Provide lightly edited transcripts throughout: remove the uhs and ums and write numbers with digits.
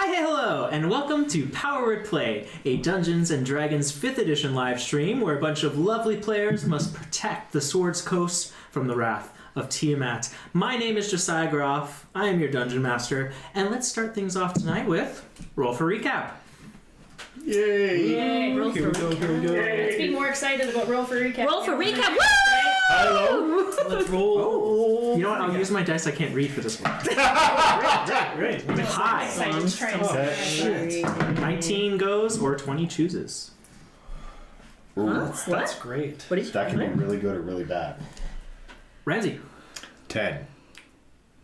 Hello, and welcome to Power Word Play, a Dungeons & Dragons 5th edition live stream where a bunch of lovely players must protect the Swords Coast from the wrath of Tiamat. My name is Josiah Groff, I am your Dungeon Master, and let's start things off tonight with Roll for Recap. Yay! Yay! Roll for recap. Here we go. Let's be more excited about Roll for Recap. Roll for recap! Woo! Hello! Let's roll. Oh, you know what? I'll use my dice I can't read for this one. Great. High. Excited to try and Shit. 19 goes or 20 chooses. Ooh, What? great. What did you That can be really good or really bad. Ramsey. 10.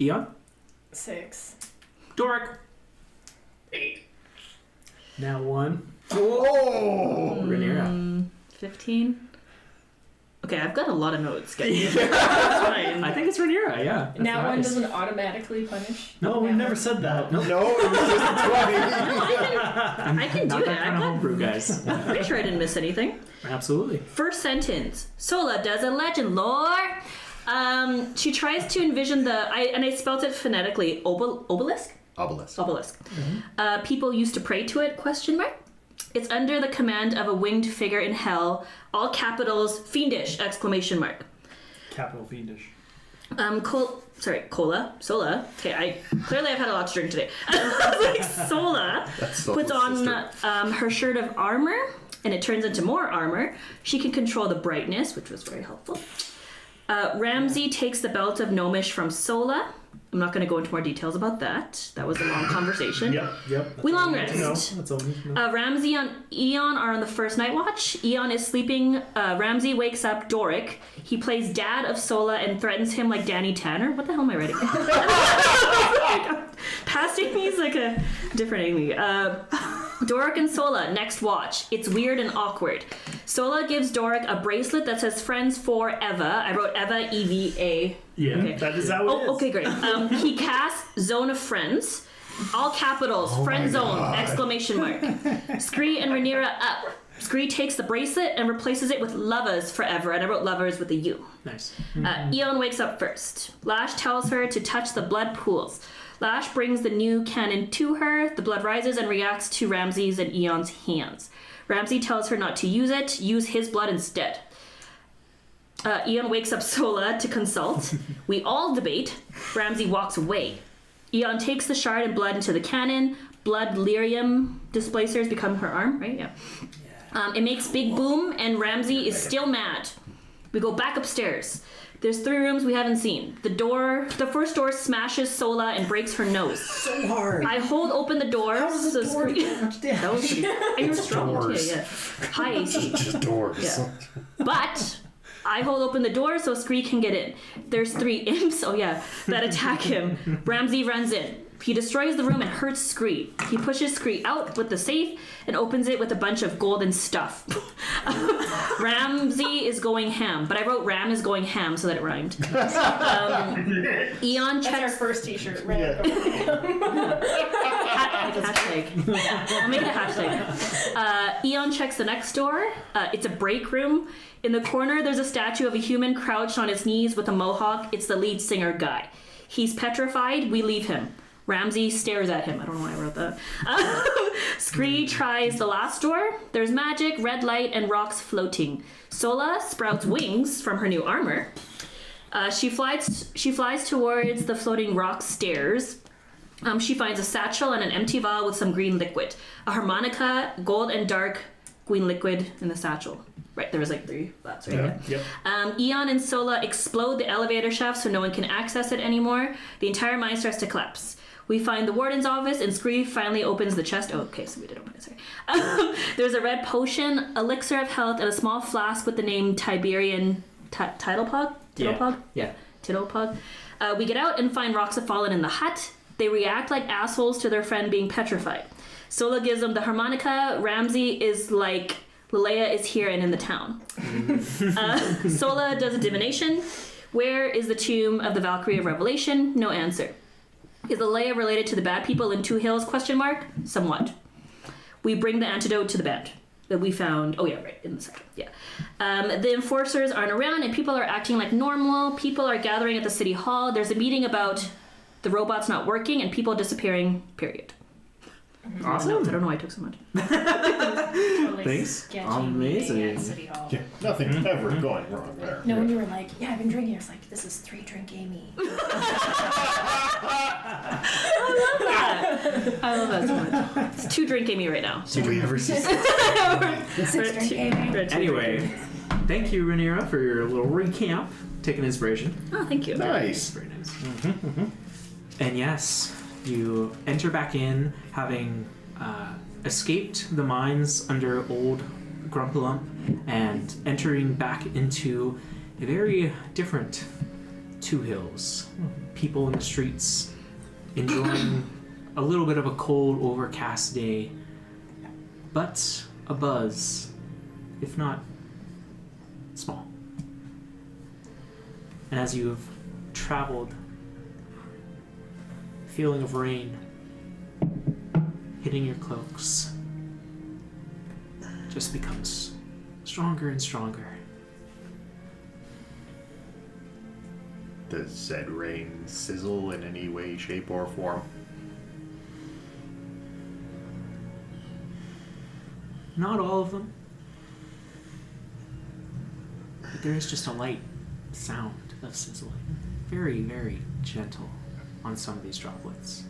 Eon. 6. Doric. 8. Now 1. Oh! Rhaenyra. 15. Okay, I've got a lot of notes, guys. That's fine. I think it's Rhaenyra, yeah. That's Now one nice. doesn't automatically punish. No, we never said that. Nope. No, it was just 20. I can do Not it. that kind of I've got, homebrew, guys. I'm pretty sure I didn't miss anything. Absolutely. First sentence. Sola does a legend lore. She tries to envision and I spelled it phonetically, obelisk? Obelisk. Obelisk. People used to pray to it, question mark. It's under the command of a winged figure in hell, all capitals, fiendish, exclamation mark. Capital fiendish. Sola. Okay, I've had a lot to drink today. Like Sola puts on her shirt of armor, and it turns into more armor. She can control the brightness, which was very helpful. Ramsey takes the belt of Gnomish from Sola. I'm not going to go into more details about that. That was a long conversation. Yep. We long No, rest. that's all we need to know. Ramsey and Eon are on the first night watch. Eon is sleeping. Ramsey wakes up Doric. He plays dad of Sola and threatens him like Danny Tanner. What the hell am I writing? Past Amy's like a different Amy. Doric and Sola, next watch. It's weird and awkward. Sola gives Doric a bracelet that says friends forever. I wrote Eva, E-V-A. Yeah, Okay. that is how it is. Okay, great. He casts Zone of Friends. All capitals, friend zone, exclamation mark. Scree and Rhaenyra up. Scree takes the bracelet and replaces it with lovers forever, and I wrote lovers with a U. Nice. Eon wakes up first. Lash tells her to touch the blood pools. Lash brings the new cannon to her. The blood rises and reacts to Ramsey's and Eon's hands. Ramsey tells her not to use it, use his blood instead. Eon wakes up Sola to consult. We all debate. Ramsey walks away. Eon takes the shard and blood into the cannon. Blood lyrium displacers become her arm, right? Yeah. It makes big boom, and Ramsey is still mad. We go back upstairs. There's 3 rooms we haven't seen. The first door smashes Sola and breaks her nose. So hard. I hold open the door. How does the door do that much damage? That was pretty. And you're strong too, doors. yeah. High AC. Just doors. Yeah. But I hold open the door so Scree can get in. There's 3 imps, that attack him. Ramsey runs in. He destroys the room and hurts Scree. He pushes Scree out with the safe and opens it with a bunch of golden stuff. Ramsey is going ham, but I wrote Ram is going ham so that it rhymed. Eon That's our checks... first t-shirt, right? Yeah. Hashtag. I'll make it a hashtag. Eon checks the next door. It's a break room. In the corner, there's a statue of a human crouched on his knees with a mohawk. It's the lead singer guy. He's petrified. We leave him. Ramsey stares at him. I don't know why I wrote that. Scree tries the last door. There's magic, red light, and rocks floating. Sola sprouts wings from her new armor. She flies towards the floating rock stairs. She finds a satchel and an empty vial with some green liquid. A harmonica, gold and dark green liquid in the satchel. Right, there was like 3 lots, right? Yep. Eon and Sola explode the elevator shaft so no one can access it anymore. The entire mine starts to collapse. We find the warden's office and Scree finally opens the chest. Oh, okay, so we did open it, sorry. There's a red potion, elixir of health, and a small flask with the name Tiberian Tittlepog? Yeah. Tittlepog. We get out and find rocks have fallen in the hut. They react like assholes to their friend being petrified. Sola gives them the harmonica. Ramsey is like, Lilea is here and in the town. Sola does a divination. Where is the tomb of the Valkyrie of Revelation? No answer. Is Lilea related to the bad people in 2 Hills? Question mark. Somewhat. We bring the antidote to the band that we found. Oh yeah, right, in the second. Yeah. The enforcers aren't around and people are acting like normal. People are gathering at the city hall. There's a meeting about the robots not working and people disappearing, period. Awesome. I don't know why I took so much. Totally Thanks. sketchy Amazing. meeting at City Hall. Yeah, nothing's ever going wrong there. No, when you were like, yeah, I've been drinking, I was like, this is 3-drink Amy. I love that so much. It's 2-drink Amy right now. Did we ever see 6-drink Amy. Anyway, thank you, Rhaenyra, for your little recap. Take an inspiration. Oh, thank you. Nice. Very nice. And yes, you enter back in, having escaped the mines under old Grumpalump, and entering back into a very different Two Hills. People in the streets enjoying a little bit of a cold, overcast day, but a buzz, if not small. And as you have traveled, the feeling of rain hitting your cloaks just becomes stronger and stronger. Does said rain sizzle in any way, shape, or form? Not all of them, but there is just a light sound of sizzling. Very, very gentle on some of these droplets.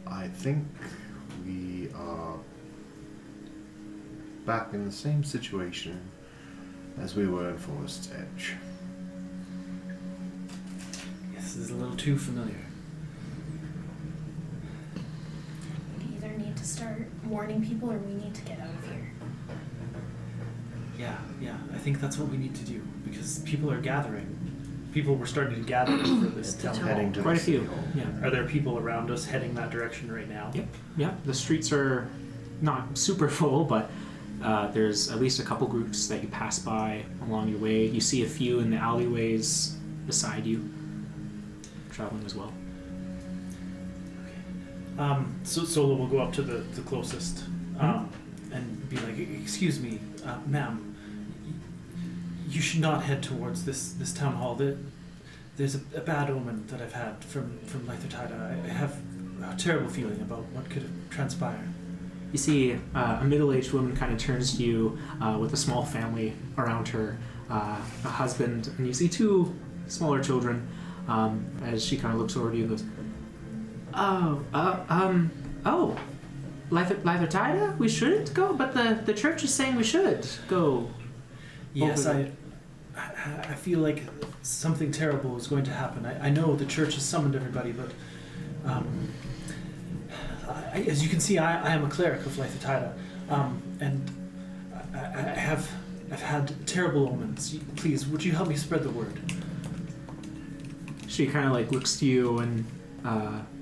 I think we are back in the same situation as we were in Forest's Edge. This is a little too familiar. We either need to start warning people or we need to get out of here. Yeah, I think that's what we need to do because people are gathering. People were starting to gather for this town hall. Heading to Quite a the city few. hall. Yeah. Are there people around us heading that direction right now? Yep. The streets are not super full, but there's at least a couple groups that you pass by along your way. You see a few in the alleyways beside you, traveling as well. So Solo will go up to the closest and be like, "Excuse me, ma'am. You should not head towards this town hall. There's a bad omen that I've had from Lythertida. I have a terrible feeling about what could have transpired." You see a middle-aged woman kind of turns to you with a small family around her, a husband, and you see two smaller children as she kind of looks over to you and goes, Lythertida? We shouldn't go, but the church is saying we should go. Yes, over I feel like something terrible is going to happen. I know the church has summoned everybody, but as you can see, I am a cleric of Lythertida, and I've had terrible omens. Please, would you help me spread the word? She kind of like looks to you and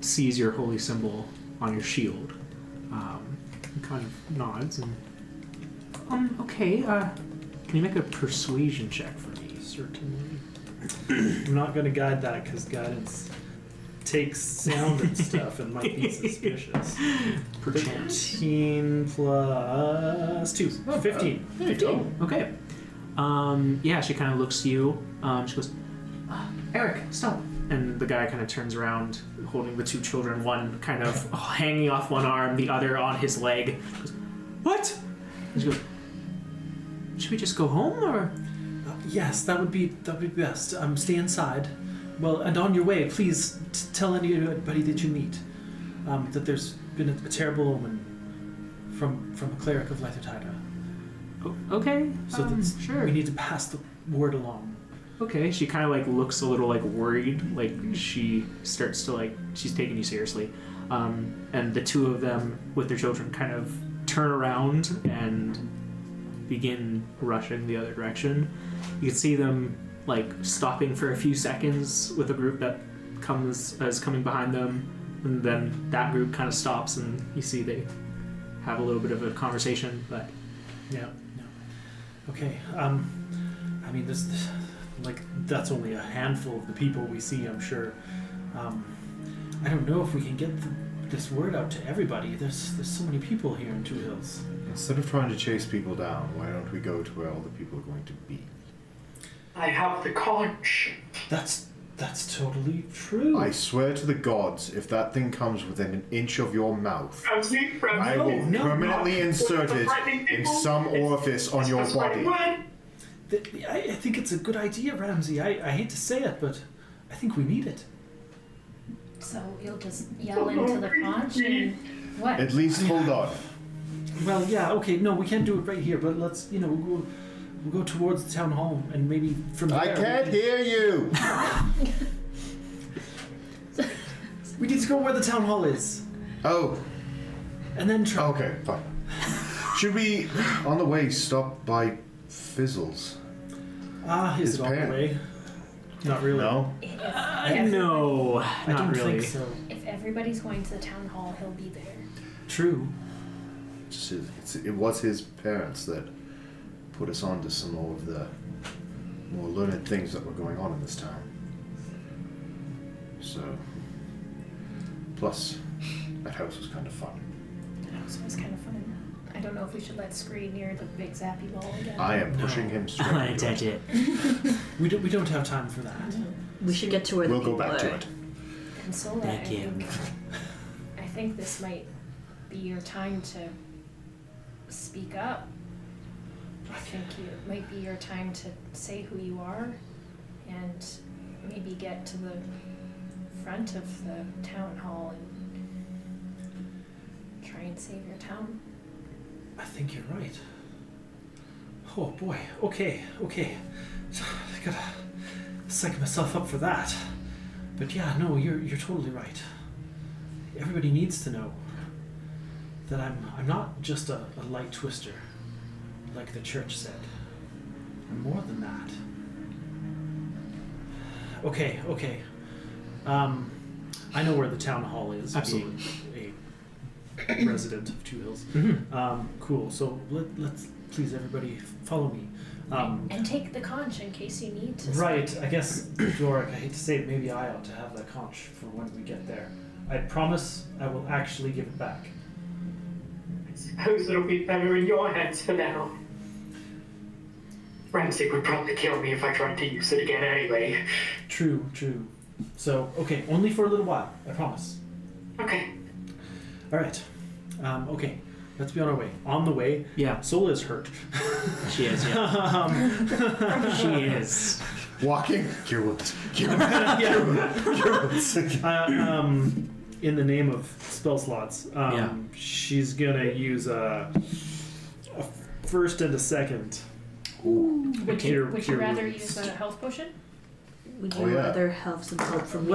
sees your holy symbol on your shield. And kind of nods and okay. Can you make a persuasion check for me? Certainly. I'm not going to guide that because guidance takes sound and stuff and might be suspicious. Perchance. 13 plus 2. 15. There you go. Okay. Yeah, she kind of looks to you. She goes, Eric, stop. And the guy kind of turns around, holding the two children, one kind of hanging off one arm, the other on his leg. Goes, what? And she goes, should we just go home, or? Yes, that would be best. Stay inside. Well, and on your way, please tell anybody that you meet that there's been a terrible omen from a cleric of Lythertida. Okay. So that's, sure. we need to pass the word along. Okay. She kind of like looks a little like worried, like she starts to like she's taking you seriously, and the two of them with their children kind of turn around and begin rushing the other direction. You can see them like stopping for a few seconds with a group that is coming behind them, and then that group kind of stops, and you see they have a little bit of a conversation. But Yeah. Okay. I mean, this like that's only a handful of the people we see, I'm sure. I don't know if we can get this word out to everybody. There's so many people here in Two Hills. Instead of trying to chase people down, why don't we go to where all the people are going to be? I have the conch. That's That's totally true. I swear to the gods, if that thing comes within an inch of your mouth, I will permanently insert it in some orifice on your body. I think it's a good idea, Ramsey. I hate to say it, but I think we need it. So you'll just yell into the conch and what? At least hold on. Well, yeah, okay, no, we can't do it right here, but let's, we'll go towards the town hall and maybe from there. I can't hear you! We need to go where the town hall is. Oh. And then try. Okay, fine. Should we, on the way, stop by Fizzles? Is His it on the parent. way? Not really. No? No, I not don't really. think so. If everybody's going to the town hall, he'll be there. True. It was his parents that put us on to some more of the more learned things that were going on in this town. So, plus, that house was kind of fun. That house was kind of fun. I don't know if we should let Scree near the big zappy ball again. I am pushing him straight. I into touch it. it. We don't have time for that. We should get to where We'll the go people back are. to it. And so Thank you. I think this might be your time to speak up. I think it might be your time to say who you are and maybe get to the front of the town hall and try and save your town. I think you're right. Oh boy. Okay. I gotta psych myself up for that. But yeah, no, you're totally right. Everybody needs to know that I'm not just a light twister, like the church said. I'm more than that. Okay. I know where the town hall is. Absolutely. Being a resident of Two Hills. Mm-hmm. Cool. So let's please everybody follow me. And take the conch in case you need to. Right. I guess Doric. I hate to say it. Maybe I ought to have that conch for when we get there. I promise I will actually give it back. I suppose it'll be better in your hands for now. Ramsey would probably kill me if I tried to use it again anyway. True. So, okay, only for a little while, I promise. Okay. Alright. Okay, let's be on our way. On the way, Yeah, Sola is hurt. she is. Yeah. She is. Walking? Cure wounds. Cure wounds. In the name of spell slots, she's gonna use a first and a second. Ooh. Would Cure you rather wounds. use a health potion? Would Oh, you yeah. rather have some help from me?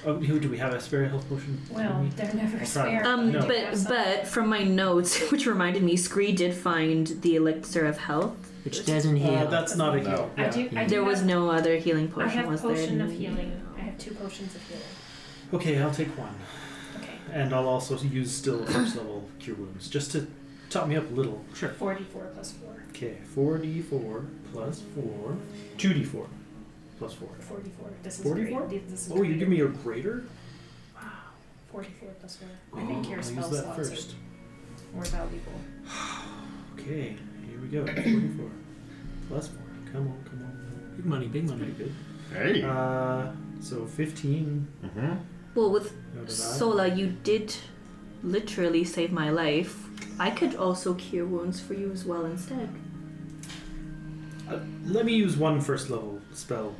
Well, who do we have a spare health potion? Well, they're never I'll try. spare. No. But from my notes, which reminded me, Scree did find the elixir of health. Which doesn't heal. That's not a heal. No. I do There was have, no other healing I potion, have was there? potion of healing. I have 2 potions of healing. Okay, I'll take one. Okay. And I'll also use still first level cure wounds, just to top me up a little. Sure. 4d4 plus 4. Okay, 4d4 plus 4. 2d4 plus 4. 44. This is 44? great. This is Oh, you great. give me a greater? 44 plus 4. I think your I'll spell use that slots first. are more valuable. Okay, here we go. 44 plus 4. Come on. Big money, big money. Pretty good. Hey. So 15 Mm-hmm. Well, with out of that. Sola, you did literally save my life. I could also cure wounds for you as well instead. Let me use one first level spell,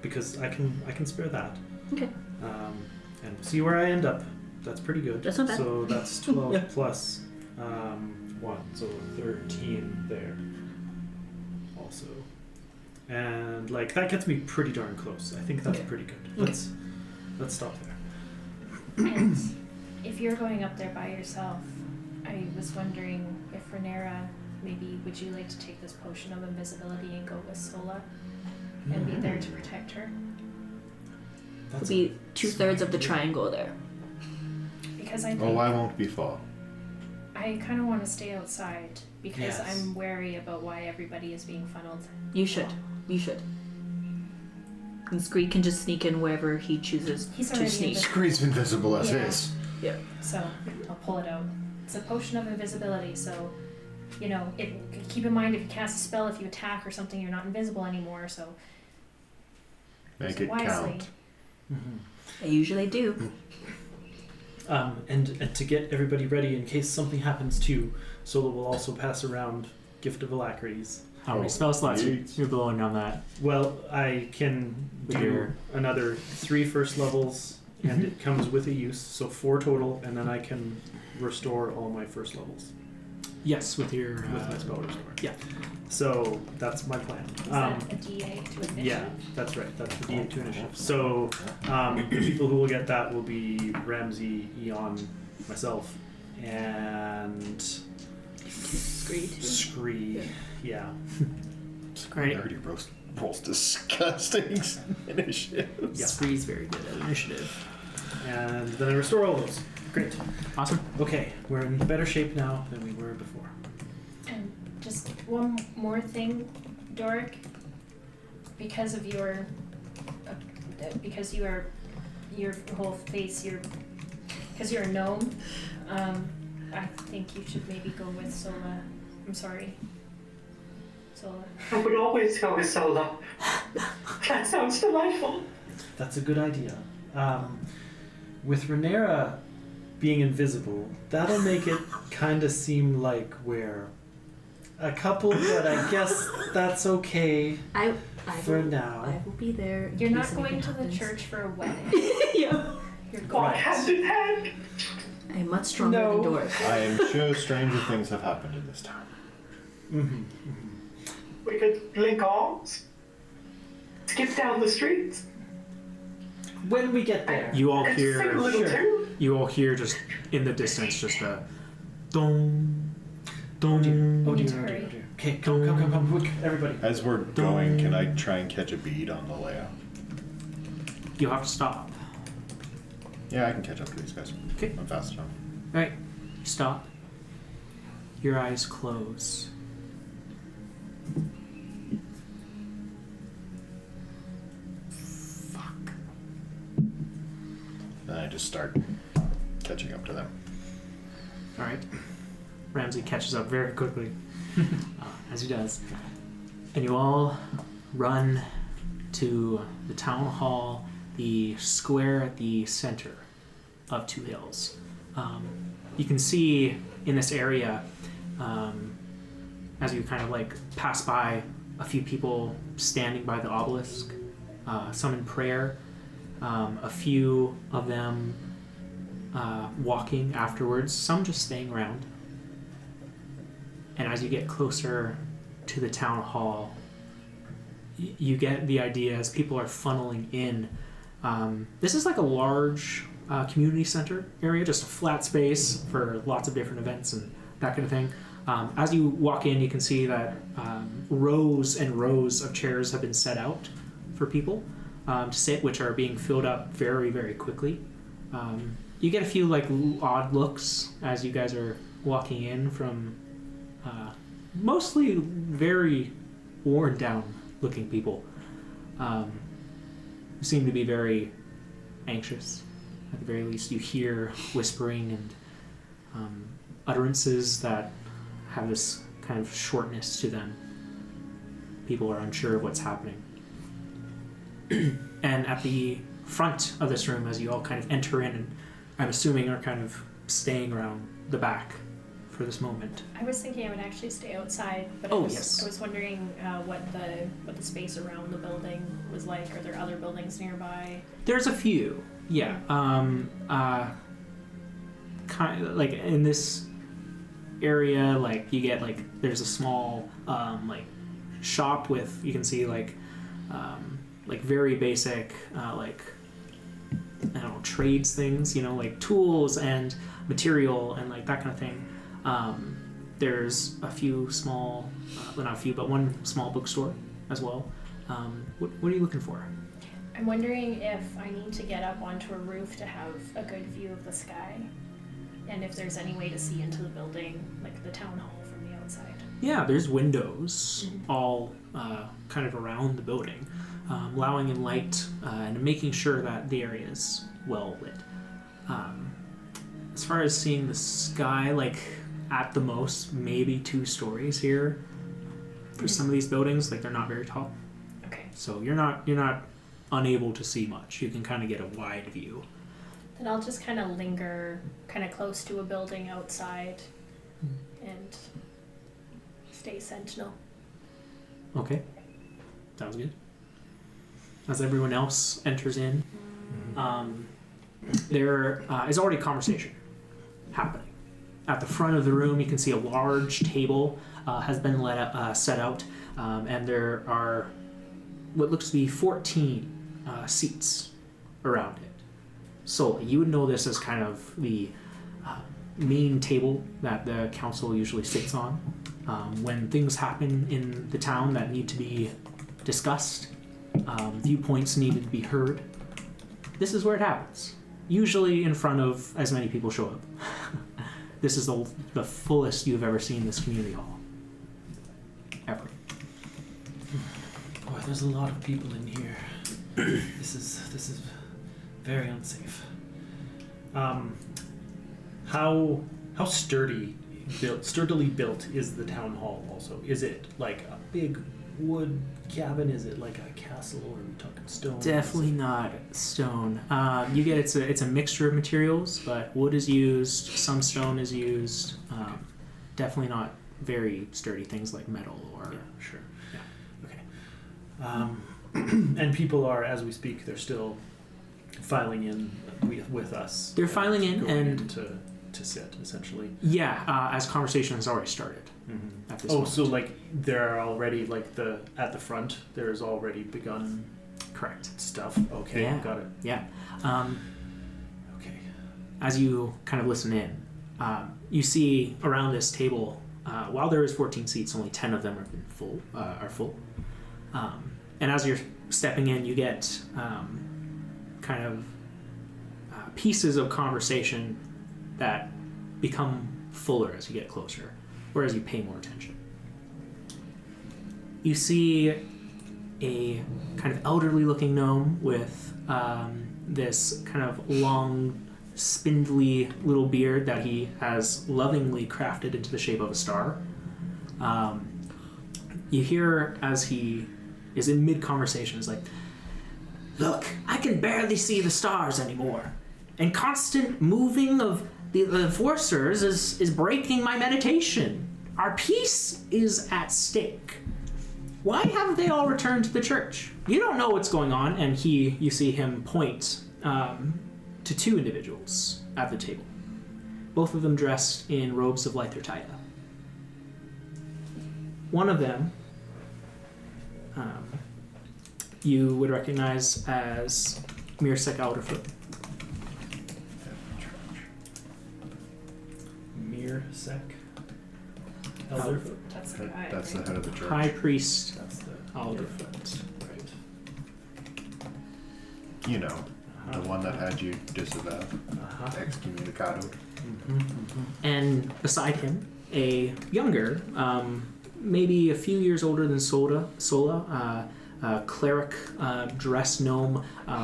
because I can spare that. Okay. And we'll see where I end up. That's pretty good. That's not bad. So that's 12 plus 1, so 13 there. Also, and like that gets me pretty darn close. I think that's Okay. pretty good. Okay. Let's stop there. And if you're going up there by yourself, I was wondering if Renera, maybe would you like to take this potion of invisibility and go with Sola and be there to protect her? It'll That's be 2/3 of the triangle there. Because I think Oh, I won't be far. I kind of want to stay outside because Yes. I'm wary about why everybody is being funneled. You should. You should. And Scree can just sneak in wherever he chooses He's to already sneak. invisible. Scree's invisible as Yeah. is. So I'll pull it out. It's a potion of invisibility, so keep in mind if you cast a spell, if you attack or something, you're not invisible anymore. So Make it wisely. count. I usually do. And to get everybody ready in case something happens too, Solo will also pass around Gift of Alacrities. How many spell slots you're blowing on that? Well, I can do another 3 first levels, and it comes with a use, so 4 total, and then I can restore all my first levels Yes, with your with my spell restore. yeah. So that's my plan. Is that a DA to initiative? Yeah, that's right. That's the D8 initiative. So the people who will get that will be Ramsey, Eon, myself, and Scree. Yeah. Great. Already rolls disgusting initiative. Yeah, Spree's very good at initiative. And then I restore all those. Great. Awesome. Okay, we're in better shape now than we were before. And just one more thing, Doric. Because of your, because you are, your whole face, because you're a gnome. I think you should maybe go with Sola. I'm sorry. Sola. I would always go with Sola. That sounds delightful. That's a good idea. With Rhaenyra being invisible, that'll make it kind of seem like we're a couple, but I guess that's okay I for will, now. I will be there. in You're case not going anything to the happens. church for a wedding. Yeah. You're Walk going. hand in hand. I am much stronger No. than Doris. I am sure stranger things have happened in this town. Mm-hmm. We could link arms. Skip down the street. When we get there. You all And sing a hear little tune. you all hear just in the distance just a dong dong. Oh need to dear, oh dear, hurry. oh dear. Okay, come, quick, everybody. As we're going, can I try and catch a bead on Lilea? You have to stop. Yeah, I can catch up to these guys. Okay. I'm fast enough. Alright. Stop. Your eyes close. Fuck. And I just start catching up to them. Alright. Ramsey catches up very quickly, as he does. And you all run to the town hall, the square at the center of Two Hills. You can see in this area, as you kind of like pass by, a few people standing by the obelisk, some in prayer, a few of them walking afterwards, some just staying around. And as you get closer to the town hall, you get the idea as people are funneling in. This is like a large community center area, just a flat space for lots of different events and that kind of thing. As you walk in, you can see that rows and rows of chairs have been set out for people to sit, which are being filled up very, very quickly. You get a few like odd looks as you guys are walking in from mostly very worn down looking people who seem to be very anxious. At the very least, you hear whispering and utterances that have this kind of shortness to them. People are unsure of what's happening. And at the front of this room, as you all kind of enter in, and I'm assuming are kind of staying around the back for this moment. I was thinking I would actually stay outside, but Oh, I yes. was wondering what the space around the building was like. Are there other buildings nearby? There's a few, yeah. Kind of like in this area, like you get like there's a small like shop with, you can see like very basic like I don't know, trades things, you know, like tools and material and like that kind of thing. There's a few small, well not a few, but one small bookstore as well. What are you looking for? I'm wondering if I need to get up onto a roof to have a good view of the sky, and if there's any way to see into the building, like the town hall from the outside. Yeah, there's windows all kind of around the building, allowing in light and making sure that the area is well lit. As far as seeing the sky, like at the most, maybe 2 stories here. For some of these buildings, like they're not very tall. Okay. So you're not unable to see much. You can kind of get a wide view. Then I'll just kind of linger kind of close to a building outside and stay sentinel. Okay. Sounds good. As everyone else enters in, there is already conversation happening. At the front of the room, you can see a large table has been set out, and there are what looks to be 14 seats around it. So you would know this as kind of the main table that the council usually sits on. When things happen in the town that need to be discussed, viewpoints needed to be heard, this is where it happens. Usually in front of as many people show up. This is the fullest you've ever seen this community hall. Ever. Boy, there's a lot of people in here. This is very unsafe. How sturdily built is the town hall also? Is it like a big wood cabin? Is it like a castle, or are we talking stone? Definitely not stone. You get it's a mixture of materials, but wood is used, some stone is used. Definitely not very sturdy things like metal or... Yeah, sure. Yeah. Okay. And people are, as we speak, they're still filing in with us. They're filing in and... to sit, essentially. Yeah, as conversation has already started. Mm-hmm. At this moment. moment. So like there are already at the front there's already begun Correct. stuff. Okay, Yeah. got it. Yeah. Okay. As you kind of listen in, you see around this table, while there is 14 seats, only 10 of them are full. And as you're stepping in, you get kind of pieces of conversation that become fuller as you get closer, or as you pay more attention. You see a kind of elderly-looking gnome with this kind of long, spindly little beard that he has lovingly crafted into the shape of a star. You hear as he is in mid-conversation, is like, "Look, I can barely see the stars anymore, and constant moving of the enforcers is breaking my meditation. Our peace is at stake. Why haven't they all returned to the church? You don't know what's going on." And you see him point to two individuals at the table, both of them dressed in robes of Lythertida. One of them you would recognize as Mirsek Alderfoot. Mirsek Elderfoot. That's the guy. That's the right? head of the church. High Priest That's the Alderfoot. right. You know, the one that had you disavowed, excommunicated. And beside him, a younger, maybe a few years older than Sola, cleric dress gnome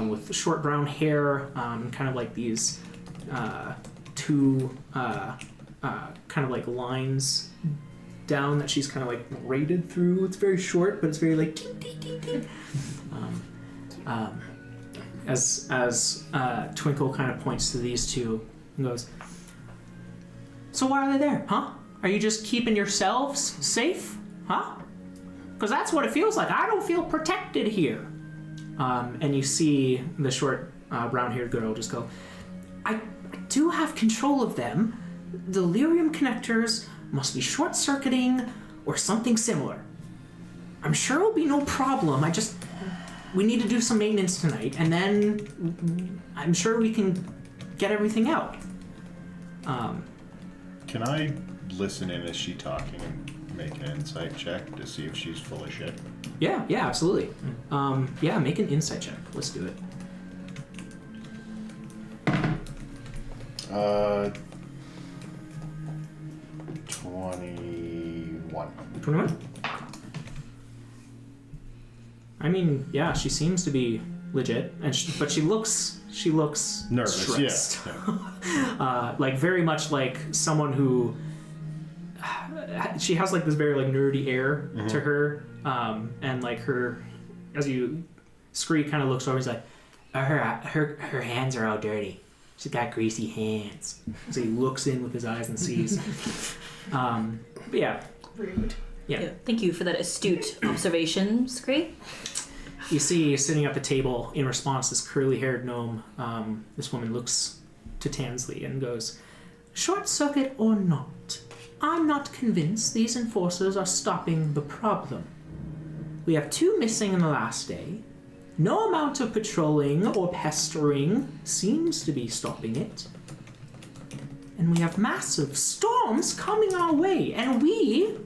with short brown hair, kind of like these two kind of like lines down that she's kind of like braided through. It's very short, but it's very like ding, ding, ding, ding. As Twinkle kind of points to these two and goes, "So why are they there, huh? Are you just keeping yourselves safe, huh? Because that's what it feels like. I don't feel protected here." And you see the short brown-haired girl just go, I do have control of them. The lyrium connectors must be short-circuiting or something similar. I'm sure it'll be no problem. We need to do some maintenance tonight, and then I'm sure we can get everything out. Can I listen in as she talking and make an insight check to see if she's full of shit? Yeah, absolutely. Yeah, make an insight check. Let's do it. 21. 21? I mean, yeah, she seems to be legit, but she looks Nervous, stressed. yeah. Like very much like someone who she has like this very like nerdy air to her, and like her, as you Scree kind of looks over. He's like, her hands are all dirty. She's got greasy hands. So he looks in with his eyes and sees. But yeah. Rude. Yeah. Thank you for that astute observation, Scree. You see, sitting at the table in response, this curly-haired gnome. This woman looks to Tansley and goes, "Short circuit or not, I'm not convinced these enforcers are stopping the problem. We have 2 missing in the last day. No amount of patrolling or pestering seems to be stopping it. And we have massive storms coming our way, and we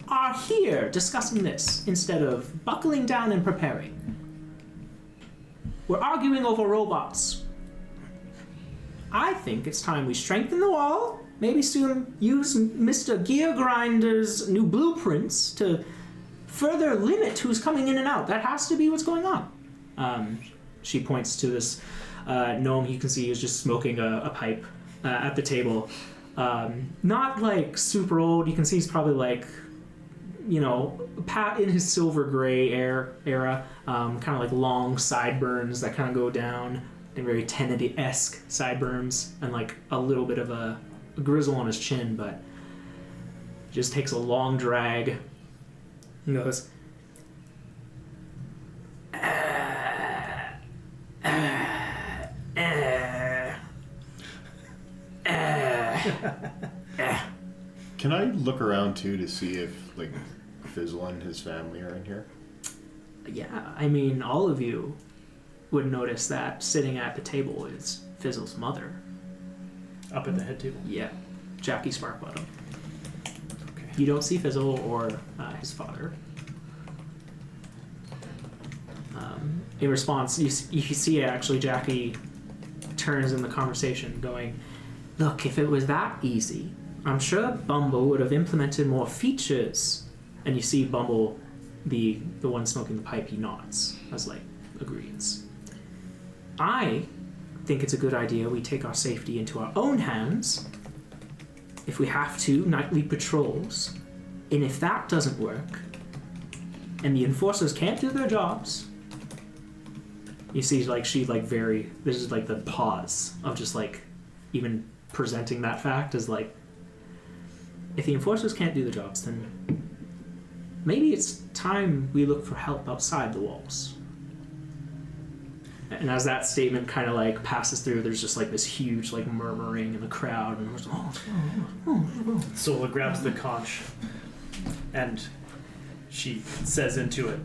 are here discussing this instead of buckling down and preparing. We're arguing over robots. I think it's time we strengthen the wall, maybe soon use Mr. Gear Grinder's new blueprints to further limit who's coming in and out. That has to be what's going on." She points to this gnome you can see is just smoking a pipe at the table. Not like super old. You can see he's probably like, you know, in his silver gray era. Kind of like long sideburns that kind of go down, and very Tennant-esque sideburns, and like a little bit of a grizzle on his chin, but just takes a long drag. He goes, Can I look around too to see if like Fizzle and his family are in here? Yeah, I mean, all of you would notice that sitting at the table is Fizzle's mother. Up at the head table. Yeah, Jackie Sparkbottom. Okay. You don't see Fizzle or his father. In response, you see actually Jackie turns in the conversation going, "Look, if it was that easy, I'm sure Bumble would have implemented more features." And you see Bumble, the one smoking the pipe, he nods as like agrees. "I think it's a good idea we take our safety into our own hands. If we have to, nightly patrols. And if that doesn't work, and the enforcers can't do their jobs," you see like she like this is like the pause of just like even presenting that fact as like, if the enforcers can't do the jobs, then maybe it's time we look for help outside the walls. And as that statement kind of like passes through, there's just like this huge like murmuring in the crowd, and there's Sola grabs the conch and she says into it,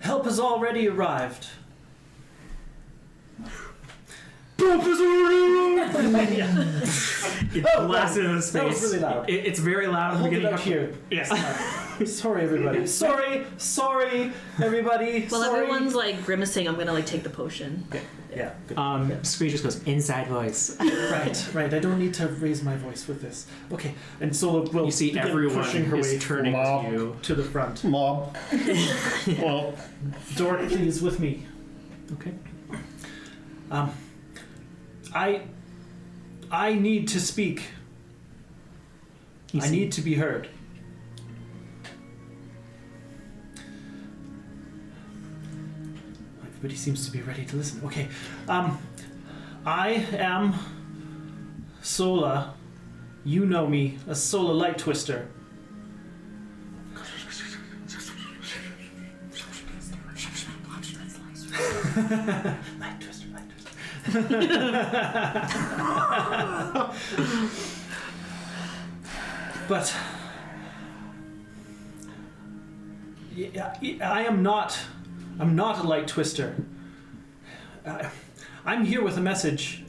"Help has already arrived." it blasts into the space. That was really loud. It's very loud. Hold it up here. Yes. Sorry, everybody. Sorry, everybody. Well, sorry. everyone's like grimacing. I'm gonna like take the potion. Okay. Yeah. Good. Screech just goes inside voice. Right. I don't need to raise my voice with this. Okay. And Sola will You see begin everyone pushing her way is turning to you. to the front. Mom. Well, Dork, please, with me. Okay. I need to speak. I need to be heard. Everybody seems to be ready to listen. Okay. I am Sola. You know me as Sola Light Twister. Light Twister. But I'm not a light twister. I'm here with a message.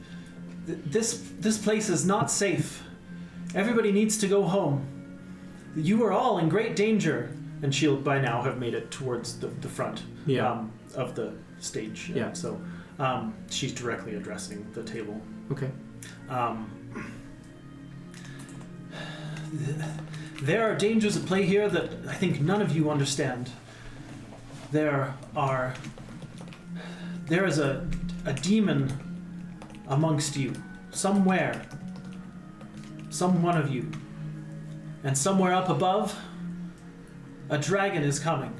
This place is not safe. Everybody needs to go home. You are all in great danger. And she'll by now have made it towards the front of the stage. Yeah. So she's directly addressing the table. Okay. There are dangers at play here that I think none of you understand. There is a demon amongst you, somewhere, some one of you, and somewhere up above, a dragon is coming.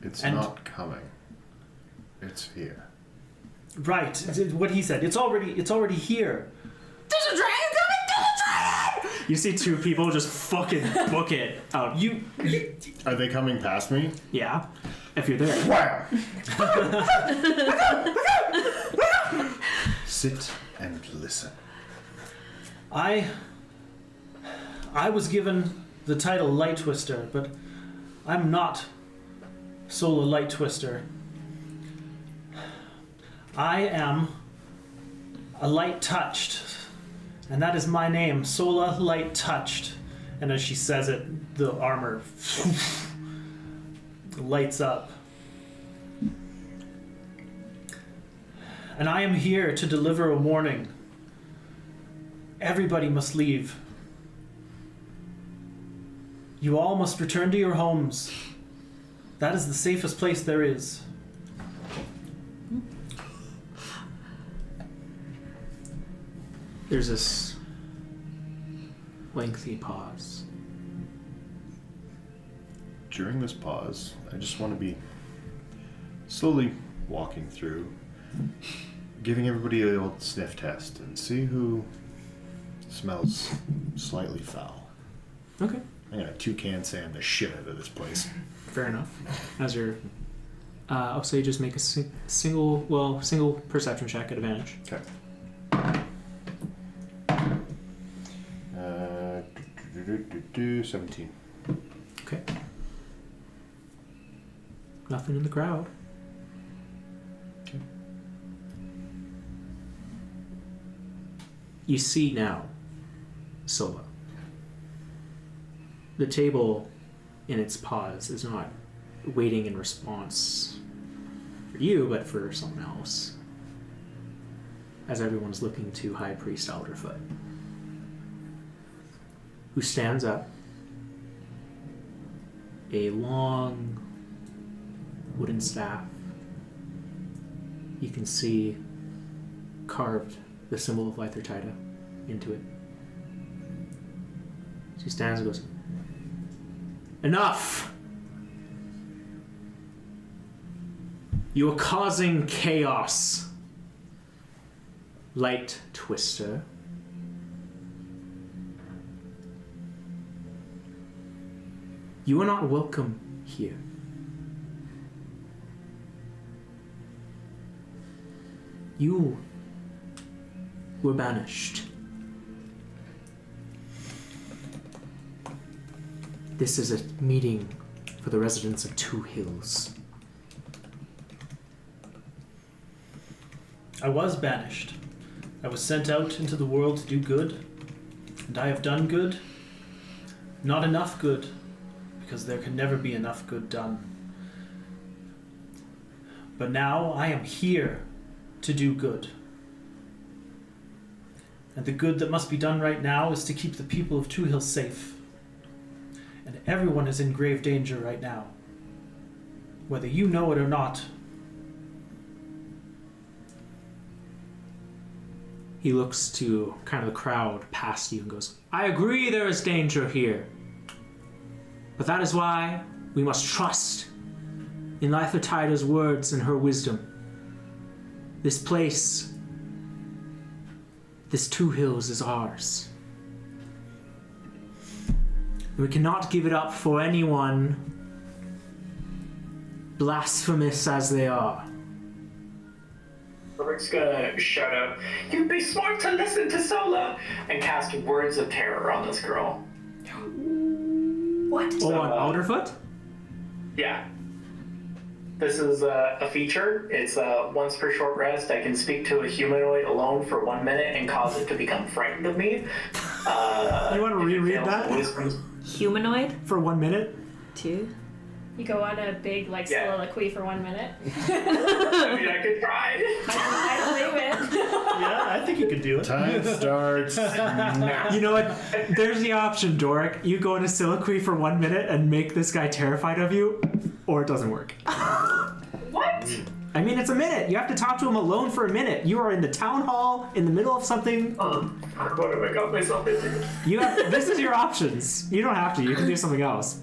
It's And- not coming. It's here. Right, what he said. It's already here. There's a dragon coming! There's a dragon! You see two people just fucking book it out. You Are they coming past me? Yeah, if you're there. Wow! Sit and listen. I was given the title Light Twister, but I'm not Sola Light Twister. I am a light touched, and that is my name, Sola Light Touched. And as she says it, the armor lights up. And I am here to deliver a warning. Everybody must leave. You all must return to your homes. That is the safest place there is. There's this lengthy pause. During this pause, I just want to be slowly walking through, giving everybody a old sniff test and see who smells slightly foul. Okay, I'm gonna toucan Sam the shit out of this place. fair enough. As you're, I'll say just make a single perception check at advantage. Okay. 17. Okay. Nothing in the crowd. Okay. You see now, Sola. The table in its pause is not waiting in response for you, but for someone else. As everyone's looking to High Priest Alderfoot, who stands up, a long wooden staff. You can see carved the symbol of Lythertida into it. She stands and goes, "Enough! You are causing chaos, Light Twister. You are not welcome here. You were banished. This is a meeting for the residents of Two Hills." I was banished. I was sent out into the world to do good, and I have done good. Not enough good, because there can never be enough good done. But now I am here to do good. And the good that must be done right now is to keep the people of Two Hills safe. And everyone is in grave danger right now, whether you know it or not. He looks to kind of the crowd past you and goes, "I agree there is danger here. But that is why we must trust in Lythertida's words and her wisdom. This place, this Two Hills is ours. We cannot give it up for anyone, blasphemous as they are." Rick's gonna shout out, "You'd be smart to listen to Sola!" and cast words of terror on this girl. What? Oh, on Alderfoot? Yeah. This is a feature. It's once per short rest, I can speak to a humanoid alone for 1 minute and cause it to become frightened of me. You want to reread that? Humanoid? For 1 minute? 2. You go on a big soliloquy for 1 minute. I mean, I could try. I believe it. Yeah, I think you could do it. Time starts now. You know what? There's the option, Doric. You go into soliloquy for 1 minute and make this guy terrified of you, or it doesn't work. What? I mean, it's a minute. You have to talk to him alone for a minute. You are in the town hall, in the middle of something. What have I got myself into? You have. This is your options. You don't have to. You can do something else.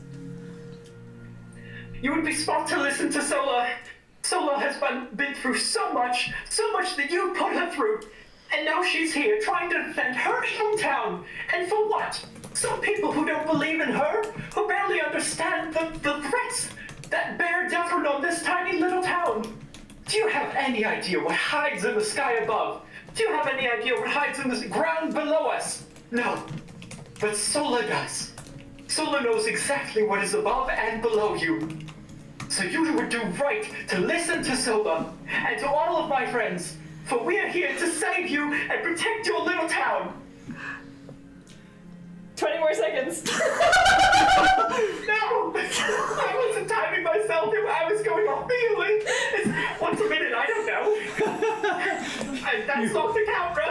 You would be smart to listen to Sola. Sola has been through so much that you put her through. And now she's here trying to defend her hometown. And for what? Some people who don't believe in her, who barely understand the threats that bear down on this tiny little town. Do you have any idea what hides in the sky above? Do you have any idea what hides in the ground below us? No. But Sola does. Sola knows exactly what is above and below you. So you would do right to listen to Sola and to all of my friends, for we are here to save you and protect your little town. 20 more seconds. No! I wasn't timing myself. I was going off feeling. It's once a minute, I don't know. That's off the camera.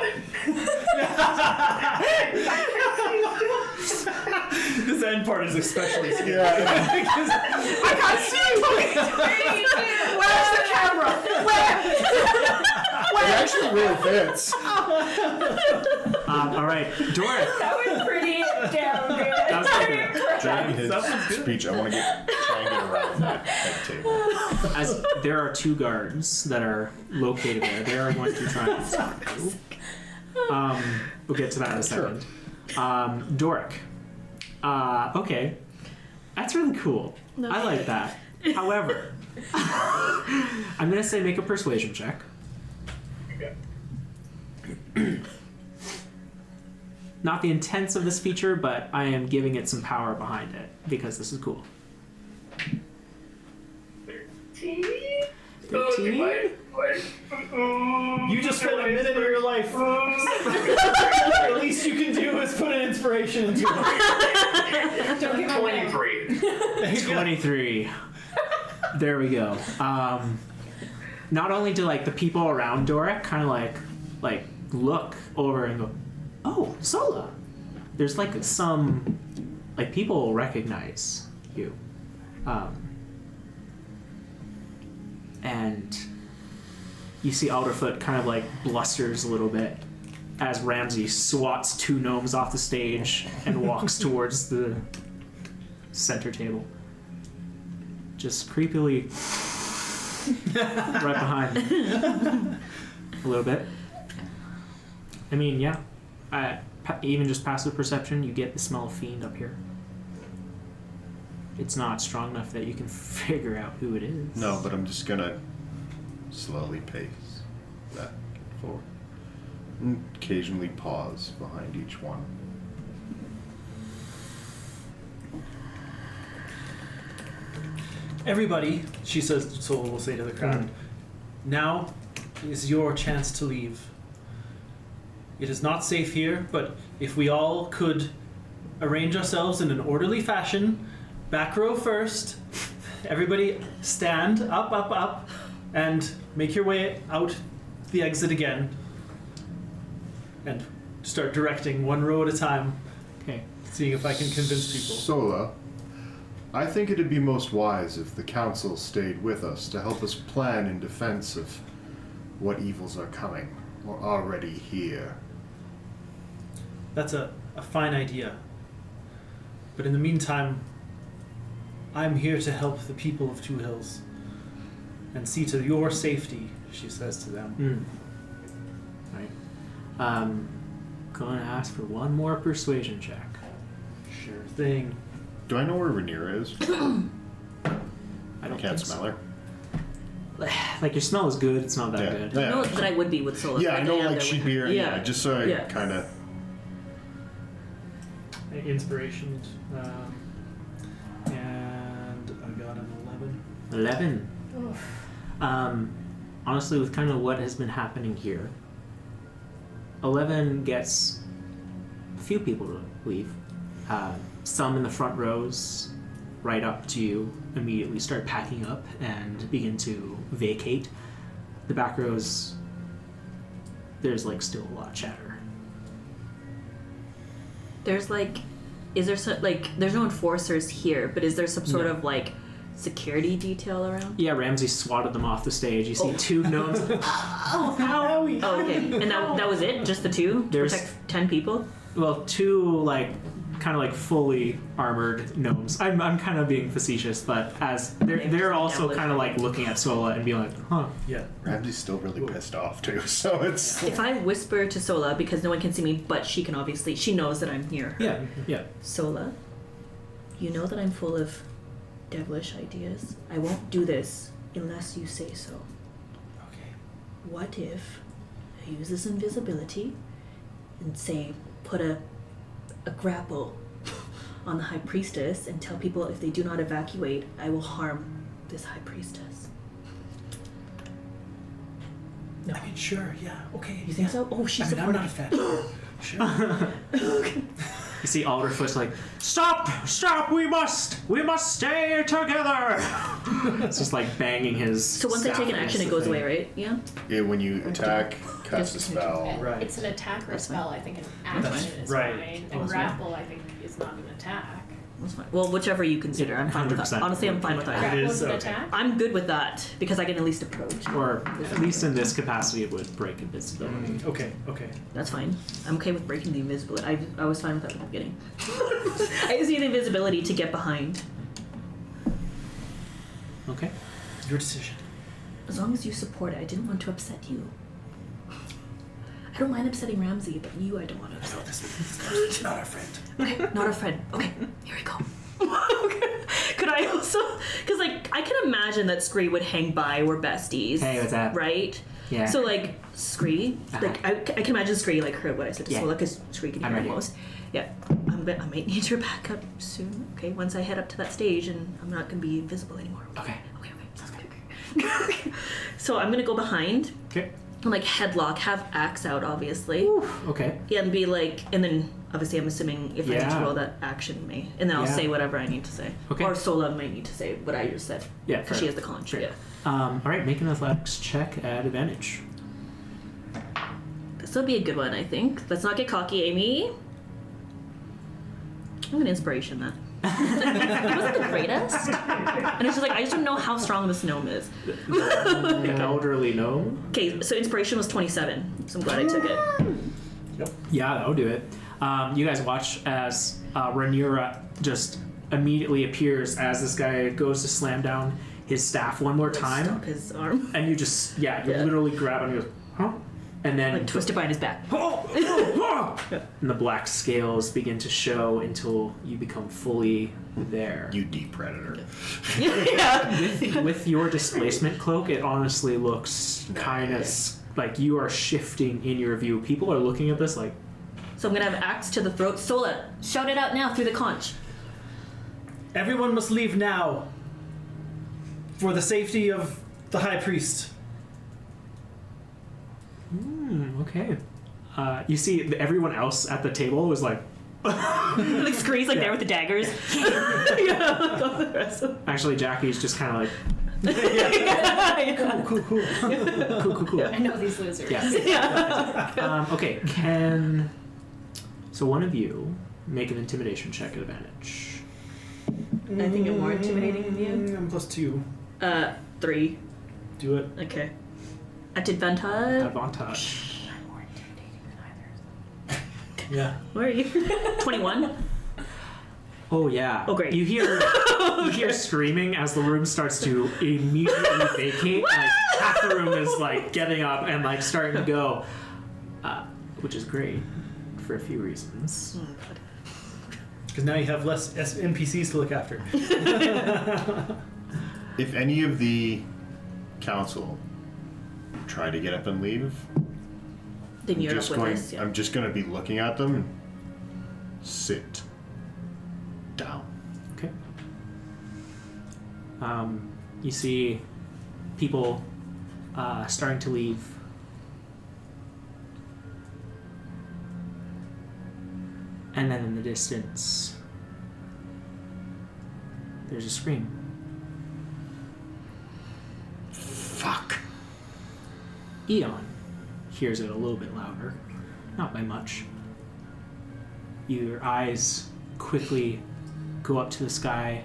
This end part is especially scary. I can't see! Where's the camera? Where? It actually really fits. All right, Doric. That was pretty damn good. That was pretty good. During his That was good. speech, I want to try and get around that head table. As there are 2 guards that are located there, they are going to try and talk to you. We'll get to that in a second. Doric. Okay. That's really cool. No. I like that. However, I'm going to say make a persuasion check. Not the intents of this feature, but I am giving it some power behind it because this is cool. 13? You just spent a minute of your life. The least you can do is put an inspiration into it. Don't give him 23. 23. There we go. Not only do like the people around Doric kind of like look over and go, "Oh, Sola." There's like some like people will recognize you, and you see Alderfoot kind of like blusters a little bit as Ramsey swats 2 gnomes off the stage and walks towards the center table. Just creepily right behind a little bit. I mean, yeah. Even just passive perception, you get the smell of fiend up here. It's not strong enough that you can figure out who it is. No, but I'm just gonna slowly pace back and forth. And occasionally pause behind each one. Everybody, she says, Sola will say to the crowd, now is your chance to leave. It is not safe here, but if we all could arrange ourselves in an orderly fashion, back row first, everybody stand up, and make your way out the exit again. And start directing 1 row at a time, Okay. seeing if I can convince people. Sola, I think it'd be most wise if the council stayed with us to help us plan in defense of what evils are coming or already here. That's a fine idea. But in the meantime, I'm here to help the people of Two Hills and see to your safety, she says to them. Right. Going to ask for 1 more persuasion check. Sure thing. Do I know where Rhaenyra is? I don't Can't think smell her. so. Like your smell is good. It's not that Yeah. good. I know that I would be with Sola. Yeah, I know, am like, there she'd with be her. here. Yeah, just so I Yeah. kind of. Inspiration. And I got an 11. 11. Honestly, with kind of what has been happening here, 11 gets a few people to leave. Some in the front rows, right up to you, immediately start packing up and begin to vacate. The back rows, there's like still a lot of chatter. There's like, is there so, like, there's no enforcers here, but is there some sort No. of like security detail around? Yeah, Ramsey swatted them off the stage. You see 2 gnomes. Oh, okay. And that was it? Just the 2? To There's- protect 10 people? two like kind of like fully armored gnomes. I'm kind of being facetious, but as they're also kind of like looking at Sola and being like, huh. Yeah. Ramsey's still really pissed off too, so it's. If I whisper to Sola, because no one can see me, but she can obviously, she knows that I'm near her. Yeah. Sola, you know that I'm full of devilish ideas. I won't do this unless you say so. Okay. What if I use this invisibility and say, put a grapple on the high priestess and tell people if they do not evacuate, I will harm this high priestess. No. I mean, sure, yeah, okay. You think yeah. so? Oh, she's I'm not a fan. Sure. You see Alderfoot's like, stop, we must stay together. It's just like banging his. So once I staff take an against action, the it goes thing. away, right? Yeah? Yeah, when you attack, cast a Just- spell. Right. It's an attack or a That's fine. spell. I think an action is right. fine. Oh, And that's grapple, I think, is not an attack. That's fine. Well, whichever you consider, I'm fine with that. 100%. Honestly, I'm fine with that. Grapple is is an okay. attack? I'm good with that because I can at least approach. Or at least in this capacity, it would break invisibility. Okay. That's fine. I'm okay with breaking the invisibility. I was fine with that at the beginning. I just need invisibility to get behind. Okay. Your decision. As long as you support it, I didn't want to upset you. I don't mind upsetting Ramsey, but you I don't want to No, upset. this is not our friend. Okay, not a friend. Okay, here we go. Could I also, because like I can imagine that Scree would hang by. We're besties. Hey, what's up? Right. Yeah. So like Scree, like I can imagine Scree like heard what I said to Yeah. Sola because Scree can I'm hear ready. most. Yeah. I might need your backup soon. Okay, once I head up to that stage and I'm not gonna be invisible anymore. Okay. Okay. Okay. So I'm gonna go behind Okay. and like headlock, have axe out, obviously. Okay. Yeah, and be like, and then obviously I'm assuming if I need Yeah. to roll that action may, and then I'll Yeah. say whatever I need to say. Okay. Or Sola might need to say what I just said. Yeah, Because fair she has enough. the conch. Fair Yeah. All right, make an athletics check at advantage. This will be a good one, I think. Let's not get cocky, Amy. I'm an inspiration then. It wasn't the greatest. And it's just like, I just don't know how strong this gnome is. An elderly gnome. Okay, so inspiration was 27. So I'm glad I took it. Yeah, that'll do it. You guys watch as Rhaenyra just immediately appears as this guy goes to slam down his staff one more time, Stop his arm. and you just you Yeah. literally grab him and goes, huh? And then Like twisted behind his back. and the black scales begin to show until you become fully there. You deep predator. Yeah. With your displacement cloak, it honestly looks kind of like you are shifting in your view. People are looking at this like, So I'm gonna have axe to the throat. Sola, shout it out now through the conch. Everyone must leave now. For the safety of the high priest. okay. You see, everyone else at the table was like, Like Scree's like there with the daggers. Yeah, like all the rest of actually, Jackie's just kind of like, Cool. cool. I know these losers. Yeah. Okay, so one of you make an intimidation check at advantage. I think I'm more intimidating than you. I'm +2. 3. Do it. Okay. At advantage. Advantage. I'm more intimidating than either. Yeah. Where are you? 21. Oh yeah. Oh, great. You hear screaming as the room starts to immediately vacate. Like half the room is like getting up and like starting to go, which is great for a few reasons. Oh god. Because now you have less NPCs to look after. If any of the council try to get up and leave, Then you're up with going, us. Yeah. I'm just going to be looking at them and sit down. Okay. You see people starting to leave. And then in the distance, there's a scream. Fuck. Eon hears it a little bit louder, not by much. Your eyes quickly go up to the sky.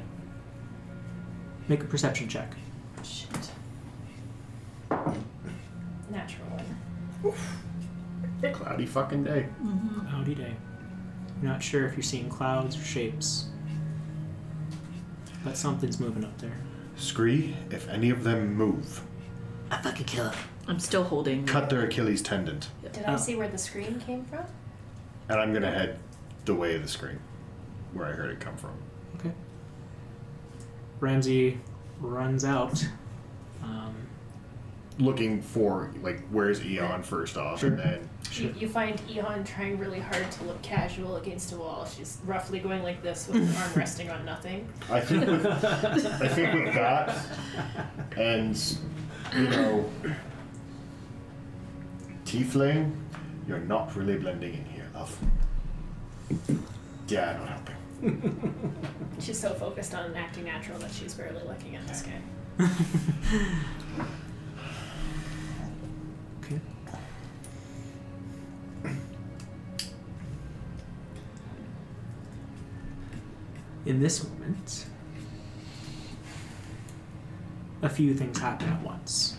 Make a perception check. Shit. Natural one. Cloudy fucking day. Howdy day. You're not sure if you're seeing clouds or shapes, but something's moving up there. Scree, if any of them move, I fucking kill it. I'm still holding. cut their Achilles tendon. Did I see where the scream came from? And I'm gonna head the way of the scream, where I heard it come from. Okay. Ramsey runs out. Looking for, like, where's Eon first off, and then... You find Eon trying really hard to look casual against a wall. She's roughly going like this with her arm resting on nothing. I think with that, and, you know, Tiefling, you're not really blending in here, love. Yeah, not helping. She's so focused on acting natural that she's barely looking at this guy. Okay. In this moment, a few things happen at once.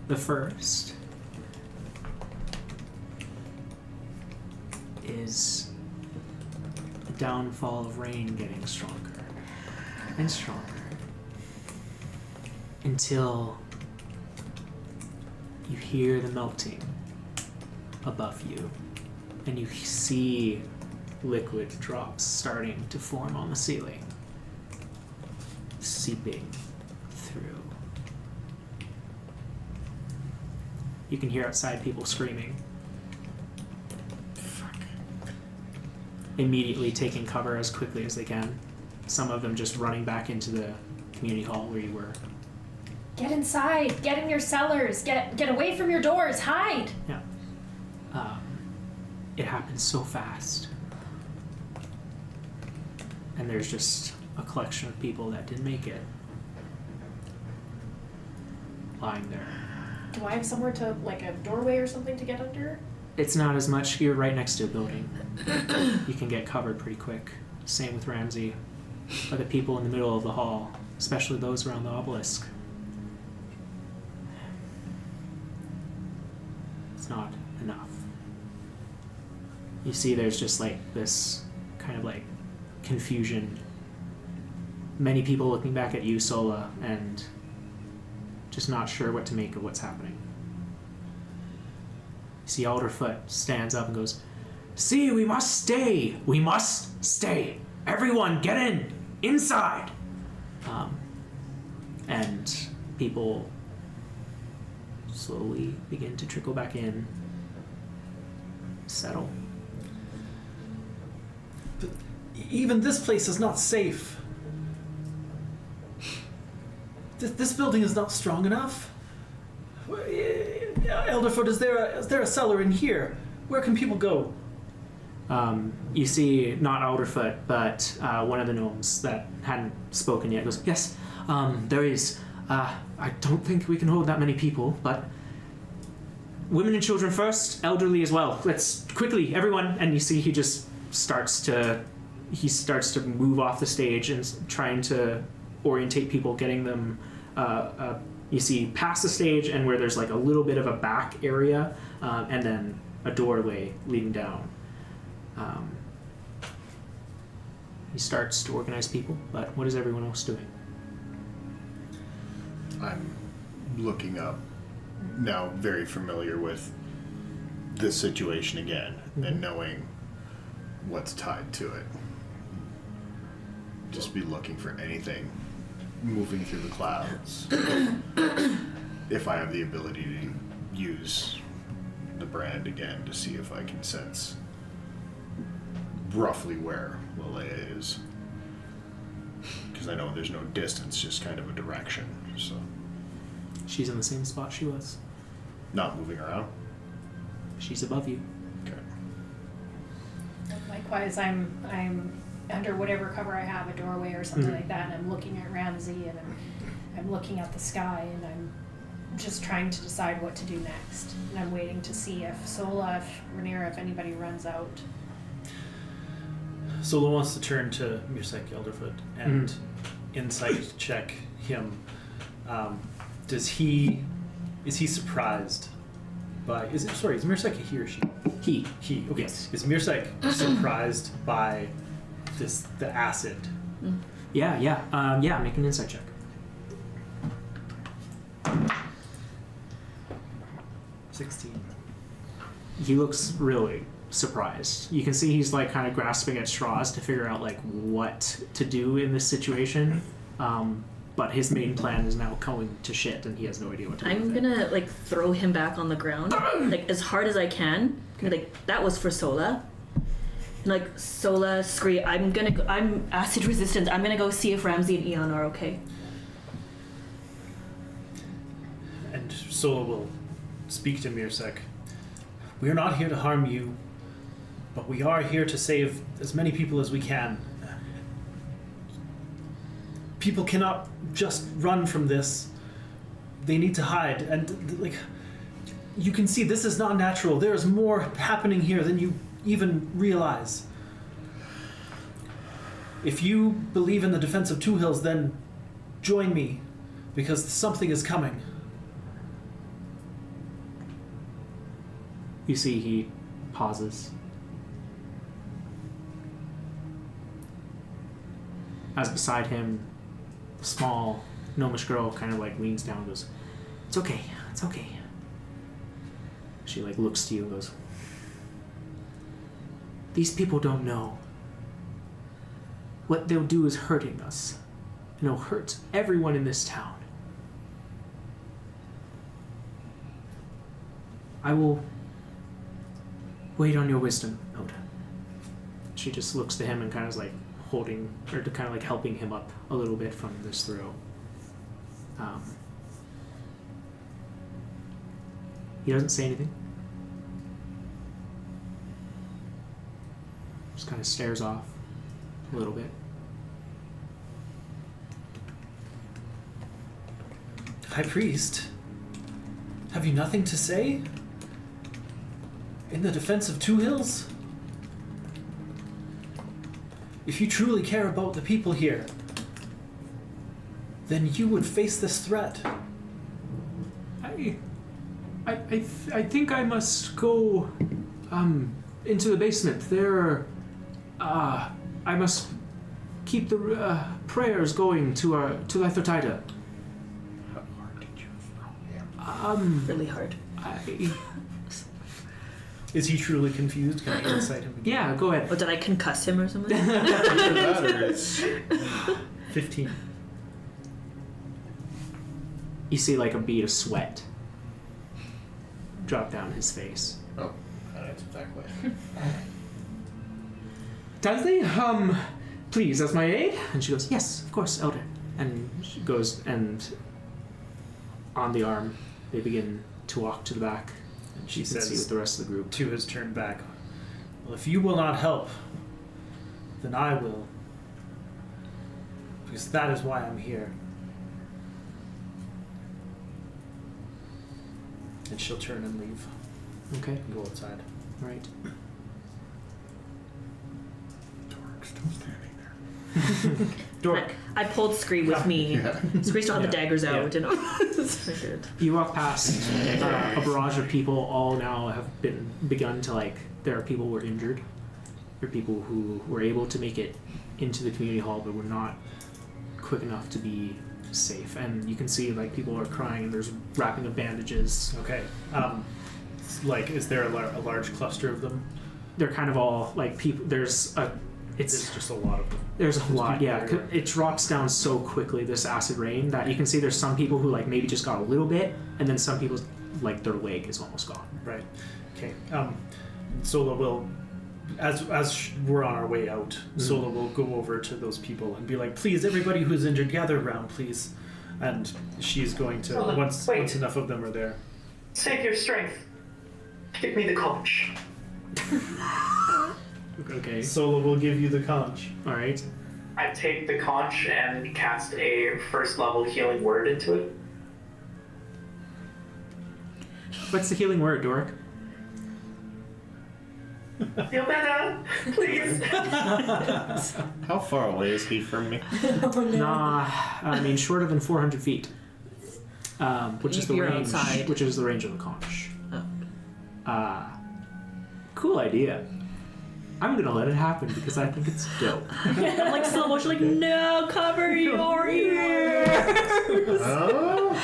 The first is the downfall of rain getting stronger and stronger until you hear the melting above you and you see liquid drops starting to form on the ceiling, seeping through. You can hear outside people screaming. Immediately taking cover as quickly as they can. Some of them just running back into the community hall where you were. Get inside! Get in your cellars! Get away from your doors! Hide! Yeah. It happens so fast. And there's just a collection of people that didn't make it lying there. Do I have somewhere to, like a doorway or something to get under? It's not as much. You're right next to a building. You can get covered pretty quick. Same with Ramsey. But the people in the middle of the hall, especially those around the obelisk, it's not enough. You see there's just like this kind of like confusion. Many people looking back at you, Sola, and just not sure what to make of what's happening. You see Alderfoot stands up and goes, "See, we must stay! We must stay! Everyone, get in! Inside!" And people slowly begin to trickle back in, settle. But even this place is not safe. This building is not strong enough. Elderfoot, is there a cellar in here? Where can people go? You see, not Alderfoot, but one of the gnomes that hadn't spoken yet goes, "Yes, there is. I don't think we can hold that many people, but women and children first, elderly as well. Let's quickly, everyone." And you see he just starts to move off the stage and trying to orientate people, getting them, you see, past the stage and where there's like a little bit of a back area, and then a doorway leading down. He starts to organize people, but what is everyone else doing? I'm looking up, now very familiar with this situation again, and knowing what's tied to it. Just be looking for anything moving through the clouds. If I have the ability to use the brand again to see if I can sense roughly where Lilea is. Because I know there's no distance, just kind of a direction. So She's in the same spot she was. not moving around. She's above you. Okay. Likewise, I'm under whatever cover I have, a doorway or something like that, and I'm looking at Ramsey and I'm looking at the sky and I'm just trying to decide what to do next. And I'm waiting to see if Sola, if Rhaenyra, if anybody runs out. Solo wants to turn to Mursek Elderfoot and insight check him. Is he surprised by... Is Mirsek a he or she? He. Okay. Yes. Is Mirsek surprised by the acid? Yeah, make an insight check. 16. He looks really surprised. You can see he's like kind of grasping at straws to figure out like what to do in this situation. But his main plan is now going to shit, and he has no idea what to do. I'm with it. gonna like throw him back on the ground, like as hard as I can. Like that was for Sola. And, like Sola, Scree, I'm acid resistant. I'm gonna go see if Ramsey and Eon are okay. And Sola will speak to Mirsek. We are not here to harm you, but we are here to save as many people as we can. People cannot just run from this. They need to hide. And, like, you can see this is not natural. There is more happening here than you even realize. If you believe in the defense of Two Hills, then join me, because something is coming. You see he pauses. As beside him, the small gnomish girl kind of like leans down and goes, it's okay. She like looks to you and goes, these people don't know. What they'll do is hurting us. And it'll hurt everyone in this town. I will wait on your wisdom, Elder. She just looks to him and kind of is like holding, or kind of like helping him up a little bit from this throw. He doesn't say anything. Just kind of stares off a little bit. High Priest, have you nothing to say? In the defense of Two Hills? If you truly care about the people here, then you would face this threat. I think I must go into the basement. There I must keep the prayers going to Lythotida. How hard did you throw him? Really hard. Is he truly confused? Can I insight him again? Yeah, go ahead. Or did I concuss him or something? Either that or it's 15. You see like a bead of sweat drop down his face. oh, that's exactly. Dudley, please, as my aide? And she goes, yes, of course, Elder. And she goes, and on the arm, they begin to walk to the back. And she You can see says with the rest of the group. to his turn back, well, if you will not help, then I will. Because that is why I'm here. And she'll turn and leave Okay, and go outside. all right. Dork's still standing there. Dork. I pulled Scree with me. Yeah. Scree still had the Yeah. daggers out, Yeah. you know. It's very good. You walk past a barrage of people. All now have begun to like. There are people who were injured. There are people who were able to make it into the community hall, but were not quick enough to be safe. And you can see like people are crying, and there's wrapping of bandages. Okay. Like, is there a large cluster of them? They're kind of all like people. There's It's just a lot of them. There's a lot, people yeah. everywhere. It drops down so quickly, this acid rain, that you can see there's some people who like maybe just got a little bit, and then some people like their leg is almost gone. Right. Okay. Sola will, as we're on our way out, Sola will go over to those people and be like, "Please, everybody who's injured, gather around, please." And she's going to Sola, once wait. enough of them are there. Save your strength. Give me the conch. Okay. Sola will give you the conch. All right. I take the conch and cast a first level healing word into it. What's the healing word, Dork? Feel better, please. How far away is he from me? Nah, I mean shorter than 400 feet. Which is If the you're range. outside. Which is the range of the conch. Cool idea. I'm gonna let it happen because I think it's dope. I'm like slow motion, like, no, cover your ears. Oh?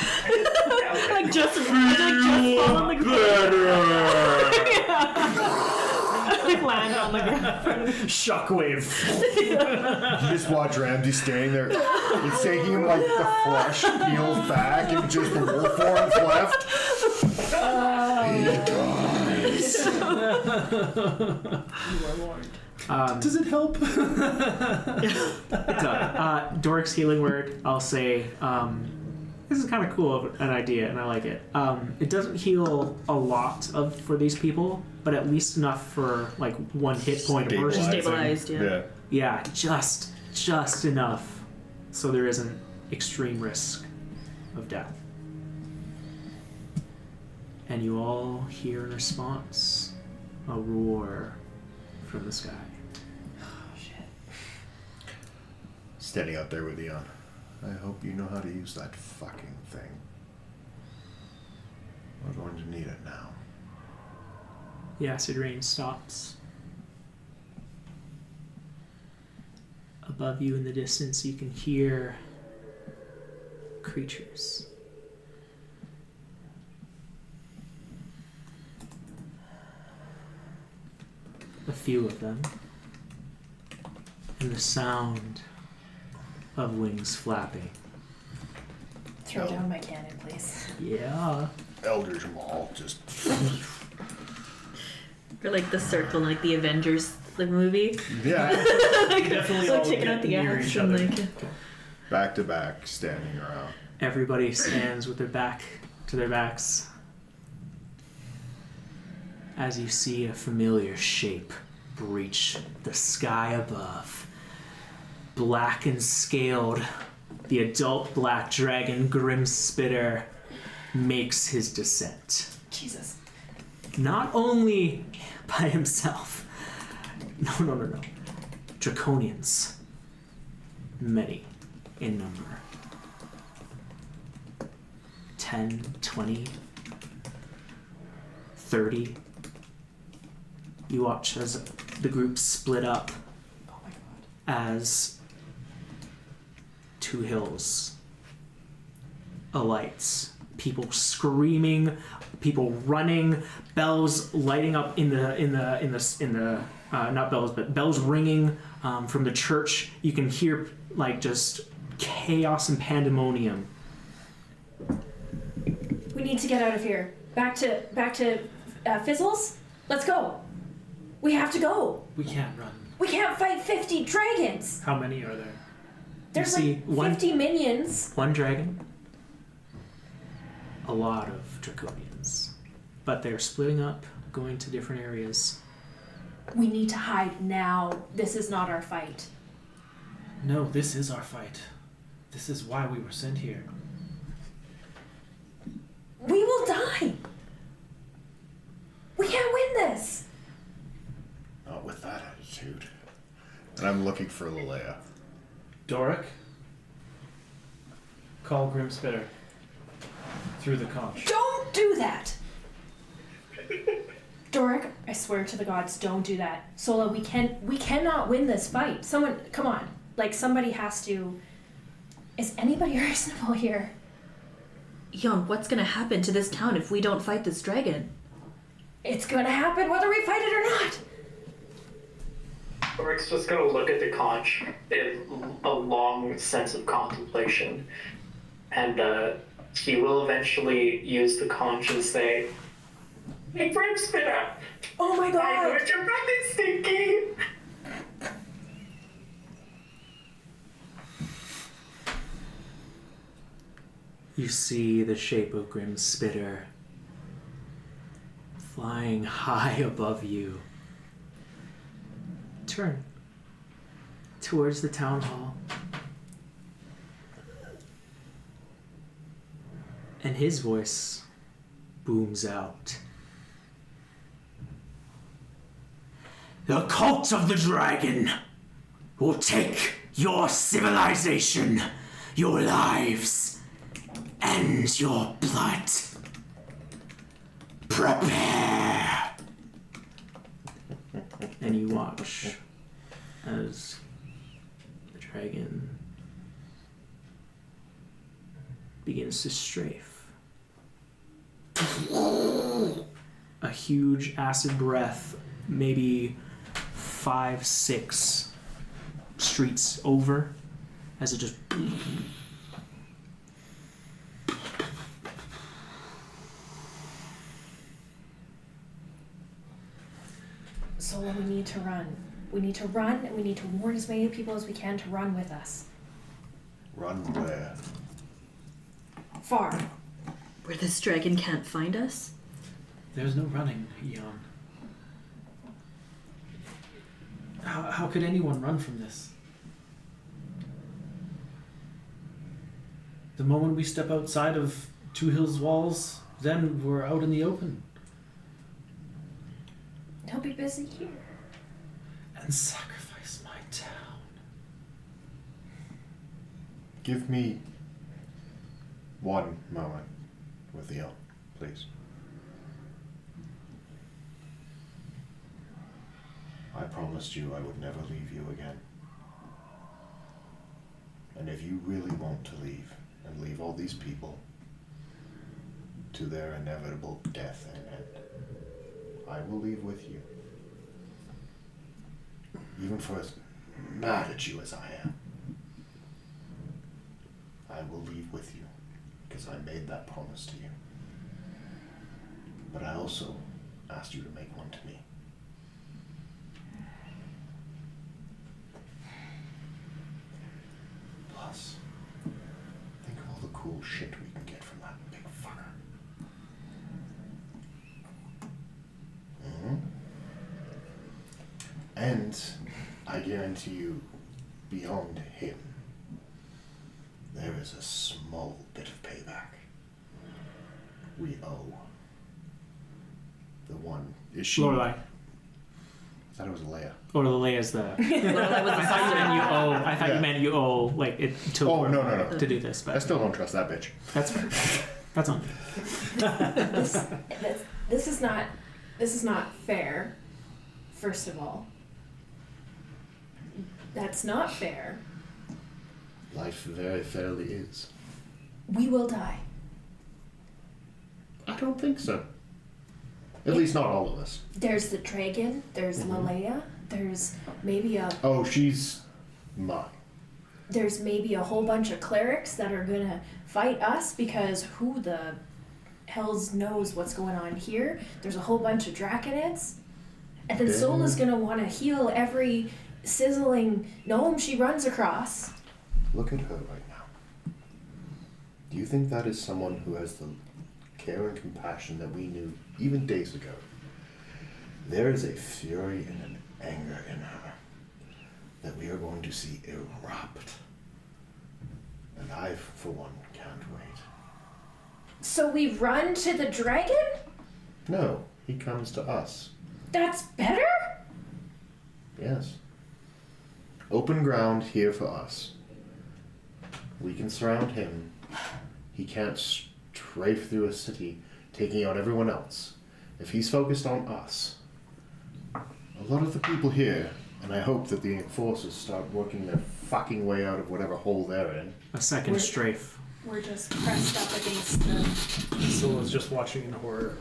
like just fall on the ground. like land on the ground. Shockwave. You just watch Ramsey standing there. It's taking him like the flesh peels back and just the wolf form's left. He dies. Does it help? It does. Doric's healing word, I'll say, this is kind of cool of an idea, and I like it. It doesn't heal a lot for these people, but at least enough for like 1 hit point a person. Stabilized, yeah. Yeah, just enough, so there isn't extreme risk of death. And you all hear in response a roar from the sky. Standing out there with Eon. I hope you know how to use that fucking thing. We're going to need it now. The acid rain stops. Above you in the distance, you can hear creatures. A few of them. And the sound of wings flapping. Throw down my cannon, please. Yeah. Eldritch Maul just... Or like the circle, like the Avengers the movie. Yeah. Definitely So all taking out the near axe each and other. like Back to back, standing around. Everybody stands with their back to their backs as you see a familiar shape breach the sky above. Black and scaled, the adult black dragon Grymspitter makes his descent. Jesus. Not only by himself. No. Draconians. Many in number. 10, 20, 30. You watch as the group split up as 2 hills alights. People screaming, people running, bells lighting up in the not bells, but bells ringing from the church. You can hear like just chaos and pandemonium. We need to get out of here. Back to Fizzles. Let's go. We have to go. We can't run. We can't fight 50 dragons. How many are there? There's see like 50 minions. 1 dragon, a lot of draconians, but they're splitting up, going to different areas. We need to hide now. This is not our fight. No, this is our fight. This is why we were sent here. We will die. We can't win this. Not with that attitude. And I'm looking for Lilea. Doric, call Grymspitter through the conch. Don't do that. Doric, I swear to the gods, don't do that. Sola, we cannot win this fight. Someone, come on. Like, somebody has to... Is anybody reasonable here? Yon, what's gonna happen to this town if we don't fight this dragon? It's gonna happen whether we fight it or not. Doric's just gonna look at the conch in a long sense of contemplation. And he will eventually use the conch and say, "Hey, Grymspitter! Oh my I god! heard you're running, Stinky!" You see the shape of Grymspitter flying high above you. Turn towards the town hall. And his voice booms out. The cult of the dragon will take your civilization, your lives, and your blood. Prepare. and you watch as the dragon begins to strafe. A huge acid breath, maybe 5-6 streets over, as it just Sola, we need to run. We need to run, and we need to warn as many people as we can to run with us. Run where? Far. Where this dragon can't find us? There's no running, Eon. How could anyone run from this? The moment we step outside of Two Hills walls, then we're out in the open. He'll be busy here. And sacrifice my town. Give me one moment with Eon, please. I promised you I would never leave you again. And if you really want to leave, and leave all these people to their inevitable death and end, I will leave with you. Even for as mad at you as I am. I will leave with you, because I made that promise to you. But I also asked you to make one to me. Plus, think of all the cool shit we can get from that big fucker. Mm-hmm. And I guarantee you, beyond him, there is a small bit of payback we owe. The one is she? Lorelei. I thought it was Lilea. Or Lilea's the. That was I thought you meant you owe. I thought Yeah. you meant you owe. Like it took. Oh, work no. To do this, I but still don't trust that bitch. that's fair. That's on. This is not fair. First of all, that's not fair. Life very fairly is. We will die. I don't think so. At least not all of us. There's the dragon. There's Lilea. There's maybe a Oh, she's mine. there's maybe a whole bunch of clerics that are gonna fight us because who the hells knows what's going on here. There's a whole bunch of draconids. And then Yeah. Sola's gonna want to heal every sizzling gnome she runs across. Look at her right now. Do you think that is someone who has the care and compassion that we knew even days ago? There is a fury and an anger in her that we are going to see erupt. And I, for one, can't wait. So we run to the dragon? No, he comes to us. That's better? Yes. Open ground here for us. We can surround him. He can't strafe through a city, taking out everyone else. If he's focused on us, a lot of the people here, and I hope that the enforcers start working their fucking way out of whatever hole they're in. A second strafe. We're just pressed up against the... Sola's just watching in horror.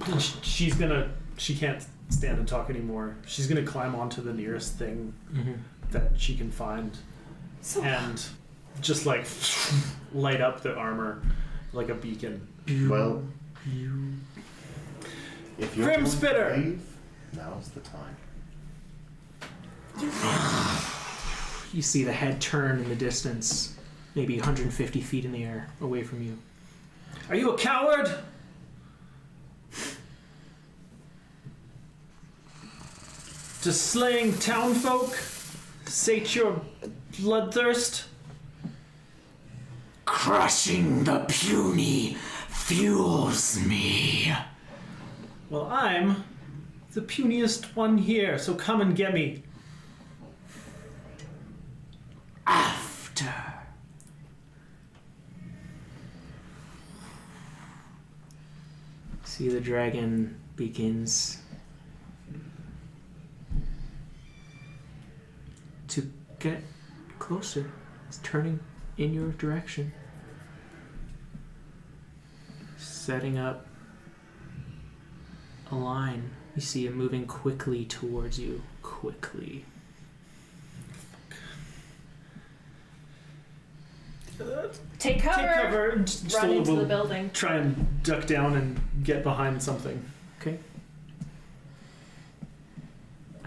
And she can't stand and talk anymore. She's gonna climb onto the nearest thing that she can find and just like light up the armor like a beacon. Well, if you're Grymspitter! going to leave, now's the time. You see the head turn in the distance, maybe 150 feet in the air away from you. Are you a coward? Does slaying townfolk sate your bloodthirst? Crushing the puny fuels me. Well, I'm the puniest one here, so come and get me. After. See the dragon begins get closer. It's turning in your direction. Setting up a line. You see it moving quickly towards you. Quickly. Take cover. Take cover. And just Run a into little- the building. Try and duck down and get behind something. Okay.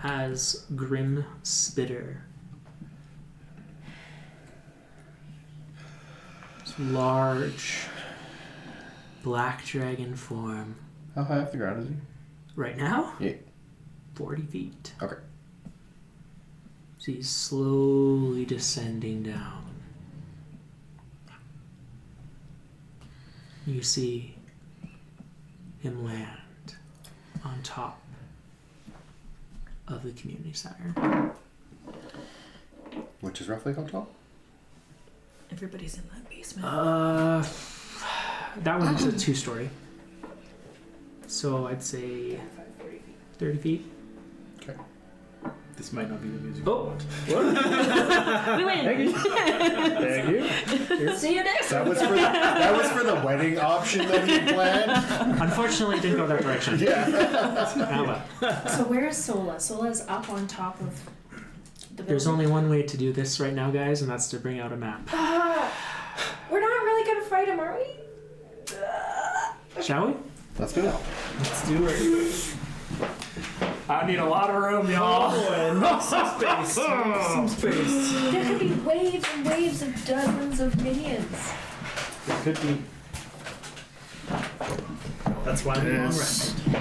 As Grymspitter. This large black dragon form. How high off the ground is he? Right now? Yeah. 40 feet. Okay. So he's slowly descending down. You see him land on top of the community center. Which is roughly how tall? Everybody's in that basement. That one's a 2-story. So I'd say 30 feet. Okay. This might not be the music. Oh! We win. Thank you. See you next That was for the wedding option that he planned. Unfortunately, it didn't go that direction. Yeah. Ah, well. So where is Sola? Sola's up on top of the building. There's only one way to do this right now, guys, and that's to bring out a map. We're not really gonna fight him, are we? Shall we? Let's do it. Let's do it. I need a lot of room, y'all. Some space. Some space. There could be waves and waves of dozens of minions. It could be. That's why I'm long Yes. rested.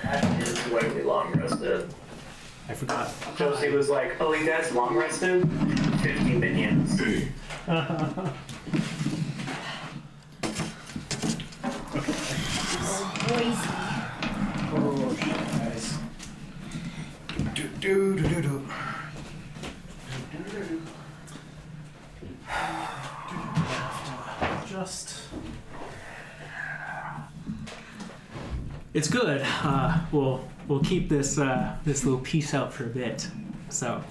That is the way we long rested. I forgot. Josie was like, oh, you guys long rested? 50 minions. Oh, Guys. Do. Just. It's good. We'll keep this this little piece out for a bit. So,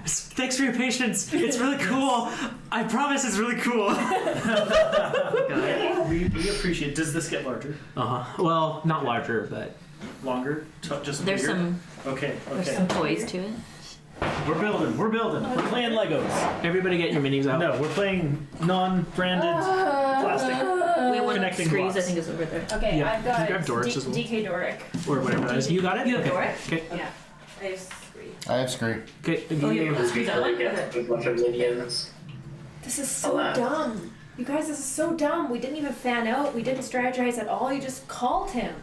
thanks for your patience. It's really cool. I promise it's really cool. We appreciate. Does this get larger? Well, not larger, but Longer? Just There's bigger? some Okay. some toys to it. We're building. We're playing Legos. everybody get your minis out. No, we're playing non-branded plastic. We have one of the Connecting screens, I blocks. think, is over there. Okay, Yeah. I've got You grab Doric's as well. DK Doric. Or whatever that is. You got it? You have Okay. Doric? Okay. Yeah. I have 3. I have screen. Okay. Oh, yeah. Is that one? Yeah, a bunch of minions. This is so Alas. dumb. You guys, this is so dumb. We didn't even fan out. We didn't strategize at all. You just called him.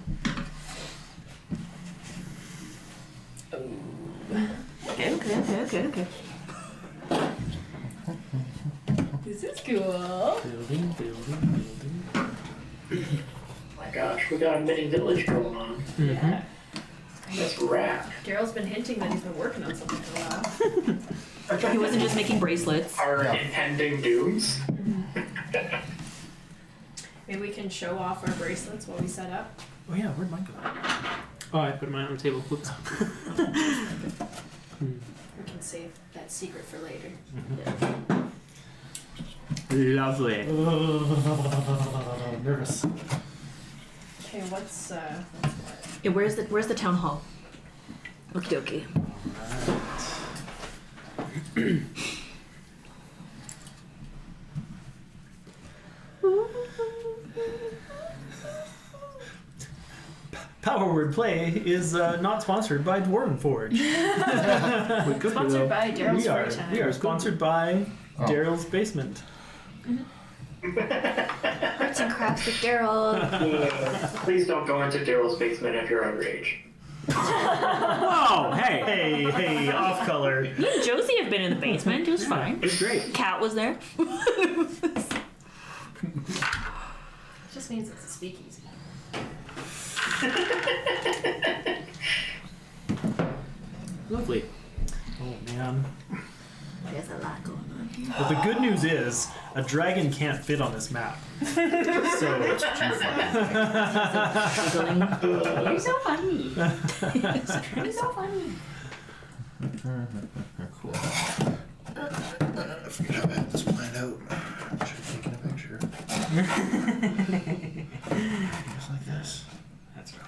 Okay. This is cool. Building. Oh my gosh, we got a mini village going on. Yeah. That's rad. Daryl's been hinting that he's been working on something for a while. He wasn't just making bracelets. Our Yeah. impending dooms. Maybe we can show off our bracelets while we set up. Oh yeah, where'd mine go? Oh, I put mine on the table. Whoops. We can save that secret for later. Lovely. Nervous. Okay, what's what? Yeah, where's the town hall? Okie Power Word Play is not sponsored by Dwarven Forge. We could Sponsored by Daryl's we are. Free Time. We are sponsored by Oh. Daryl's Basement. Arts and crafts with Darryll. Please don't go into Daryl's basement if you're underage. Whoa! Hey. Hey, off color. Me and Josie have been in the basement. It was fine. It's great. Cat was there. Just means it's a speakeasy. Lovely. Oh man. There's a lot going on here. But the good news is, a dragon can't fit on this map. So it's You're so funny. You're so funny. Cool. I forget how I had this planned out. I should have taken a picture. Just like this. That's right.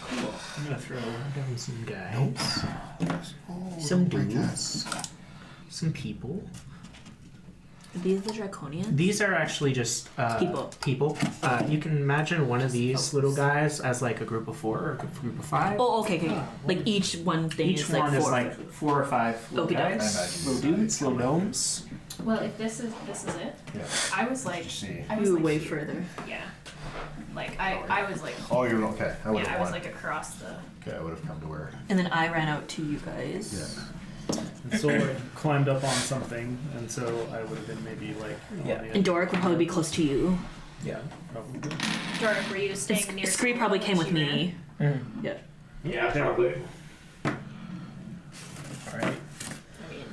Cool. I'm gonna throw down some guys. Oh, Some my God. dudes. Some people. Are these the draconians? These are actually just People. You can imagine one of these little guys as like a group of 4 or a group of 5. Oh, okay. Like each one thing Each is one like is 4. like 4 or 5 little Okey dokes. guys, I little imagine dudes, little gnomes. Well, if this is it, Yeah. I was like, Just see. I We was were like way here. further. Yeah. Like I was like. Oh, you're okay. I would Yeah, have I was like across the. Okay, I would have come to where. And then I ran out to you guys. Yeah. And Solar climbed up on something, and so I would have been maybe like. Yeah. On the And Doric would probably be close to you. Yeah. probably. Doric, were you staying near? Scree probably came with She ran? me. Yeah. Yeah, There. probably. Alright. I mean,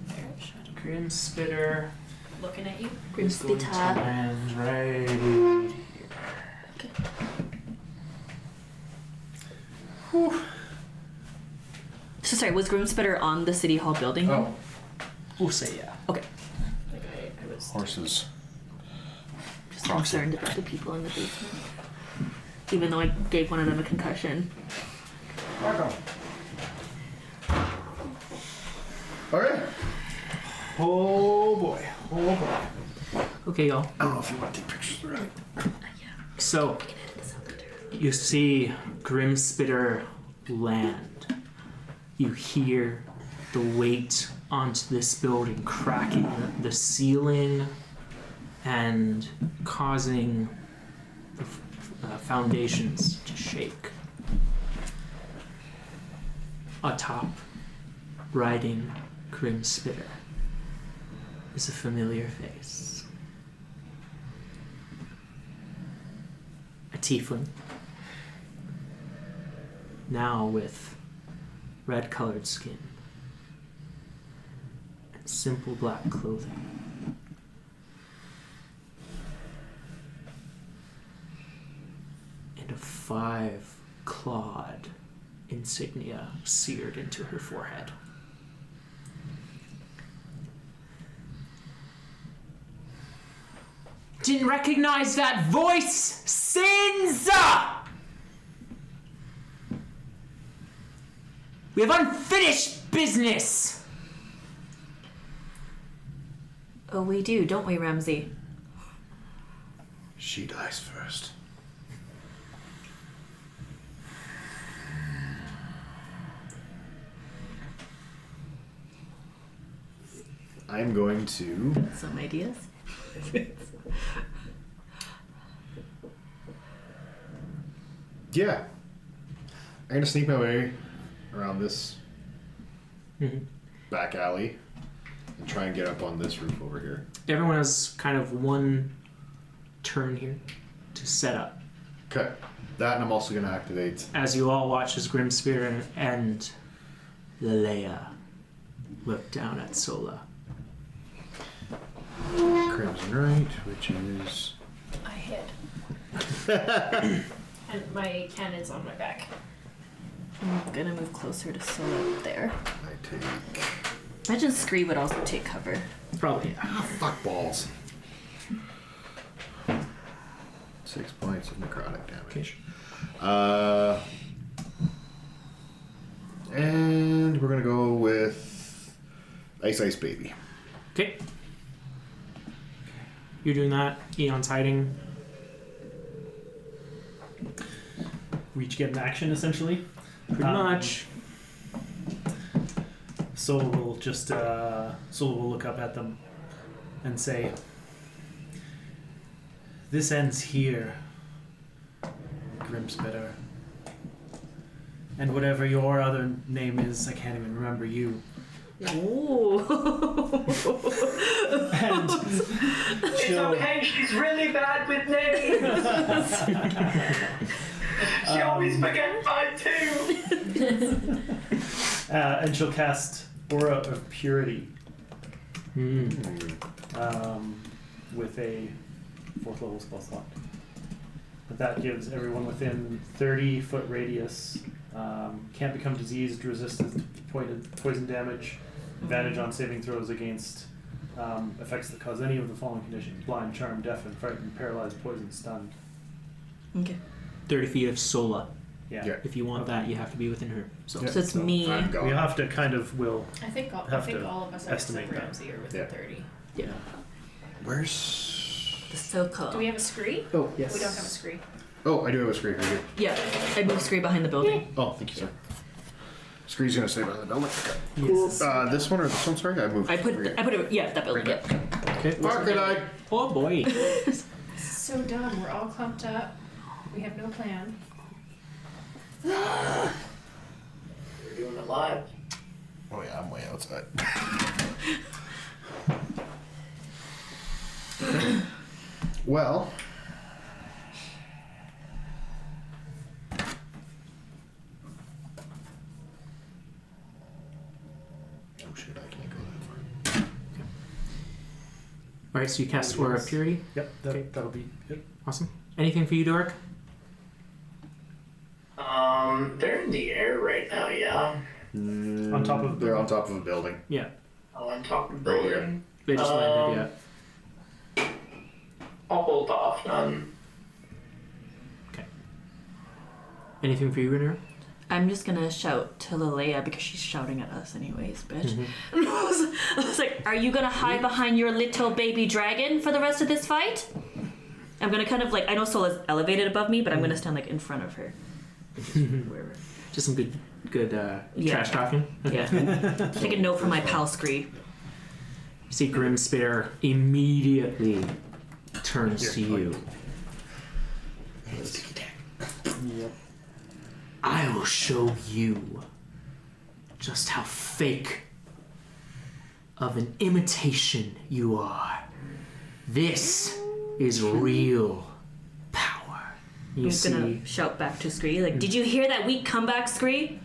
there, shut up. Grymspitter Looking at you. is going to Grymspitter. land right here. Okay. So sorry, was Grymspitter on the City Hall building? Oh. We'll say yeah. Okay. Like I was. Horses. Just Proxy. concerned about the people in the basement. Even though I gave one of them a concussion. Alright. Oh boy. Oh boy. Okay, y'all. I don't know if you want to take pictures or right. So, you see Grymspitter land. You hear the weight onto this building cracking the ceiling and causing the foundations to shake. Atop, riding Grymspitter, is a familiar face. A tiefling. Now with red-colored skin and simple black clothing. And a 5-clawed insignia seared into her forehead. Didn't recognize that voice! Sins! We have unfinished business! Oh, we do, don't we, Ramsey? She dies first. I'm going to. Some ideas? Yeah. I'm gonna sneak my way around this back alley and try and get up on this roof over here. Everyone has kind of one turn here to set up. Okay. That, and I'm also gonna activate. As you all watch as Grymspitter and Lilea look down at Sola. Crimson Right, which is. I hid. And my cannon's on my back. I'm gonna move closer to Sola there. I take. Imagine Scree would also take cover. Probably. Ah, fuck balls. 6 points of necrotic damage. And we're gonna go with Ice Baby. Okay. You're doing that. Eon's hiding. We each get an action essentially. Pretty much. Sola will just Sola will look up at them and say, "This ends here, Grymspitter. And whatever your other name is, I can't even remember you." Ooh. And It's she'll, okay, she's really bad with names. She always forgets mine too. and she'll cast Aura of Purity with a 4th level spell slot. But that gives everyone within 30-foot radius Can't become diseased, resistant to poison damage, advantage on saving throws against effects that cause any of the following conditions: blind, charmed, deafened, frightened, paralyzed, poisoned, stunned. Okay. 30 feet of Sola. Yeah. If you want that, you have to be within her. So Yeah. So it's me. I'm We gone. have to kind of will. I think all Have to of us except estimate that. Ramsey are within Yeah. 30. yeah. Where's... The so-called. Do we have a scree? Oh yes. We don't have a scree. Oh, I do have a screen right here. Yeah, I moved Scree behind the building. Oh, thank you, sir. Screen's gonna stay behind the building. Yes. This one or this one? Sorry, I moved. I put it. Yeah, that building. Yep. Okay. Crocodile. Oh boy. So dumb. We're all clumped up. We have no plan. We're doing it live. Oh yeah, I'm way outside. Well. Oh shit, I can't go that far. All right. So you cast Aura of Purity. Yep. That'll be it. Awesome. Anything for you, Dork? They're in the air right now, yeah. On top of. They're on top of a building. Yeah. Oh, on top of the Right here. building. They just landed. Yeah. I'll hold off none. Anything for you, Renner? I'm just gonna shout to Lilea because she's shouting at us anyways, bitch. Mm-hmm. I was like, are you gonna hide behind your little baby dragon for the rest of this fight? I'm gonna kind of like, I know Sola's elevated above me, but I'm gonna stand like in front of her. Wherever. Just some good Yeah. trash talking. Okay. Yeah. Take a note from my pal Scree. You see Grymspitter immediately turns to you. Yep. I will show you just how fake of an imitation you are. This is real power. You I'm see, gonna shout back to Scree, like, did you hear that weak comeback, Scree?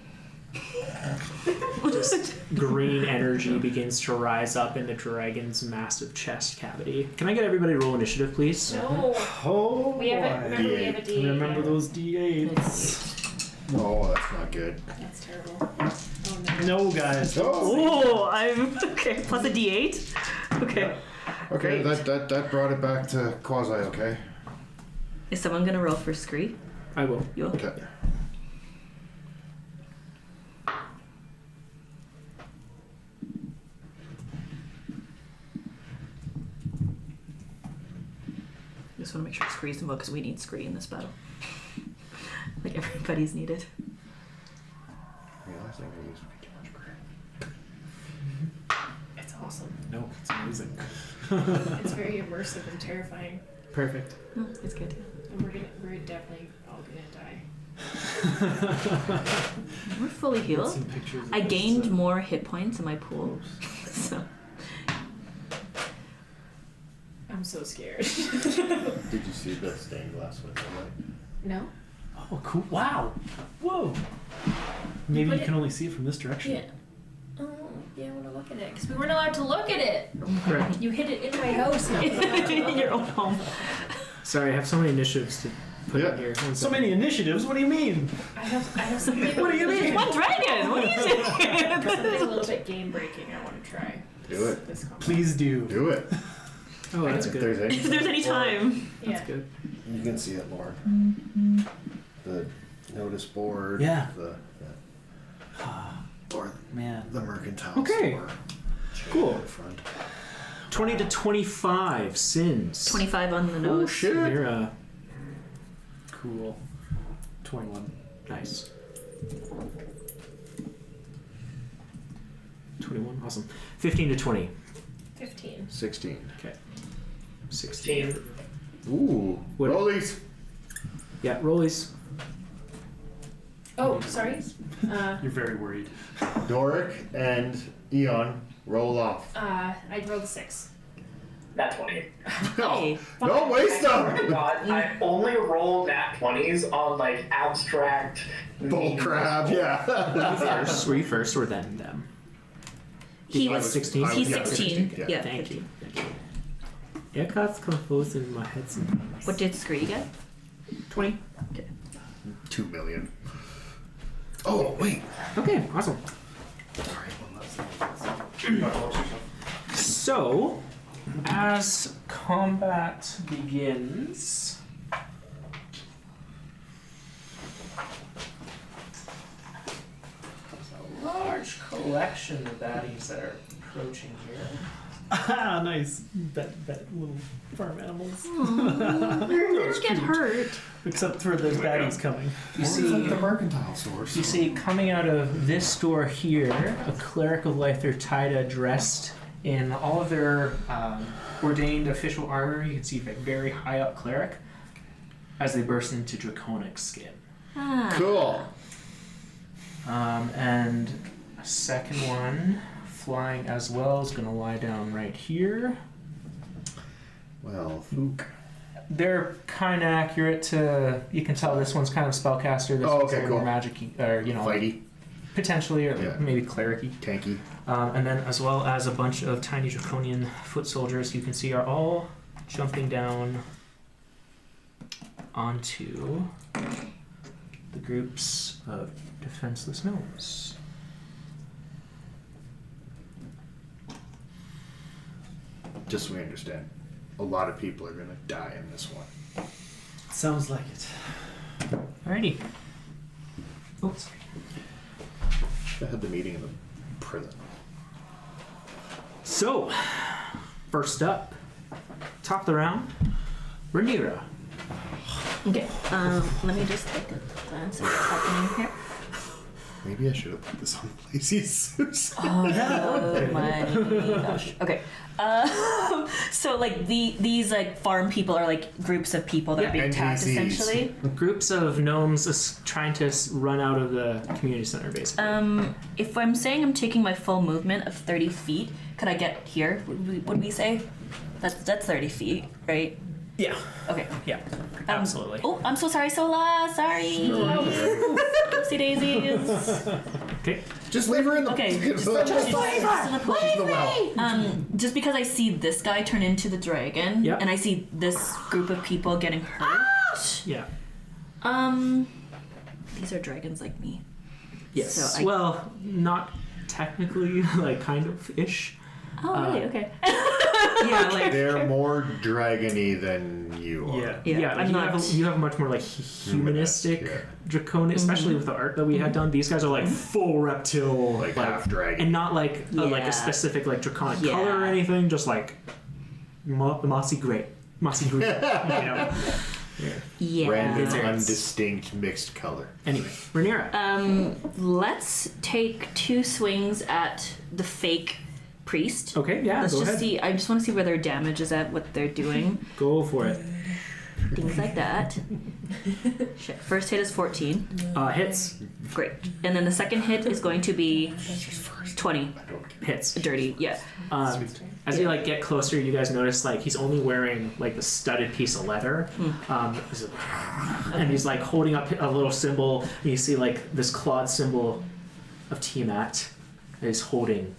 just green energy begins to rise up in the dragon's massive chest cavity. Can I get everybody to roll initiative, please? No. Oh We have boy. a, remember we have a D8. Remember yeah. those D8s. Oh, that's not good. That's terrible. Oh no. No, guys. Oh. Oh, I'm okay. Plus a D8. Okay. Okay, Great. that brought it back to quasi. Okay. Is someone gonna roll for Scree? I will. You will? Okay. Just want to make sure Scree's involved because we need Scree in this battle. Like everybody's needed. Yeah, I think I used way too much bread. It's awesome. No, it's amazing. It's very immersive and terrifying. Perfect. No, it's good. And we're definitely all gonna die. We're fully Get healed. some pictures of I this, gained more hit points in my pool. So I'm so scared. Did you see the stained glass window? No? Oh, cool! Wow! Whoa! Maybe put you it- can only see it from this direction. Yeah. Oh, yeah, I want to look at it because we weren't allowed to look at it. Correct. You hid it in my house. And I was allowed to look. in your own home. Sorry, I have so many initiatives to put Yeah. in here. One So second. many initiatives. What do you mean? I have something. What do you mean? One dragon. What are you saying? Something a little bit game breaking. I want to try. Do it. This combat. Please do. Do it. Oh, that's If good. there's any, If there's any time. Yeah. That's good. you can see it, Loren. The notice board. Yeah. Or Man. the mercantile Okay. store. Cool. In front. 20 to 25 sins. 25 on the nose. Oh shit. You're Cool. 21. nice. 21, awesome. 15 to 20. 15. 16. Okay. 16. Ooh. What- Rollies. Yeah, rollies. Oh, sorry. You're very worried. Doric and Eon roll off. I rolled a 6. Nat 20. Hey. Don't waste Oh my them. god, I only roll nat 20s on like abstract Bull crap. Yeah. First, were you first or then them? He I was was 16. He's Yeah, 16. 16, Yeah. Thank 15. you. Thank you. It got confused in my head sometimes. What did Scree get? 20. 2 million. Oh, wait. Okay, awesome. So, as combat begins, there's a large collection of baddies that are approaching here. Ah, nice. Bet little farm animals. Don't get hurt. Except for there's baddies coming. You Or see, it's like the mercantile stores. you see coming out of this door here, a cleric of life. They're tied, dressed in all of their ordained official armor. You can see a very high up cleric as they burst into draconic skin. Ah. Cool. And a second one flying as well is going to lie down right here. Well, They're kind of accurate to. You can tell this one's kind of spellcaster. This one's a little more magic-y, or fighty, potentially, or Yeah. maybe cleric-y. tanky. And then as well as a bunch of tiny draconian foot soldiers you can see are all jumping down onto the groups of defenseless gnomes. Just so we understand, a lot of people are gonna die in this one. Sounds like it. Alrighty. Oh, sorry. I had the meeting in the prison. So, first up, top of the round, Rhaenyra. Okay, let me just take a glance at what's happening here. Maybe I should have put this on Lazy Susan. Oh my gosh. Okay. So like these like farm people are like groups of people that are being attacked NPCs. essentially. Groups of gnomes trying to run out of the community center, basically. If I'm saying I'm taking my full movement of 30 feet, could I get here? Would we say? That's 30 feet, right? Yeah. Okay. Yeah. Absolutely. Oh, I'm so sorry, Sola. Sorry. Oopsie daisies. Okay. Just leave her in the. Okay. Just Just leave in the pool. the well. Just because I see this guy turn into the dragon, Yep. and I see this group of people getting hurt. Yeah. These are dragons like me. Yes. So I- well, not technically, like kind of ish. Oh, really? Okay. Yeah, like They're more dragony than you are. yeah, Yeah, yeah. Like I'm you have a much more like humanistic yeah. draconian, especially with the art that we had done. These guys are like full reptile, Like half dragon. and not like Yeah. a specific like draconic Yeah. color or anything. Just like mossy gray, mossy green. You know. Yeah. Random, Lizards. undistinct, mixed color. Anyway, Rhaenyra. Let's take 2 swings at the fake priest. Okay, yeah. Let's go just ahead. see. I just want to see where their damage is at, what they're doing, Go for it. things like that. Shit. First hit is 14. Hits. Great. And then the second hit is going to be 20. I don't care. Hits. Dirty. Yeah. As you like get closer, you guys notice like he's only wearing like the studded piece of leather, and he's like holding up a little symbol. And you see like this clawed symbol of Tiamat that he's holding,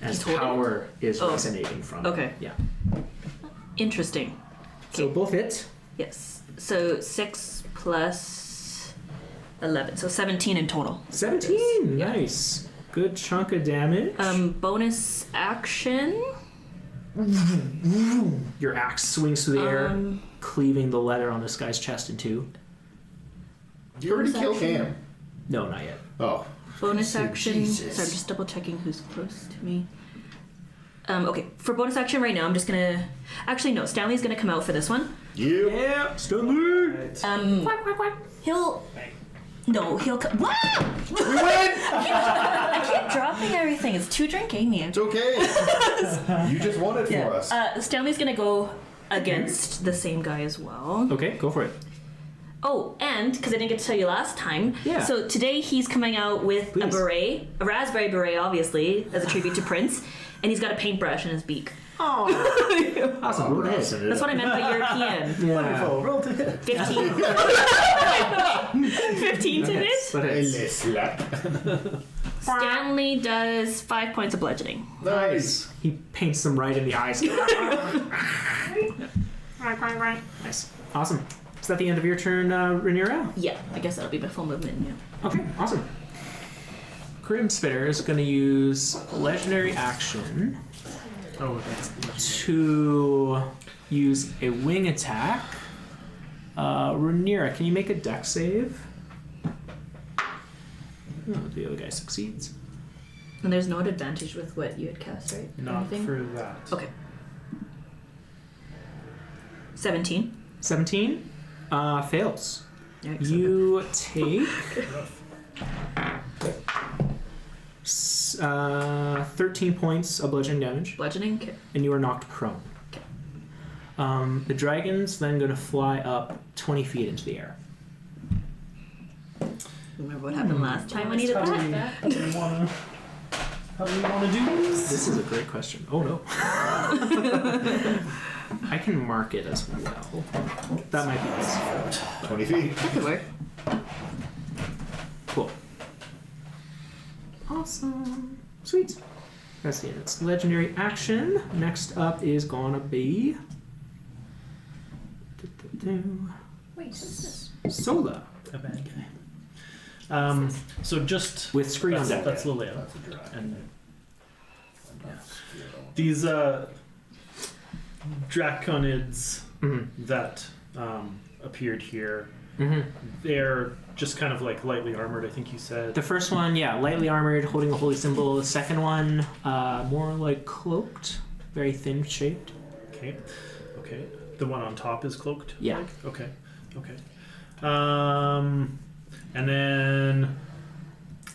and He's holding power is Oh. resonating from it. Okay. Yeah. Interesting. So both hits. Yes. So 6 plus 11. So 17 in total. 17. Nice. Good chunk of damage. Bonus action. Your axe swings through the air, cleaving the leather on this guy's chest in two. You already killed him. No, not yet. Oh. Bonus Say action. Jesus. So I'm just double checking who's close to me. Okay, for bonus action right now, I'm just gonna. Actually, no. Stanley's gonna come out for this one. You. Yeah, Stanley. He'll. No, he'll. What? We win! I keep dropping everything. It's 2 drinking me. It's okay. You just won it for us. Stanley's gonna go against the same guy as well. Okay, go for it. Oh, and because I didn't get to tell you last time, Yeah. so today he's coming out with a Please. beret, a raspberry beret, obviously, as a tribute to Prince, and he's got a paintbrush in his beak. Oh, awesome. Roll the hit. That's what I meant by European. Yeah. Wonderful. Roll to hit. 15. 15 to hit. But it's Stanley does 5 points of bludgeoning. Nice. he paints them right in the eyes. Nice. Awesome. Is that the end of your turn, Rhaenyra? Yeah, I guess that'll be my full movement. Yeah. Okay, awesome. Grymspitter is going to use legendary action Oh, that's to use a wing attack. Rhaenyra, can you make a dex save? Oh, the other guy succeeds. And there's no advantage with what you had cast, right? Or not anything? for that. Okay. 17. 17 fails. Excellent. You take 13 points of bludgeoning damage, Bludgeoning? Okay. and you are knocked prone. The dragon's then going to fly up 20 feet into the air. Remember what happened last time when he did How that? do we want to do this? This is a great question. Oh no. I can mark it as well. That might be nice. 20 feet. That could work. Cool. Awesome. Sweet. That's the end. It's legendary action. Next up is gonna be Wait, who's this? Sola A bad guy. So just with Scree on deck. that's Lilea. That's a drag. And I'm not scared of these draconids Mhm. that appeared here, Mhm. they're just kind of like lightly armored, I think you said. The first one, yeah, lightly armored, holding a holy symbol. The second one, more like cloaked, very thin shaped. Okay. Okay. The one on top is cloaked? Yeah. Like? Okay. Okay. And then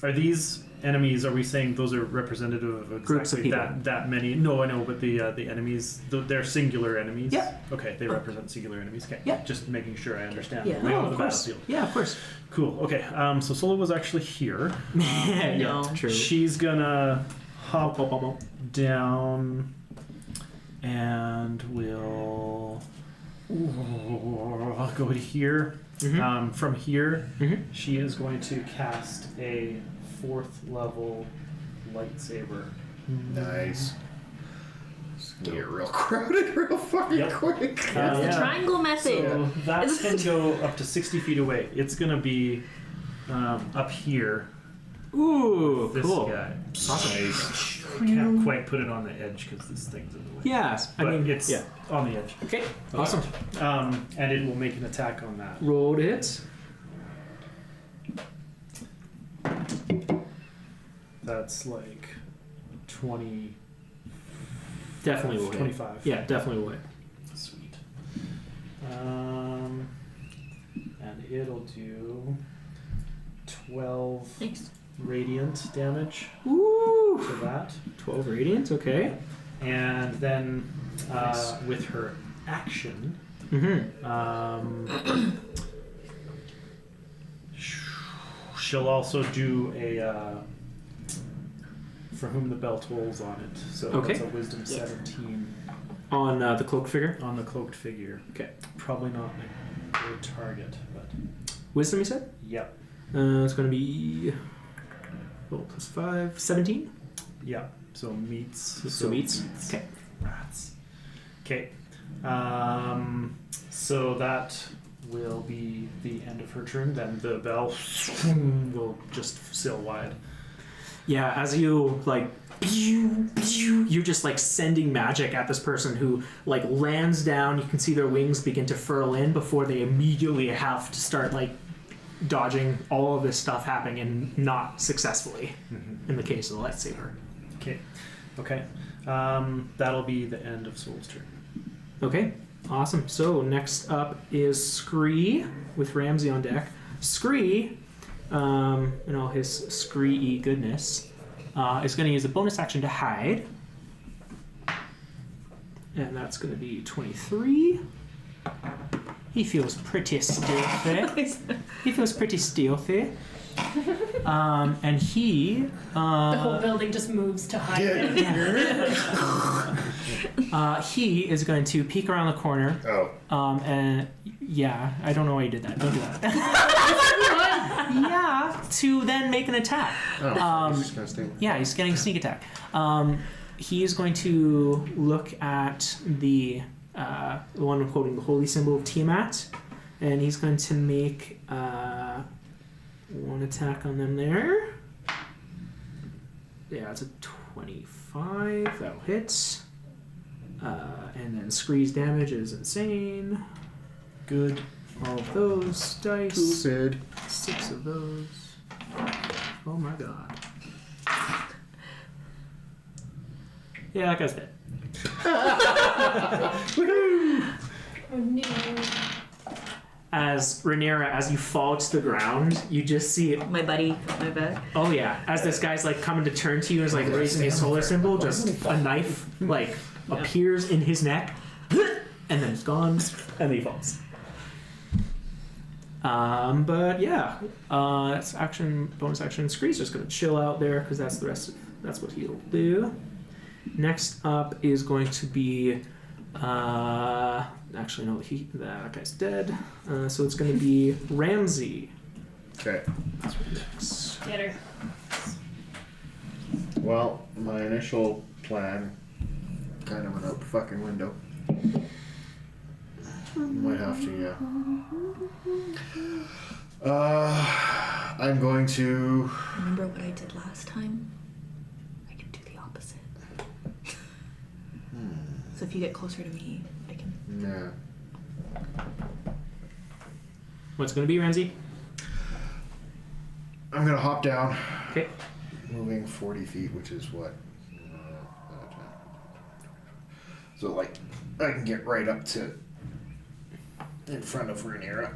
are these enemies, are we saying those are representative of exactly Groups of people. that many? No, I know, but the enemies, they're singular enemies? Yeah. Okay, they represent singular enemies. Okay. Yeah. Just making sure I understand Yeah. the layout of the course. battlefield. Yeah, of course. Cool. Okay. So Sola was actually here. Yeah, No. true. She's gonna hop Bum, bum, bum. down and we'll go to here. Mhm. From here, Mhm. she is going to cast a 4th level lightsaber. Nice. It's gonna get real crowded real fucking Yep. quick. That's the Yeah. triangle method. So that can go up to 60 feet away. It's gonna be up here. Ooh, This cool. guy. Nice. I can't quite put it on the edge because this thing's in the way. Yeah, I But mean, it's yeah. on the edge. Okay, awesome. And it will make an attack on that. Roll to hit. That's like 20, Definitely will hit. 25. Yeah, definitely will hit. Sweet. And it'll do 12 Thanks. radiant damage Ooh, to that. 12 radiant. Okay. And then with her action, Mm-hmm. she'll also do a for whom the bell tolls on it. So Okay. that's a wisdom 17 On the cloaked figure. on the cloaked figure. Okay. Probably not a good target, but Wisdom, you said? yep. It's going to be plus 5, 17. Yeah, so meets. So meets. Okay. Rats. Okay. So that will be the end of her turn. Then the bell will just sail wide. Yeah, as you like, you're just like sending magic at this person who like lands down. You can see their wings begin to furl in before they immediately have to start like dodging all of this stuff happening and not successfully in the case of the lightsaber. Okay. Okay. That'll be the end of Soul's turn. Okay, awesome. So next up is Scree with Ramsey on deck. Scree, in all his Scree-y goodness, is going to use a bonus action to hide. And that's going to be 23. He feels pretty stealthy. He feels pretty stealthy. And he... The whole building just moves to hide him. He is going to peek around the corner. Oh. And yeah, I don't know why you did that. Don't do that. Yeah, to then make an attack. Oh, he's just gonna stay. Yeah, he's getting a sneak attack. He is going to look at the one quoting the holy symbol of Tiamat, And he's going to make one attack on them there. Yeah, it's a 25. That'll hit. And then Scree's damage is insane. Good. All of those dice. Stupid. 6 of those. Oh my god. Yeah, that guy's dead. Oh no. As Rhaenyra, as you fall to the ground, you just see it. My buddy, my back. Oh yeah, as this guy's like coming to turn to you, is like raising his solar symbol, just a knife like appears in his neck, and then it's gone, and then he falls. But yeah, that's action, bonus action. Scree's just gonna chill out there because that's the rest. That's what he'll do. Next up is going to be, actually no, that guy's dead. So it's going to be Ramsey. Okay. Get her. Well, my initial plan kind of went out the fucking window. Might have to, yeah. I'm going to... Remember what I did last time? I can do the opposite. So if you get closer to me, I can... Yeah. What's going to be, Ramsey? I'm going to hop down. Okay. Moving 40 feet, which is what? So, like, I can get right up to... in front of Rhaenyra.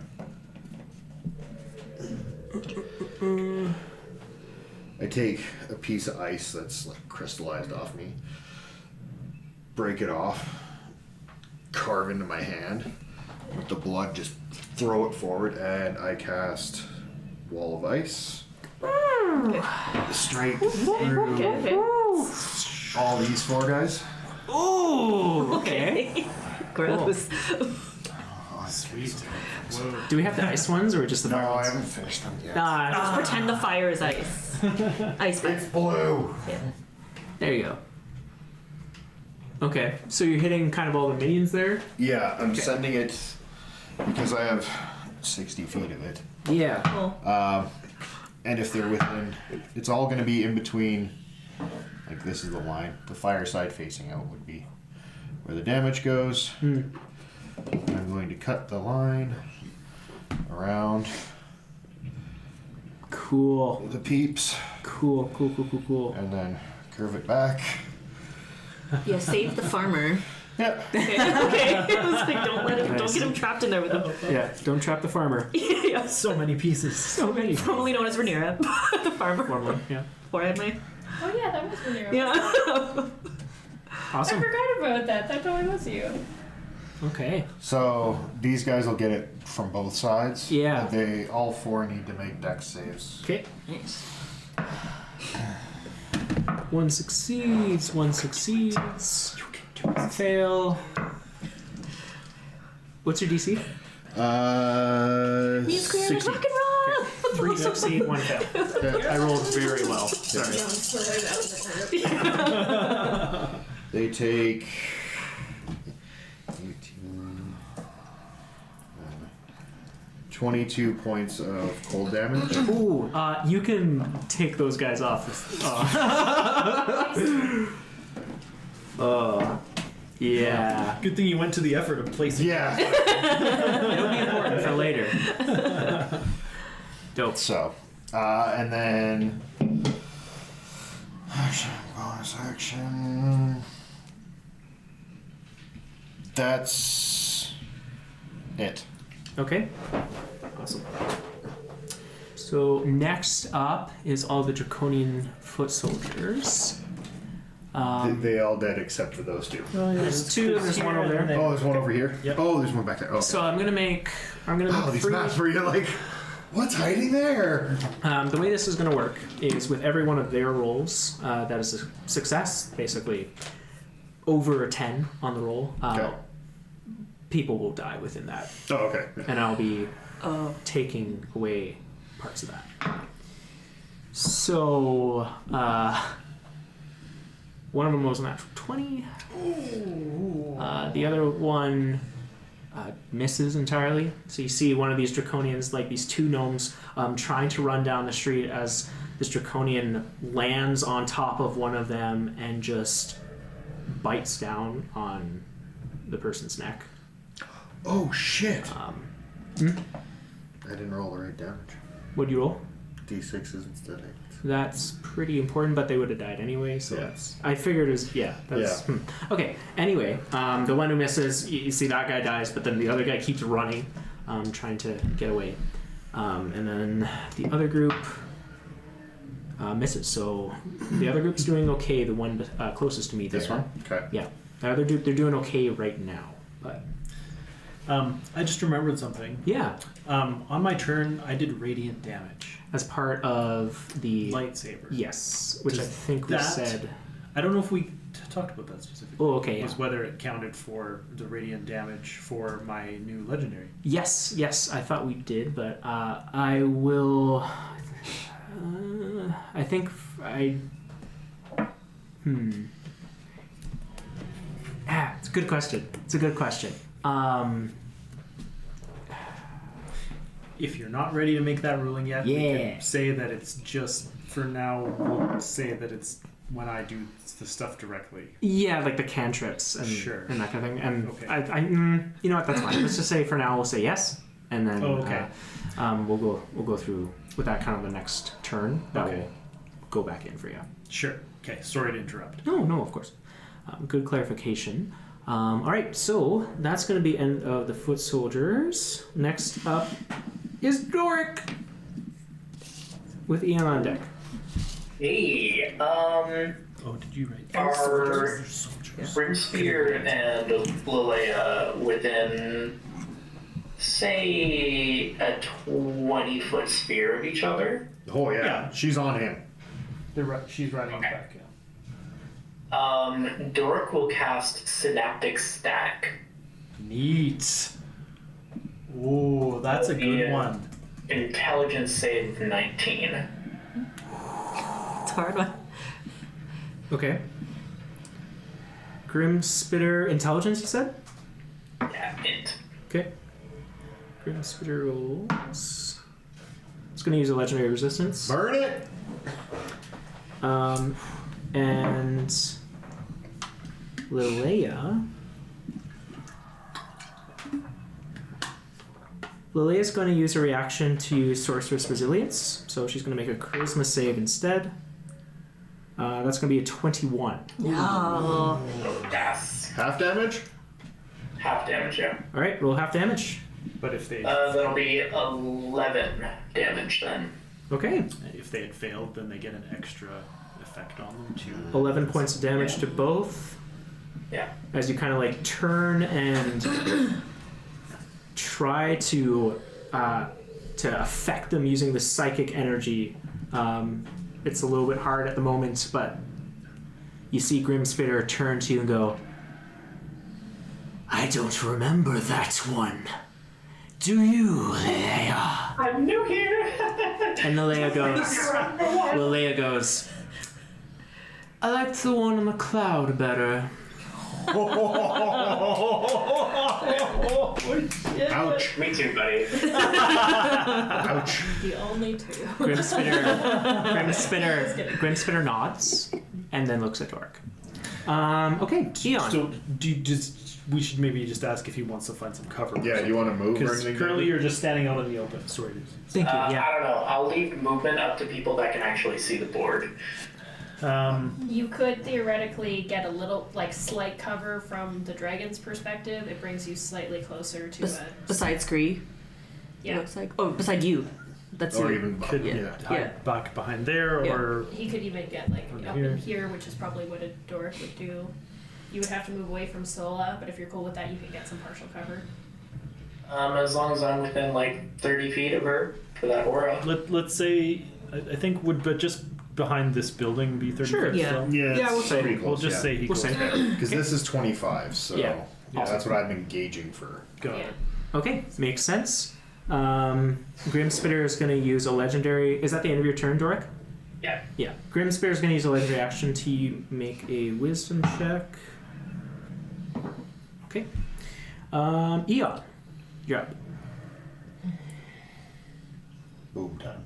I take a piece of ice that's like crystallized off me, break it off, carve into my hand, with the blood just throw it forward, and I cast Wall of Ice. Straight through Okay. all these 4 guys. Oh, okay. Gross. Sweet. Do we have the ice ones or just the No, fire I ones? haven't finished them yet. Ah, Pretend the fire is ice. Ice fire. It's blue. Yeah. there you go. Okay, so you're hitting kind of all the minions there? Yeah, I'm Okay. sending it because I have 60 feet of it. Yeah. Cool. And if they're within, it's all going to be in between, like this is the line. The fire side facing out would be where the damage goes. I'm going to cut the line around Cool. the peeps Cool. and then curve it back. Yeah, save the farmer. Yep. Okay. Okay. I was like, don't let him. Don't Nice. get him trapped in there with him. Yeah, don't trap the farmer. Yeah. So many pieces. So many. Formerly known as Rhaenyra, the farmer. Formerly, yeah. Forehead, my. Oh yeah, that was when you were. Yeah. I Awesome. forgot about that. That totally was you. Okay. So these guys will get it from both sides. Yeah. They all 4 need to make dex saves. Okay. Nice. One succeeds. Fail. What's your DC? Me and Square 60. rock and roll. 3 succeed, 1 fail. I rolled very well. Sorry. They take 18, 22 points of cold damage. Ooh, you can take those guys off. Yeah. Good thing you went to the effort of placing. Yeah. It'll be important for later. Dope. So, and then action, bonus action. That's it. Okay. Awesome. So next up is all the draconian foot soldiers. They all dead except for those 2. There's 2. There's one over there. Oh, there's one over here. Yep. Oh, there's one back there. Oh, So I'm gonna make oh, these 3. maps where you're like, what's hiding there? The way this is going to work is with every one of their rolls that is a success, basically over a 10 on the roll, Okay. people will die within that, Oh, okay. and I'll be Oh. taking away parts of that. So one of them was a natural 20. The other one misses entirely. So you see one of these draconians, like these two gnomes, trying to run down the street as this draconian lands on top of one of them and just bites down on the person's neck. Oh shit! I Hmm? didn't roll the right damage. What'd you roll? D6s instead. That's pretty important, but they would have died anyway, so Yeah. that's... I figured it was... That's... Okay, anyway, the one who misses, you see that guy dies, but then the other guy keeps running, trying to get away. And then the other group misses, so the other group's doing okay, the one closest to me there. This one? Okay. Yeah. The other group, they're doing okay right now, but... I just remembered something. Yeah, On my turn, I did radiant damage. as part of the... Lightsaber. Yes, which I Does think we that- said... I don't know if we talked about that specifically. Oh, okay, yeah. Was whether it counted for the radiant damage for my new legendary. Yes, I thought we did, but I will. I think I. It's a good question. If you're not ready to make that ruling yet, we Yeah. can say that it's just for now. We'll say that it's when I do the stuff directly. Yeah, like the cantrips and Sure. and that kind of thing. And Okay. you know what? That's fine. Let's just say for now we'll say yes, and then Oh, okay. we'll go through with that kind of the next turn. That Okay. will go back in for you. Sure. Okay. Sorry to interrupt. No, of course. Good clarification. All right, so that's going to be end of the foot soldiers. Next up is Doric with Ian on deck. Hey, Oh, did you write? are Grymspitter and Lilea within, say, a 20-foot sphere of each other? Oh yeah. Yeah. She's on him. She's running Okay. back. Yeah. Doric will cast Synaptic Static. Neat. Oh, that's a good Yeah. one. Intelligence save 19. It's a hard one. Okay. Grymspitter intelligence, you said? Yeah, int. Okay. Grymspitter rolls. It's going to use a legendary resistance. Burn it. And Lilea's going to use a reaction to use Sorceress Resilience, so she's going to make a Charisma save instead. That's going to be a 21. No. Oh, yes. Half damage. Half damage, yeah. All right, roll half damage. But if they That'll be 11 damage then. Okay, if they had failed, then they get an extra effect on them too. 11 points of damage to both. Yeah. As you kind of like turn and try to affect them using the psychic energy. It's a little bit hard at the moment, but you see Grymspitter turn to you and go, "I don't remember that one. Do you, Lilea?" I'm new here. And Lilea goes, "I liked the one on the cloud better." Ouch. Me too, buddy. Ouch. The only two. Grymspitter nods and then looks at Doric. Okay, Keon. So we should maybe just ask if he wants to find some cover. Yeah. Do you want to move or Because anything? currently you're just standing out in the open. Sorry. Thank you. Yeah. I don't know. I'll leave movement up to people that can actually see the board. You could theoretically get a little, slight cover from the dragon's perspective. It brings you slightly closer to Besides Gree, it Yeah. looks like. Oh, beside you. That's Or you. even Could yeah. hide back behind there, Yeah. or He could even get, Over up here. in here, which is probably what a Doric would do. You would have to move away from Sola, but if you're cool with that, you can get some partial cover. As long as I'm within 30 feet of her for that aura. let's say I think but just behind this building be 30 Sure, feet yeah. still? Yeah. Yeah, we'll say- pretty We'll close, just yeah. say he We'll goes say. there. Because this is 25, so Yeah. that's what I've been gauging for. Got Yeah. it. Okay, makes sense. Grymspitter is going to use a legendary. Is that the end of your turn, Doric? Yeah. Yeah. Grymspitter is going to use a legendary action to make a wisdom check. Okay. Eon, you're up. Boom time.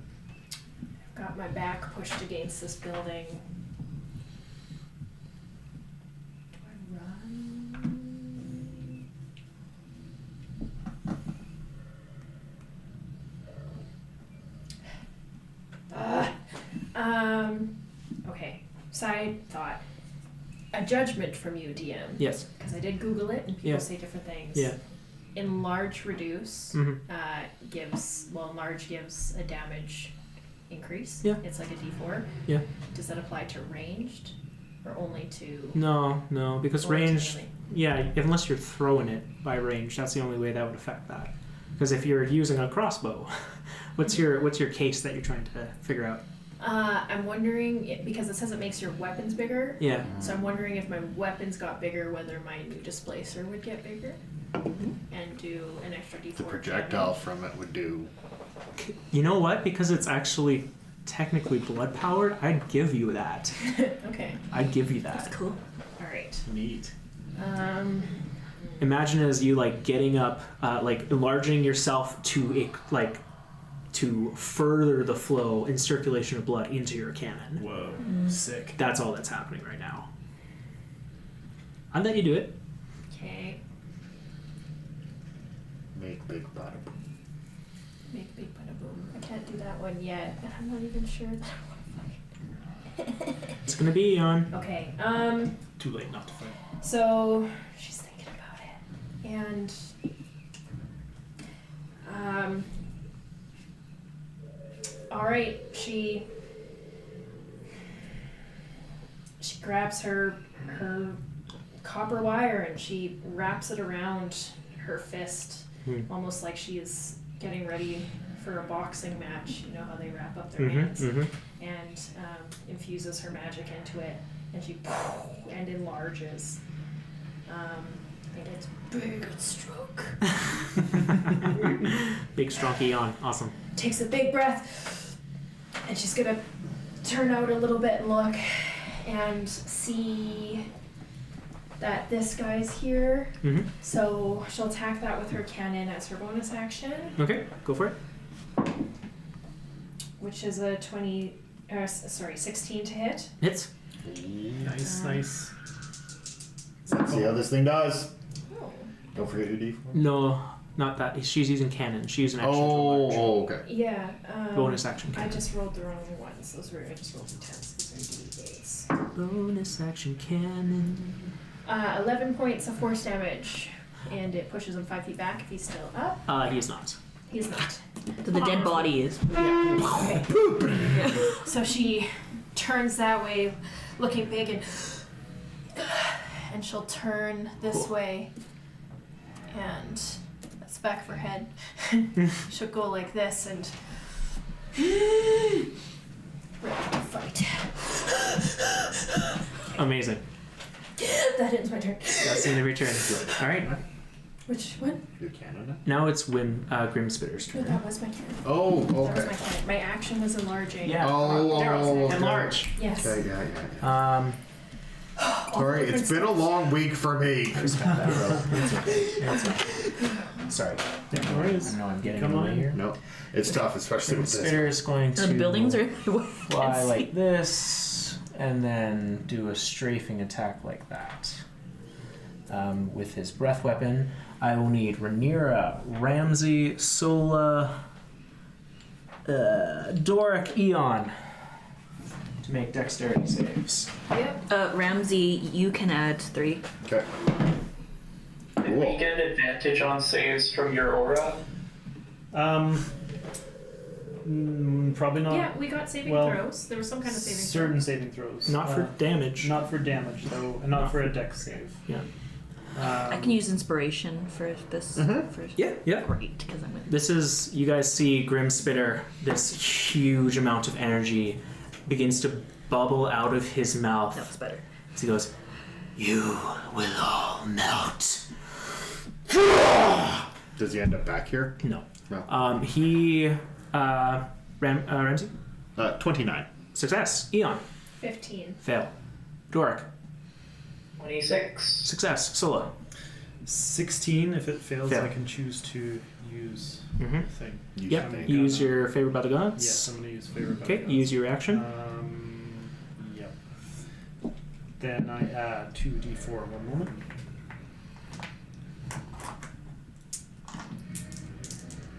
Got my back pushed against this building. Do I run? Okay. Side thought. A judgment from you, DM. Yes. Because I did Google it and people Yeah. say different things. Yeah. Enlarge reduce Mhm. enlarge gives a damage increase. Yeah. It's like a D4. Yeah. Does that apply to ranged or only to No, because only to ranged. melee? Yeah, unless you're throwing it by range, that's the only way that would affect that. Because if you're using a crossbow, what's your case that you're trying to figure out? I'm wondering because it says it makes your weapons bigger. Yeah. So I'm wondering if my weapons got bigger, whether my new displacer would get bigger and do an extra D4. The projectile from it would do. You know what? Because it's actually technically blood powered, I'd give you that. Okay. I'd give you that. That's cool. All right. Neat. Um. Imagine as you like getting up, like enlarging yourself to to further the flow and circulation of blood into your cannon. Whoa, sick. That's all that's happening right now. I'll let you do it. Okay. Make big bada boom. Make big bada boom. I can't do that one yet, and I'm not even sure that I want to fight. It's gonna be Eon. Okay. Too late not to fight. So she's thinking about it, and all right, she grabs her copper wire and she wraps it around her fist, almost like she is getting ready for a boxing match. You know how they wrap up their hands, and infuses her magic into it, and she and enlarges. And it's big stroke. Big strong Eon. Awesome. Takes a big breath, and she's gonna turn out a little bit and look and see that this guy's here. So she'll attack that with her cannon as her bonus action, Okay, go for it. which is a 16 to hit. Hits. Nice, nice. Let's see how this thing does. Oh. Don't forget your D4. No, not that. She's using cannon. She used an action to enlarge. Oh, okay. Yeah. Bonus action I cannon. just rolled the wrong ones. I just rolled some 10s. These are D8s. Bonus action cannon. 11 points of force damage, and it pushes him 5 feet back if he's still up. He is not. He's not. So the dead body is. Okay. So she turns that way, looking big, and she'll turn this way, and that's back of her head. She'll go like this and ready to fight. Amazing. That ends my turn. That's the end of your turn. All right. Which one? Your Canada? Now it's Grymspitter's No, turn. that was my turn. Oh, That was okay. my turn. My action was enlarging. Yeah. Oh, Enlarge. Yes. Okay, yeah. Sorry, it's been a long week for me. Sorry. No worries. I know I'm getting Come away on. here. No, it's tough, especially with this. Grymspitter is going to The buildings are. fly like this, and then do a strafing attack like that. With his breath weapon, I will need Rhaenyra, Ramsey, Sola, Doric, Eon to make dexterity saves. Yep. Ramsey, you can add 3. Okay. Did we get advantage on saves from your aura? Probably not. Yeah, we got saving well, throws. There was some kind of saving certain throw. saving throws. Not for damage. Not for damage though, and not for a dex save. Yeah. I can use inspiration for this. For Yeah. Great, because I'm with. This is, you guys see Grymspitter, this huge amount of energy begins to bubble out of his mouth. That was better. As he goes, "You will all melt." Does he end up back here? No. No. Ramsey? 29. Success. Eon. 15. Fail. Doric. 26. Success. Sola. 16. If it fails, Fail. I can choose to use Mhm. the thing. Use Yep. your thing. Use your favorite by the gods. Yes, I'm going to use favorite. Okay. Use your action. Yep. Then I add 2d4. One moment.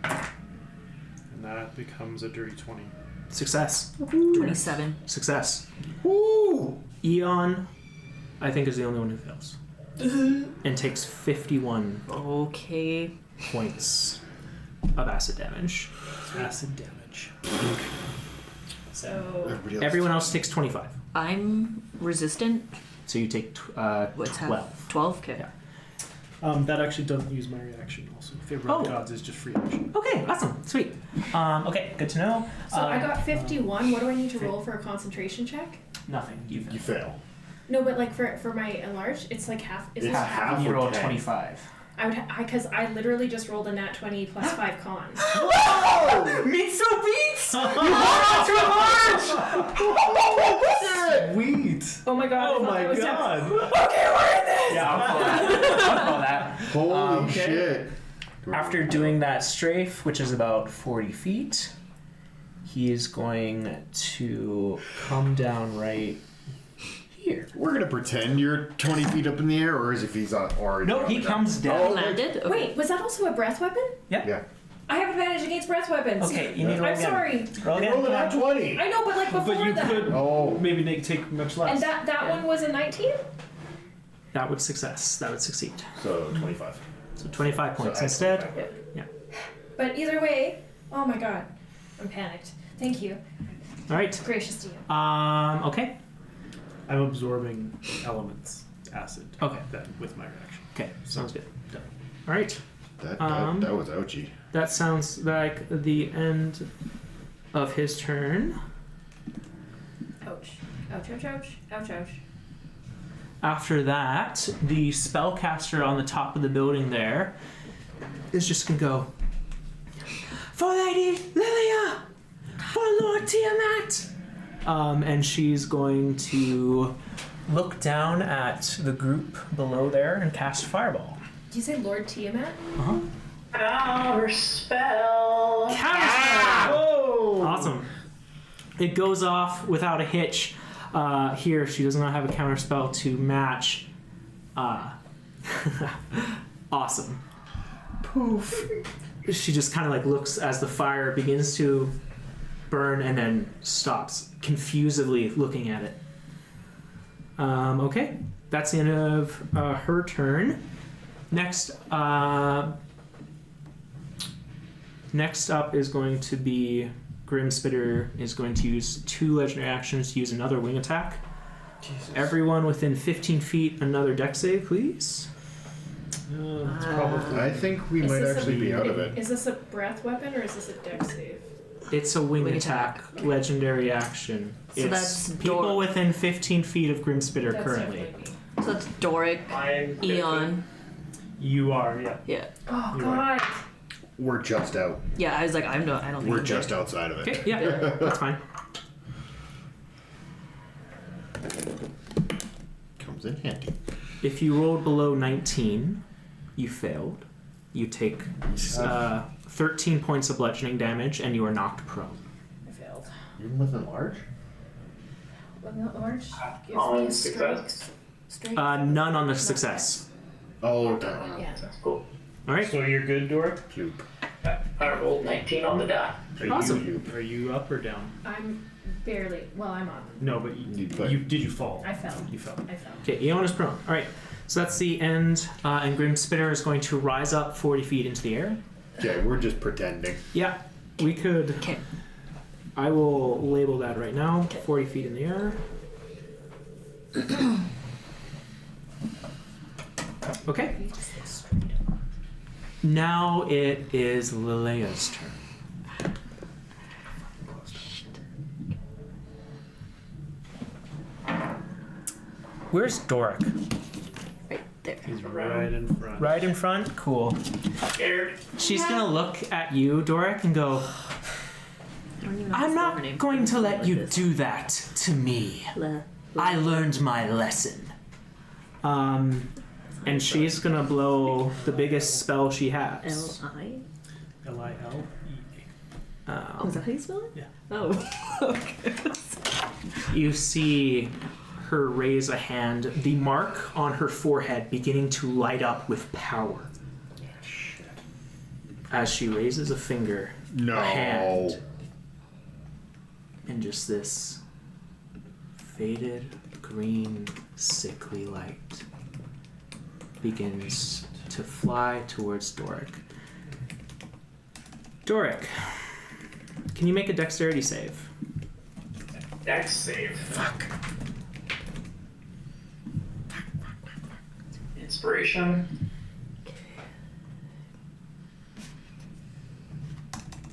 And that becomes a dirty 20. Success. 27. Success. Woo! Eon, I think, is the only one who fails. And takes 51 Okay. points of acid damage. Acid damage. So Everyone else takes 25. I'm resistant. So you take What's 12. 12? Okay. Yeah. That actually doesn't use my reaction. Also, favorite Oh. gods is just free action. Okay, awesome. Sweet. Okay, good to know. So I got 51. What do I need to roll for a concentration check? Nothing. You You fail. No, but like for my enlarged, it's like half. Is It's this half? half. You roll 10. 25. I would because I literally just rolled a nat 20 plus 5 con. Whoa! Mitsu beats! You Sweet. Oh my god! Oh I thought my that was god. Okay, we're in this. Yeah, I'll call that. I'll call that. Holy Okay. shit. After doing that strafe, which is about 40 feet, he is going to come down right here. We're gonna pretend you're 20 feet up in the air, or is if he's already. No, on he the comes ground? down. Oh, Landed? Okay. Wait, was that also a breath weapon? Yeah. I have advantage against breath weapons. Okay, you need to roll I'm again. sorry. Roll again. Roll it at 20. I know, but like before But you that. could Oh. maybe take much less. And that one was a 19? That would success. That would succeed. So 25. So 25 points So add instead. 25. But either way, oh my god. I'm panicked. Thank you. All right. Gracious to you. Okay. I'm absorbing elements, acid. Okay. Then with my reaction. Okay. Sounds good. Done. All right. That Um, was ouchy. That sounds like the end of his turn. Ouch. Ouch, ouch, ouch. Ouch, ouch. After that, the spellcaster on the top of the building there is just gonna go, "For Lady Lilea! For Lord Tiamat!" And she's going to look down at the group below there and cast Fireball. Did you say Lord Tiamat? Uh-huh. Our spell. Whoa! Awesome. It goes off without a hitch. Here, she does not have a counterspell to match. Awesome. Poof. She just kind of like looks as the fire begins to burn and then stops, confusedly looking at it. Okay, that's the end of her turn. Next up is going to be Grymspitter is going to use 2 legendary actions to use another wing attack. Jesus. Everyone within 15 feet, another deck save, please. It's probably. I think we Is might this actually a- be out of it. Is this a breath weapon or is this a dex save? It's a wing Wing attack, legendary action. So It's that's people Dor- within 15 feet of Grymspitter That's currently. definitely me. So that's Doric, I'm Eon. You are, yeah. Yeah. Oh You're god. We're just out. Yeah, I was like, I don't think We're I'm just there. outside of it. Okay, yeah, that's fine. Comes in handy. If you rolled below 19, you failed. You take 13 points of bludgeoning damage and you are knocked prone. I failed. Even with enlarge? Wasn't that large? Gives On me a success. strength. None on the success. Oh, damn. Yeah. That's cool. All right. So you're good, Doric? Cube. I rolled 19 on the die. Awesome. Cube. Are you up or down? I'm barely. Well, I'm up. No, but did you fall? I fell. You fell. I fell. Okay, Eon is prone. All right. So that's the end, and Grymspitter is going to rise up 40 feet into the air. Okay, we're just pretending. Yeah, we could. Okay. I will label that right now. 40 feet in the air. Okay. You just look straight up. Now it is Lilea's turn. Where's Doric? Right there. He's right in front. Right in front? Cool. Scared. She's gonna look at you, Doric, and go, I don't even know I'm his not name. going to let you This. do that to me. I learned my lesson. And And she's gonna blow the biggest spell she has. L-I? Lilea. Oh, is that how you spell it? Yeah. Oh. Okay. You see her raise a hand, the mark on her forehead beginning to light up with power. As she raises a finger, No. a hand, and just this faded green sickly light begins to fly towards Doric. Doric, can you make a dexterity save? Dex save. Fuck. Inspiration.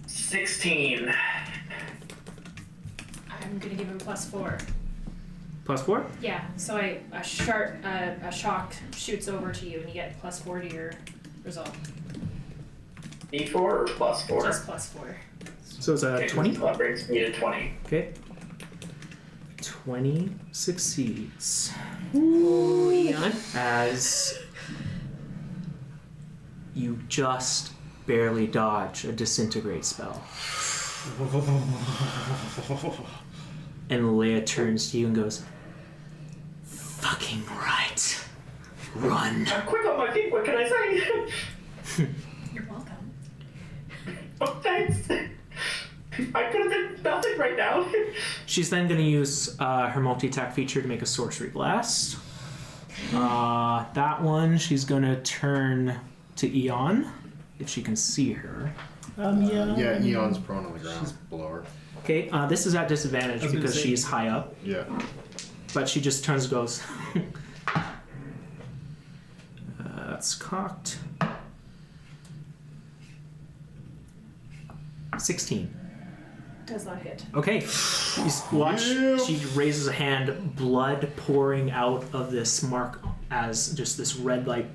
16. I'm gonna give him +4. +4? Yeah, so a shock shoots over to you and you get +4 to your result. D4 or +4? Just +4. So it's a 20? That brings me to 20. Okay. 20 succeeds. Ooh, Eon. As you just barely dodge a disintegrate spell. And Lilea turns to you and goes, "Fucking right. Run." I'm quick on my feet, what can I say? You're welcome. Oh, thanks. I could have done nothing right now. She's then going to use her multi-attack feature to make a sorcery blast. That one, she's going to turn to Eon, if she can see her. Yeah, Eon's prone on the ground below her. Okay, this is at disadvantage I was gonna because say- she's high up, Yeah. but she just turns and goes. That's cocked. 16. Does not hit. Okay, you watch. She raises a hand, blood pouring out of this mark as just this red light,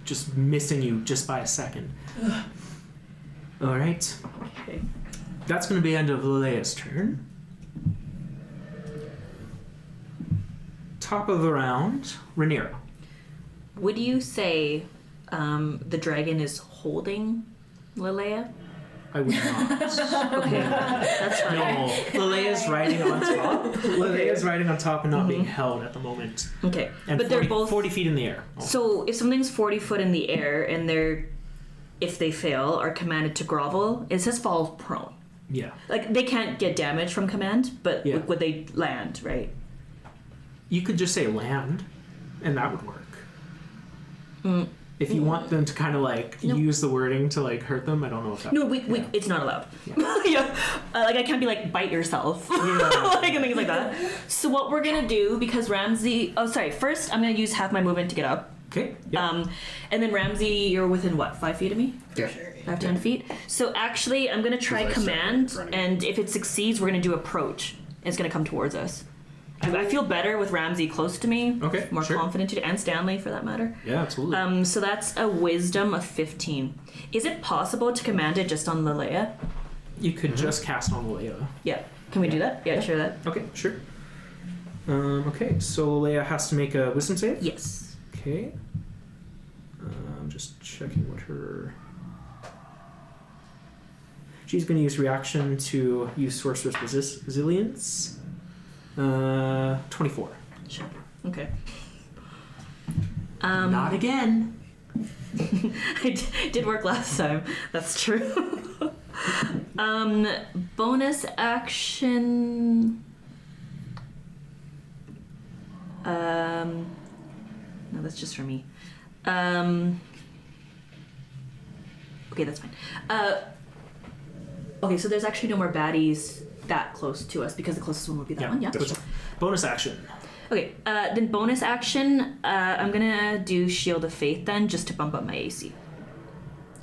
just missing you just by a second. All right, Okay. that's going to be the end of Lilea's turn. Top of the round, Rhaenyra. Would you say the dragon is holding Lilea? I would not. Okay, that's fine. No, Lilea's riding on top. Lilea's riding on top and not being held at the moment. Okay, And but 40, they're both 40 feet in the air. So if something's 40 foot in the air and they're, if they fail, are commanded to grovel, it says fall prone. Yeah. Like they can't get damage from command, but Yeah. would they land, right? You could just say land, and that would work. If you want them to kind of like Nope. use the wording to like hurt them, I don't know if that. No, we it's not allowed. Yeah, like I can't be like bite yourself, like and things like that. So what we're gonna do, because Ramsey, first I'm gonna use half my movement to get up. Okay. Yeah. And then Ramsey, you're within what, 5 feet of me? Yeah. 5 to 10 feet. So actually, I'm gonna try Because I command, started running. and if it succeeds, we're gonna do approach. And it's gonna come towards us. I feel better with Ramsey close to me. Okay, More sure. confident to, and Stanley for that matter. Yeah, absolutely. So that's a wisdom of 15. Is it possible to command it just on Lilea? You could just cast on Lilea. Yeah. Can we do that? Yeah, sure that. Okay, sure. Okay, so Lilea has to make a wisdom save. Yes. Okay. I'm just checking what her. She's going to use reaction to use sorcerer's resilience. 24. Sure. Okay. Not again. It did work last time. That's true. Bonus action. No, that's just for me. Okay, that's fine. Okay, so there's actually no more baddies that close to us because the closest one would be that one. Yeah. This one. Bonus action. Okay. Then bonus action. I'm gonna do Shield of Faith then, just to bump up my AC.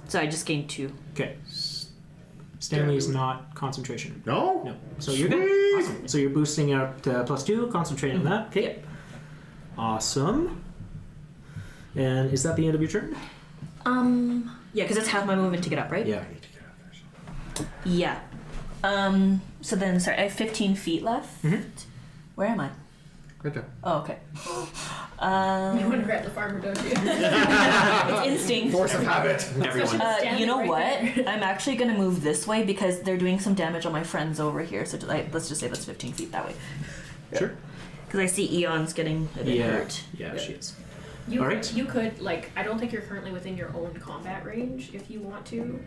So I just gained 2. Okay. Stanley is not concentration. No? No. So you're good. Sweet. Awesome. So you're boosting up to +2, concentrating on that. Okay. Yep. Awesome. And is that the end of your turn? Yeah, because that's half my movement to get up, right? Yeah. Yeah. So then, sorry, I have 15 feet left. Mhm. Where am I? Right there. Oh, okay. You want to grab the farmer, don't you? It's instinct. Force of habit. Everyone. You know Standing what? right there. I'm actually gonna move this way because they're doing some damage on my friends over here. So let's just say that's 15 feet that way. Sure. Because I see Eon's getting a bit hurt. Yeah, she is. You All could, right. you could, like, I don't think you're currently within your own combat range if you want to,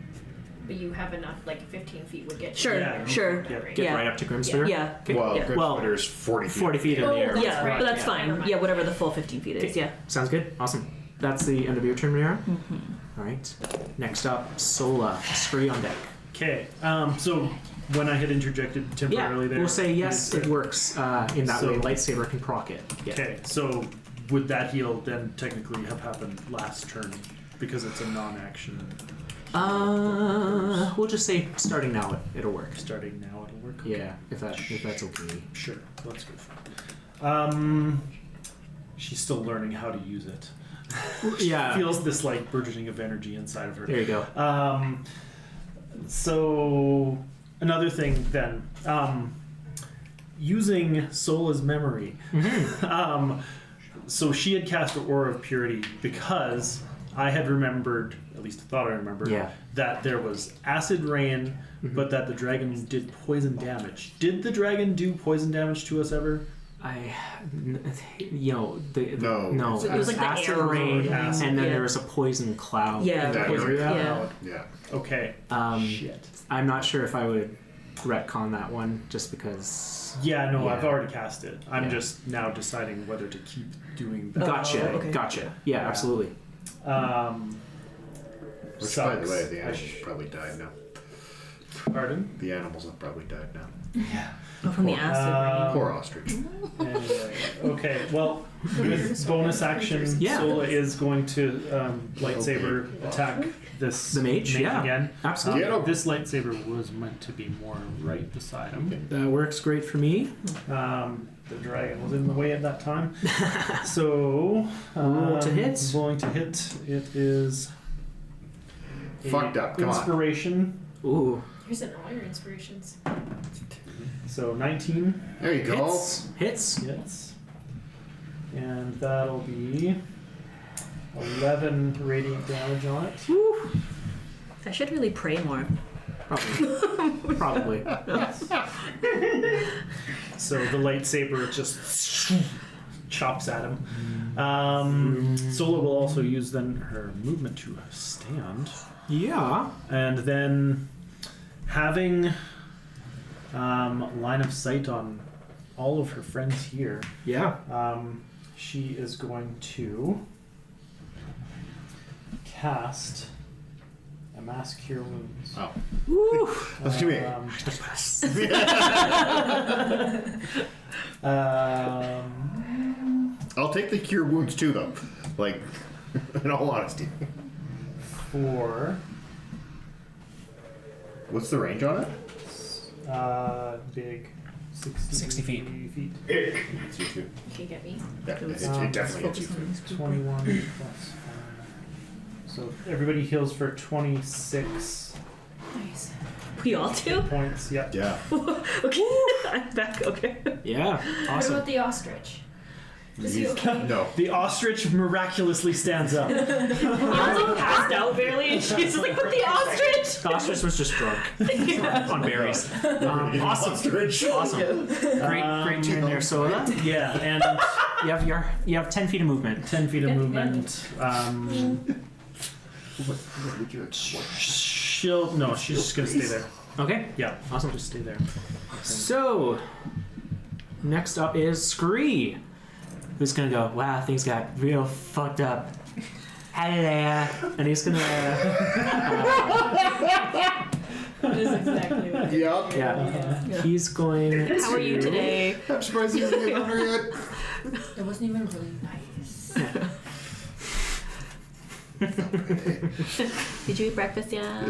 but you have enough, like, 15 feet would get you. Sure, Yeah. sure. Combat range. Get Yeah. right up to Grymspitter? Yeah. Okay. Well, Yeah. Grymspitter is 40 feet. 40 feet in the Oh, air. that's Yeah, right. but that's Yeah. fine. Never mind. Yeah, whatever the full 15 feet is. Okay. Yeah. Sounds good. Awesome. That's the end of your turn, Mira. All right. Next up, Sola. Scree on deck. Okay. So when I had interjected temporarily there, We'll say yes, is it works in that So- way. Lightsaber can proc it. Yeah. Okay. So would that heal then technically have happened last turn because it's a non-action? We'll just say starting now it'll work. Starting now, it'll work. Yeah, if that's okay. Sure. Let's go for it. She's still learning how to use it. Yeah. Feels this like burgeoning of energy inside of her. There you go. So another thing then, using Sola's memory. So she had cast Aura of Purity because I had remembered, at least thought I remembered, Yeah. that there was acid rain, but that the dragon did poison damage. Did the dragon do poison damage to us ever? No. No. So it was like the acid air rain, acid. and then Yeah. there was a poison cloud. Yeah. in That the was area. Yeah. Okay. Shit. I'm not sure if I would retcon that one, just because. Yeah, no, I've Yeah. already cast it. I'm Yeah. just now deciding whether to keep doing that. Gotcha. okay. Gotcha. Yeah, Yeah. absolutely. Which, by the Sucks. way, the animals probably died now. Pardon? The animals have probably died now. Oh, from the acid Poor ostrich. Anyway, okay, well, with bonus action, Yeah. Sola is going to lightsaber attack this The mage, yeah. again. Absolutely. Get him. This lightsaber was meant to be more right beside him. That works great for me. The dragon was in the way at that time. So, Roll to hit. Rolling to hit. It is a Fucked up, come on. inspiration. Ooh. Here's an all your inspirations. So 19 There you go. Hits. hits. And that'll be 11 radiant damage on it. rain. I should really pray more. Probably. Probably. So the lightsaber just chops at him. Sola will also use then her movement to stand. Yeah. And then having line of sight on all of her friends here, Yeah. she is going to cast a Mass Cure Wounds. Oh. Woo. Look at me. I'll take the cure wounds too, though. Like, in all honesty. For What's the range on it? big 60 feet. It's you too. You can get me. Yeah, it definitely hits you too. 21 plus 5. So everybody heals for 26 Nice. We all do? points. Yep. Yeah. Okay. I'm back. Okay. Yeah. What Awesome. about the ostrich? Is he okay? No. The ostrich miraculously stands up. Eon's like passed out barely, and she's just like, "But the ostrich!" The ostrich was just drunk on berries. Awesome. Ostrich. Awesome. Great turn there, Sola. Yeah, and You have 10 feet of movement. 10 feet of movement. She's just gonna stay there. Okay. Yeah, Awesome. just stay there. So, next up is Scree, who's gonna go, wow, things got real fucked up. Hi there. And he's gonna, That is exactly what Yep. yeah, he's going to... How are you today? I'm surprised he hasn't been under yet. it wasn't even really nice. Did you eat breakfast yet?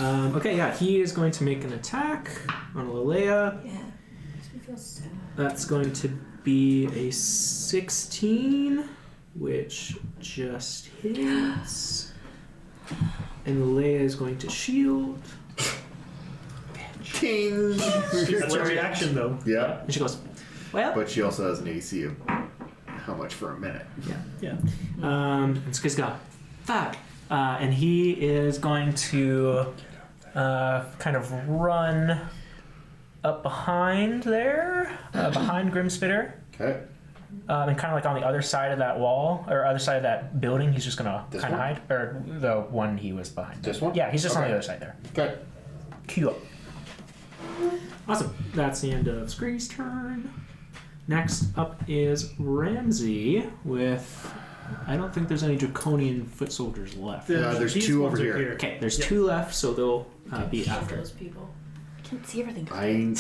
Okay, yeah, he is going to make an attack on Lilea. Yeah. Makes me feel sad. That's going to be a 16, which just hits. And Lilea is going to shield. King. That's a reaction, though. Yeah. And she goes, Well, But she also has an AC of how much for a minute? Yeah. it's Skizga. Fuck. And he is going to kind of run up behind there, behind Grymspitter. Okay. And kind of like on the other side of that wall, or other side of that building, he's just gonna This kind of one? hide. Or the one he was behind. This one? Yeah, he's just on Okay. the other side there. Okay. Cool. Awesome. That's the end of Scree's turn. Next up is Ramsey with... I don't think there's any draconian foot soldiers left. There's These two ones over are here. Okay, there's Yep. 2 left, so they'll be Kill after. those people. I can't see everything. Man,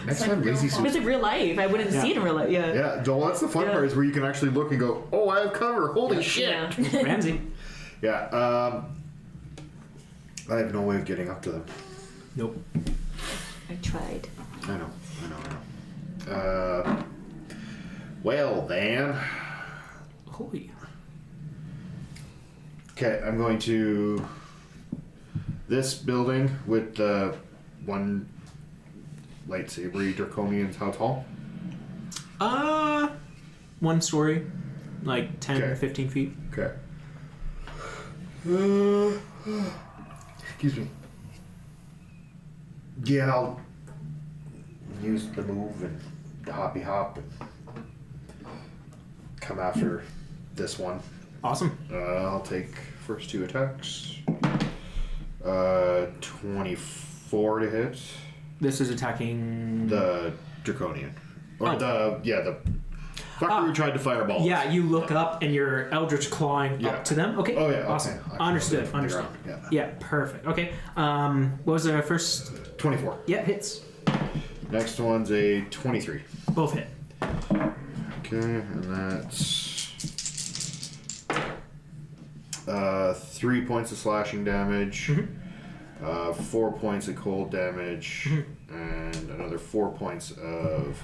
next time lazy It's suits. like real life. I wouldn't see it in real life. Yeah. Yeah, Joel, that's the fun Yeah. part is where you can actually look and go, oh, I have cover. Holy shit. Yeah. Ramsey. Yeah. I have no way of getting up to them. Nope. I tried. I know. Well, then. Holy. Okay, I'm going to this building with the one lightsaber draconian. How tall? 1 story. Like 10, Okay. 15 feet. Okay. Excuse me. Yeah, I'll use the move and the hoppy hop and come after this one. Awesome. I'll take first 2 attacks. 24 to hit. This is attacking... The draconian. Or Oh. the fucker who tried to fireball. Yeah, you look up and you're eldritch clawing Yeah. up to them. Okay. Oh, yeah, Awesome. okay. Understood. From the Understood. ground, Yeah, perfect. Okay. What was the first? 24. Yeah, hits. Next one's a 23. Both hit. Okay, and that's 3 points of slashing damage, Mm-hmm. 4 points of cold damage, and another 4 points of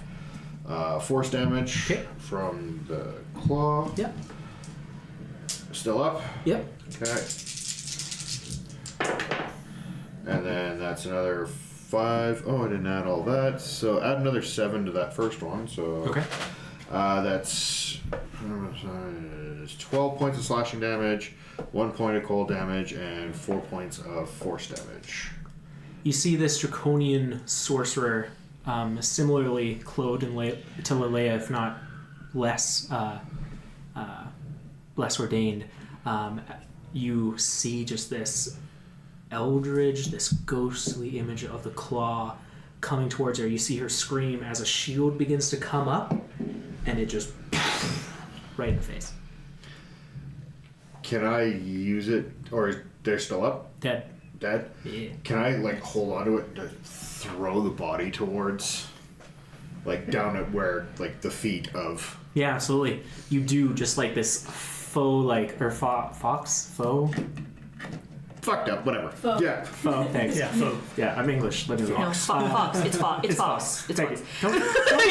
force damage Okay. from the claw. Yep. Still up. Yep. Okay. And then that's another 5. Oh, I didn't add all that. So add another 7 to that first one. So Okay. that's 12 points of slashing damage, 1 point of cold damage, and 4 points of force damage. You see this draconian sorcerer, similarly clothed to Lilea, if not less less ordained. You see just this eldritch, this ghostly image of the claw coming towards her. You see her scream as a shield begins to come up, and it just right in the face. Can I use it, or they're still up? Dead. Dead? Yeah. Can I like hold onto it to throw the body towards, like down at where like the feet of? Yeah, absolutely. You do just like this faux, like or fox faux. Fucked up, whatever. Yeah. Faux. Thanks. Yeah. So Yeah, I'm English. Let me No, Fox. Fox. It's Fox. It's Fox. It's Thank Fox. you.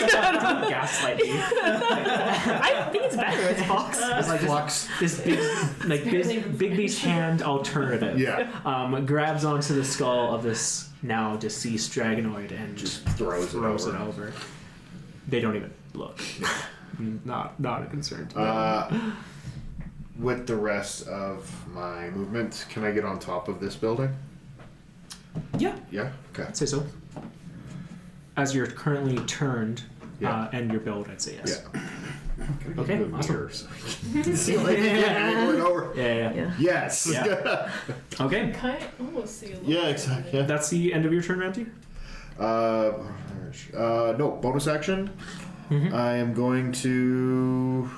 Don't gaslight me. I think it's better. It's Fox. It's like Flux. this big, like big beast hand alternative. Yeah. Grabs onto the skull of this now deceased dragonoid and just Throws it over. They don't even look. Not a concern to them. With the rest of my movement, can I get on top of this building? Yeah, Yeah. Okay. I'd say so. As you're currently turned Yeah. and your build, I'd say yes. Yeah. Okay, awesome. Mirrors. See, like, going over. Yeah. Yes. Yeah. Okay, Kind almost see a little. Yeah, exactly. Yeah. that's the end of your turn, Ramsey. No, bonus action. I am going to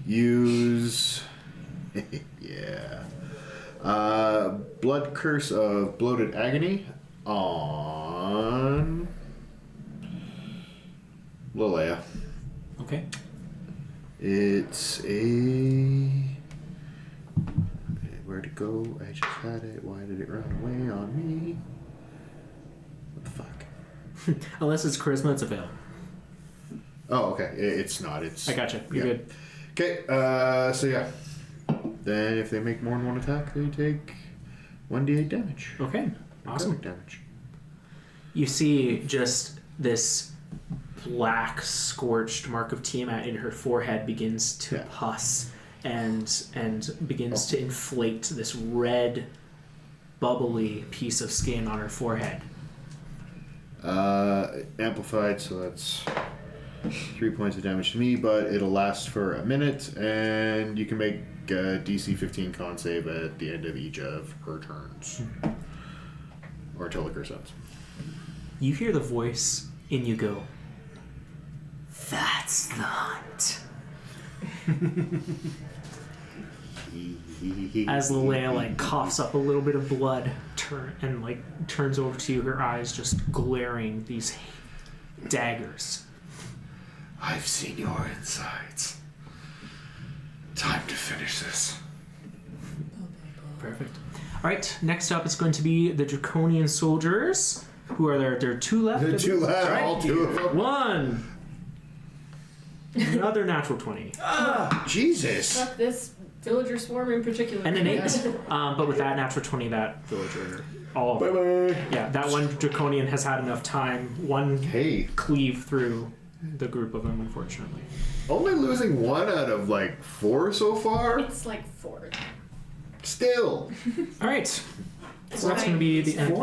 use Blood Curse of Bloated Agony on Lilea. Okay. It's a... Where'd it go? I just had it. Why did it run away on me? What the fuck? Unless it's charisma, it's a fail. Oh, okay. It's not. It's... I gotcha. You're good. Okay, so yeah. Then if they make more than one attack, they take 1d8 damage. Okay. Awesome. Necrotic damage. you see just this black scorched mark of Tiamat in her forehead begins to pus and begins to inflate this red, bubbly piece of skin on her forehead. Amplified, so that's 3 points of damage to me, but it'll last for a minute, and you can make a DC 15 con save at the end of each of her turns. Or until it ends. You hear the voice in you go, "That's the hunt." As Lilea like coughs up a little bit of blood, turns over to you, her eyes just glaring these daggers. I've seen your insides. Time to finish this. Perfect. All right, next up is going to be the Draconian soldiers. Who are there? There are two left. The two left, all two of them. One. Another natural 20. Jesus. Fuck this villager swarm in particular. And an 8. But with that natural 20, that villager, all of them. Bye-bye. Yeah, that one Draconian has had enough time. One Hey, cleave through the group of them, unfortunately. only losing 1 out of, 4 so far? It's like 4. Still. All right. So that's going to be the end.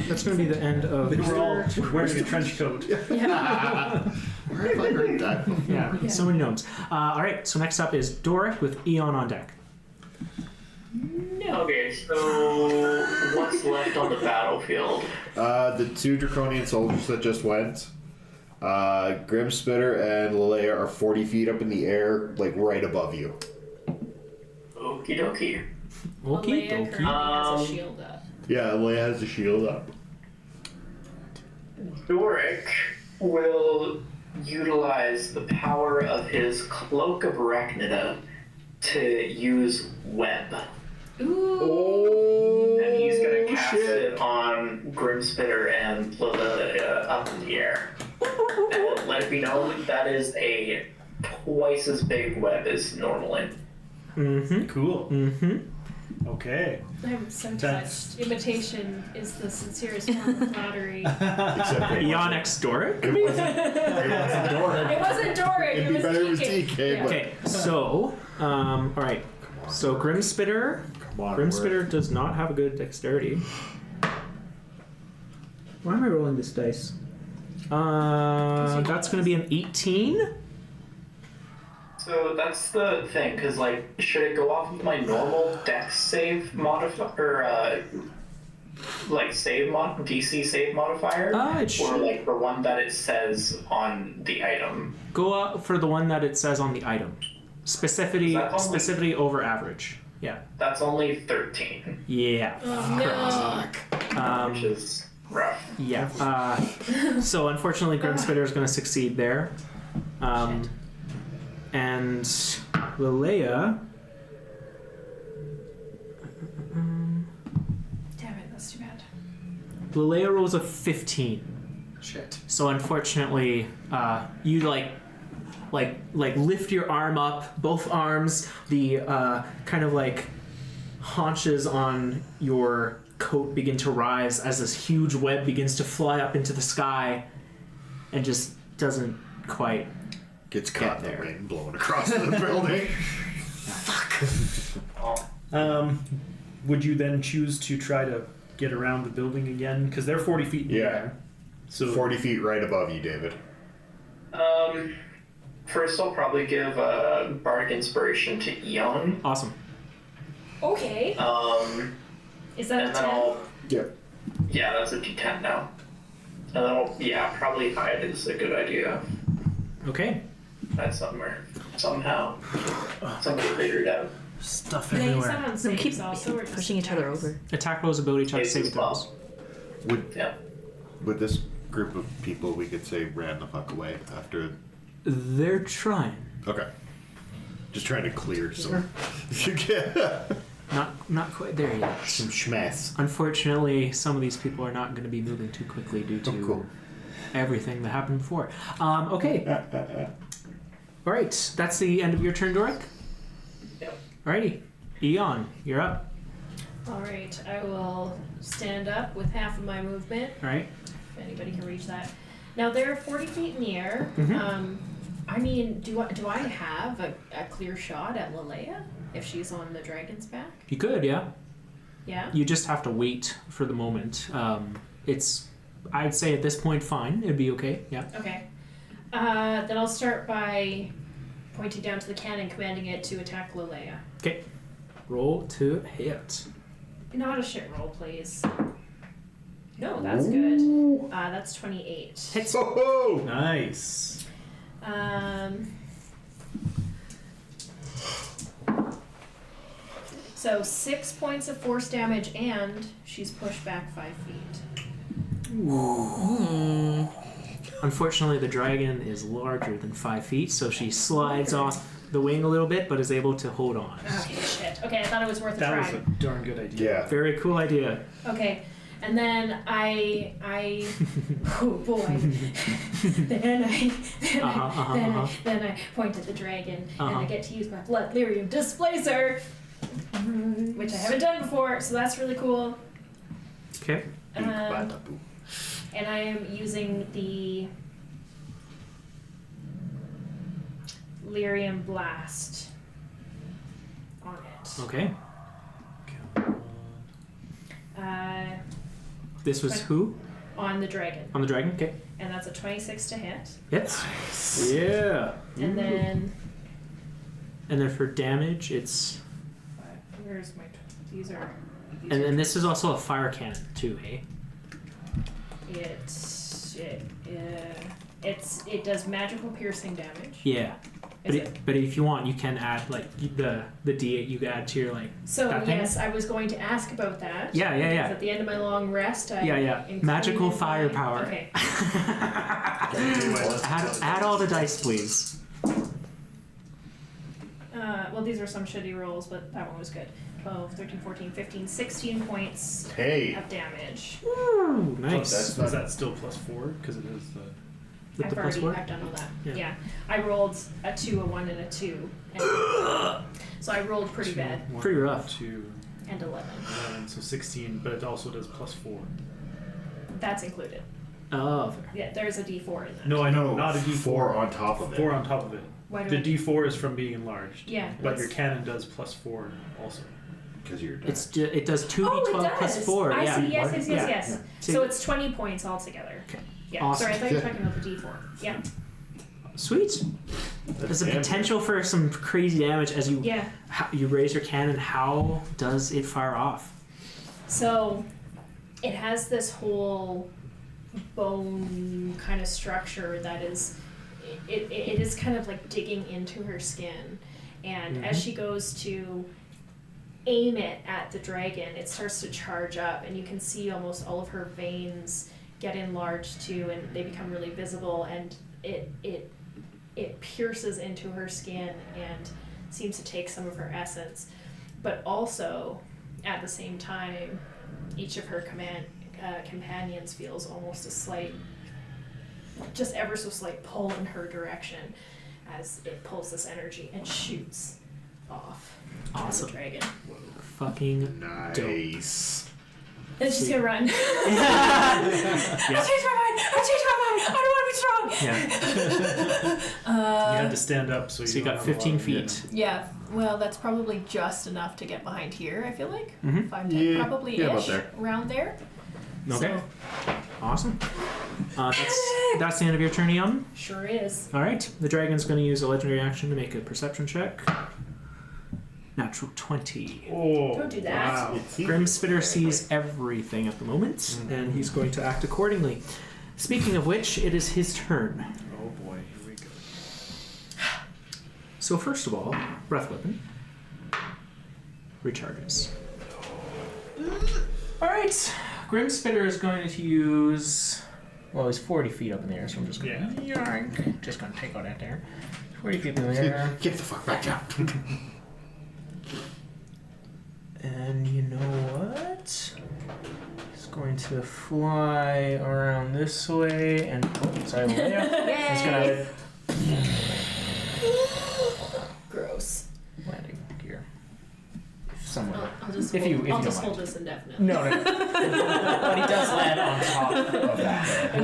That's going to be the end of. We're all wearing a trench coat. Where have I heard that before? Yeah, so many gnomes. All right, so next up is Doric with Eon on deck. Okay, so what's left on the battlefield? The 2 Draconian soldiers that just went. Grymspitter and Lilea are 40 feet up in the air, right above you. Okie dokie. Okie Lilea dokie. currently has a shield up. Yeah, Lilea has the shield up. Doric will utilize the power of his Cloak of Arachnida to use Web. Ooh. Oh, And he's gonna cast it on Grymspitter and Lilea up in the air. And let it be known that is a twice as big web as normally. Mm-hmm. Cool. Mm-hmm. Okay. I'm so That's- touched. Imitation is the sincerest form of flattery. Except Eon X Doric? it wasn't Doric. It wasn't Doric. It'd It be was better if it was TK. TK, Yeah. but Okay, so, all right. So Grymspitter. come on. Grymspitter does not have a good dexterity. Why am I rolling this dice? That's going to be an 18. So that's the thing, because, should it go off of my normal dex save modifier, DC save modifier? It should. Or, the one that it says on the item? Go up for the one that it says on the item. Specificity over average. Yeah. That's only 13, Yeah. Oh, no. which is rough. Yeah. So unfortunately, Grymspitter is going to succeed there. And Lilea. Damn it, that's too bad. Lilea rolls a 15. Shit. So unfortunately, you lift your arm up, both arms, the kind of haunches on your coat begin to rise as this huge web begins to fly up into the sky and just doesn't quite Gets caught in there. the wind blowing across the building. Would you then choose to try to get around the building again? Because they're 40 feet in the Yeah. air. So 40 feet right above you, David. First I'll probably give Bardic Inspiration to Eon. awesome. Okay. Is that a And then 10? I'll... Yep. Yeah, that's a D10 now. And then I'll... Yeah, probably hide is a good idea. Okay. That's somewhere. Somehow. Somebody figured it out. Stuff Yeah, you everywhere. said on We saves keep also, or just pushing each other attacks? over. Attack rolls, ability check, Saves saving as well. throws. Yeah. With this group of people, we could say ran the fuck away after. They're trying. Okay. Just trying to clear some. Not quite there yet. some schmess. Unfortunately, some of these people are not going to be moving too quickly due to cool. everything that happened before. Okay. All right. That's the end of your turn, Doric. Yep. Alrighty. Eon, you're up. Alright, I will stand up with half of my movement. Alright. If anybody can reach that. Now they're 40 feet in the air. Mhm. I mean, do I have a clear shot at Lilea if she's on the dragon's back? You could, yeah. Yeah? You just have to wait for the moment. I'd say at this point, fine. It'd be okay, yeah. Okay. Then I'll start by pointing down to the cannon, commanding it to attack Lilea. Okay. Roll to hit. Not a shit roll, please. No, that's good. That's 28. Hits. Oh! Nice. So 6 points of force damage, and she's pushed back 5 feet. Unfortunately, the dragon is larger than 5 feet, so she slides off the wing a little bit, but is able to hold on. Okay, shit. Okay, I thought it was worth a That try. was a darn good idea. Yeah. Very cool idea. Okay, and then I oh boy. then I point at the dragon, and I get to use my blood lyrium displacer, which I haven't done before, so that's really cool. Okay. And I am using the lyrium blast on it. Okay. Uh, This was who? on the dragon, On the dragon? Okay. and that's a 26 to hit. Hits. Yeah. And then And then for damage, it's... where's my? These are. And then this is also a fire cannon, too, hey? It does magical piercing damage. Yeah. Is it? But if you want, you can add, like, the D8 you add to your, like... So that thing? yes, I was going to ask about that. Yeah. Because at the end of my long rest, I included Magical my- firepower. Okay. add all the dice, please. Well, these are some shitty rolls, but that one was good. 12, 13, 14, 15, 16 points Hey. of damage. Ooh, nice. That's Is that still +4? Because it is the. With the plus 4? I've done all that. Yeah. Yeah. I rolled a 2, a 1, and a 2. And so I rolled pretty bad. Pretty rough. 2, And 11. 11, so 16, but it also does +4. That's included. Oh, fair. Yeah, there's a D4 in that. No, I know, not a D4. 4 on top of it. 4 on top of it. Why do The I- D4 is from being enlarged. Yeah. But let's- your cannon does +4 also. Because you're done. It does 2d12 Oh, it does. plus 4. I yeah. see. Yes, yes, yes, Yeah. yes. Yeah. So it's 20 points altogether. Okay. Yeah. Awesome. Sorry, I thought you were talking about the D4. Yeah. Sweet. There's a potential for some crazy damage as you Yeah. you raise your cannon. How does it fire off? So it has this whole bone kind of structure that is it is kind of like digging into her skin, and as she goes to aim it at the dragon, it starts to charge up, and you can see almost all of her veins get enlarged too, and they become really visible, and it pierces into her skin and seems to take some of her essence, but also at the same time each of her companions feels almost a slight, just ever so slight pull in her direction as it pulls this energy and shoots off at Awesome. the dragon. Fucking Nice. And she's gonna run. yeah. I'll change my mind! I don't want to be strong! Yeah. You had to stand up, so So you don't got have a lot 15 of- feet. Yeah, well, that's probably just enough to get behind here, I feel like. Mhm. 5, 10, Yeah, probably yeah, about ish, there. around there. Okay. So, Awesome. That's the end of your turn, Eon. sure is. All right. The dragon's going to use a legendary action to make a perception check. Natural 20. Oh, Don't do that. Wow. Grymspitter sees everything at the moment, and he's going to act accordingly. Speaking of which, it is his turn. Oh boy, here we go. So first of all, breath weapon recharges. All right. Grymspitter is going to use. Well, he's 40 feet up in the air, so I'm just going to yoink. Just going to take out that there. 40 feet in the air. Get the fuck back down. And you know what? He's going to fly around this way and sorry, Lilea. He's gonna Gross. landing gear. Somewhere. I'll just If hold, you I'll don't just mind. hold this indefinitely. No. But he does land on top of that.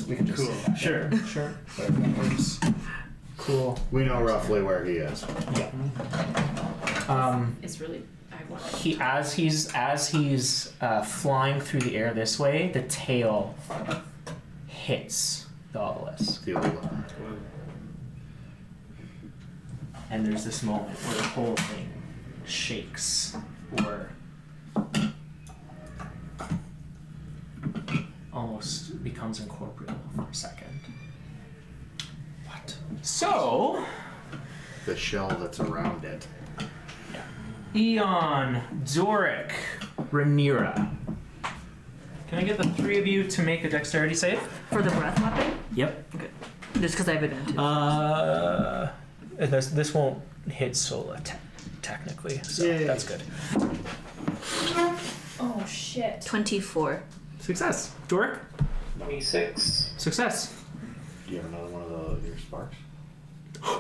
We can just Cool. say that. Sure. Whatever that works. Cool. We know roughly where he is. Yeah. It's really I want. As he's flying through the air this way, the tail hits the obelisk, The old and there's this moment where the whole thing shakes, or almost becomes incorporeal for a second. What? So, The shell that's around it. Eon, Doric, Rhaenyra. Can I get the three of you to make a dexterity save? For the breath weapon? Yep. Just because I have advantage. This won't hit Sola technically, so Yay. that's good. Oh shit. 24. Success. Doric, 26. success. Do you have another one of your sparks?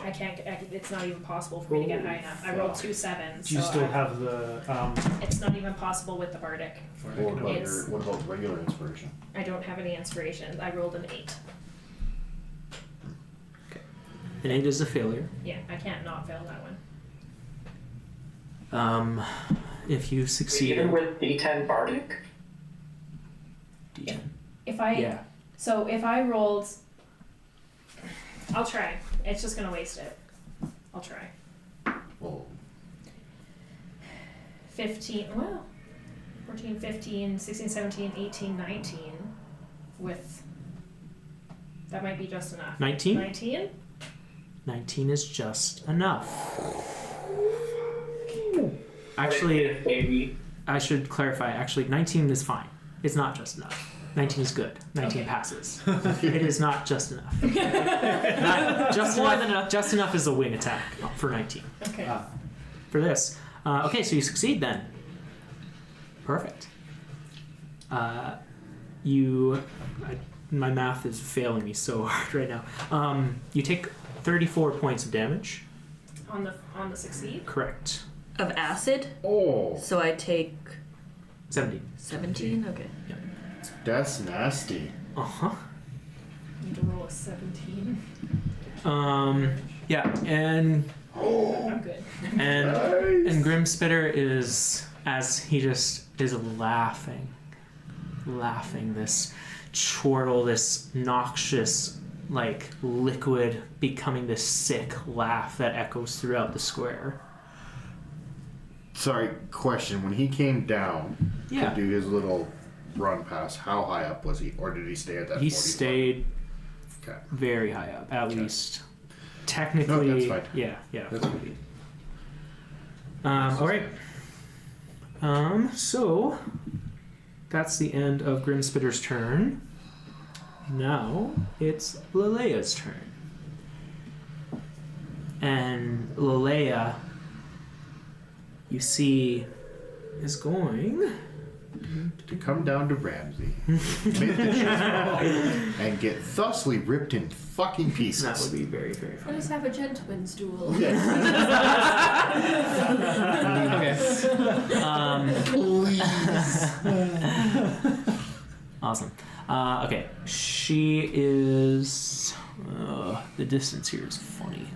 I can't. It's not even possible for me to get high enough. I rolled 2 7s. Do you so still have the It's not even possible with the bardic. What about regular inspiration? I don't have any inspiration. I rolled an 8. An 8 is a failure. Yeah, I can't not fail that one. If you succeed, Even with D10 Bardic? D10. If I Yeah. So if I rolled, I'll try. It's just gonna waste it. I'll try. Well, 15. Well, 14, 15, 16, 17, 18, 19. With that might be just enough. 19? 19. 19 is just enough. Actually, Maybe. I should clarify. Actually, 19 is fine. It's not just enough. 19 is good. 19 Okay. passes. It is not just enough. Not just More enough. than enough. Just enough is a wing attack for 19. Okay. For this. Okay, so you succeed then. Perfect. My math is failing me so hard right now. You take 34 points of damage. On the succeed. Correct. Of acid. oh, So I take 17. 17? Okay. that's nasty. Uh-huh. Need to roll a 17. Yeah, and I'm good. and Grymspitter is, as he just is laughing this chortle, this noxious like liquid becoming this sick laugh that echoes throughout the square. Sorry, question. When he came down Yeah. to do his little run past, how high up was he? Or did he stay at that 40 He foot? stayed Okay. very high up, at Okay. least. Technically, No, that's fine. yeah. That's fine. All right. So that's the end of Grymspitter's turn. Now it's Lilea's turn, and Lilea, you see, is going To come down to Ramsey, make the shit wrong, and get thusly ripped in fucking pieces. That would be very, very Let funny. us have a gentleman's duel. Okay. Awesome. Okay. She is. The distance here is funny.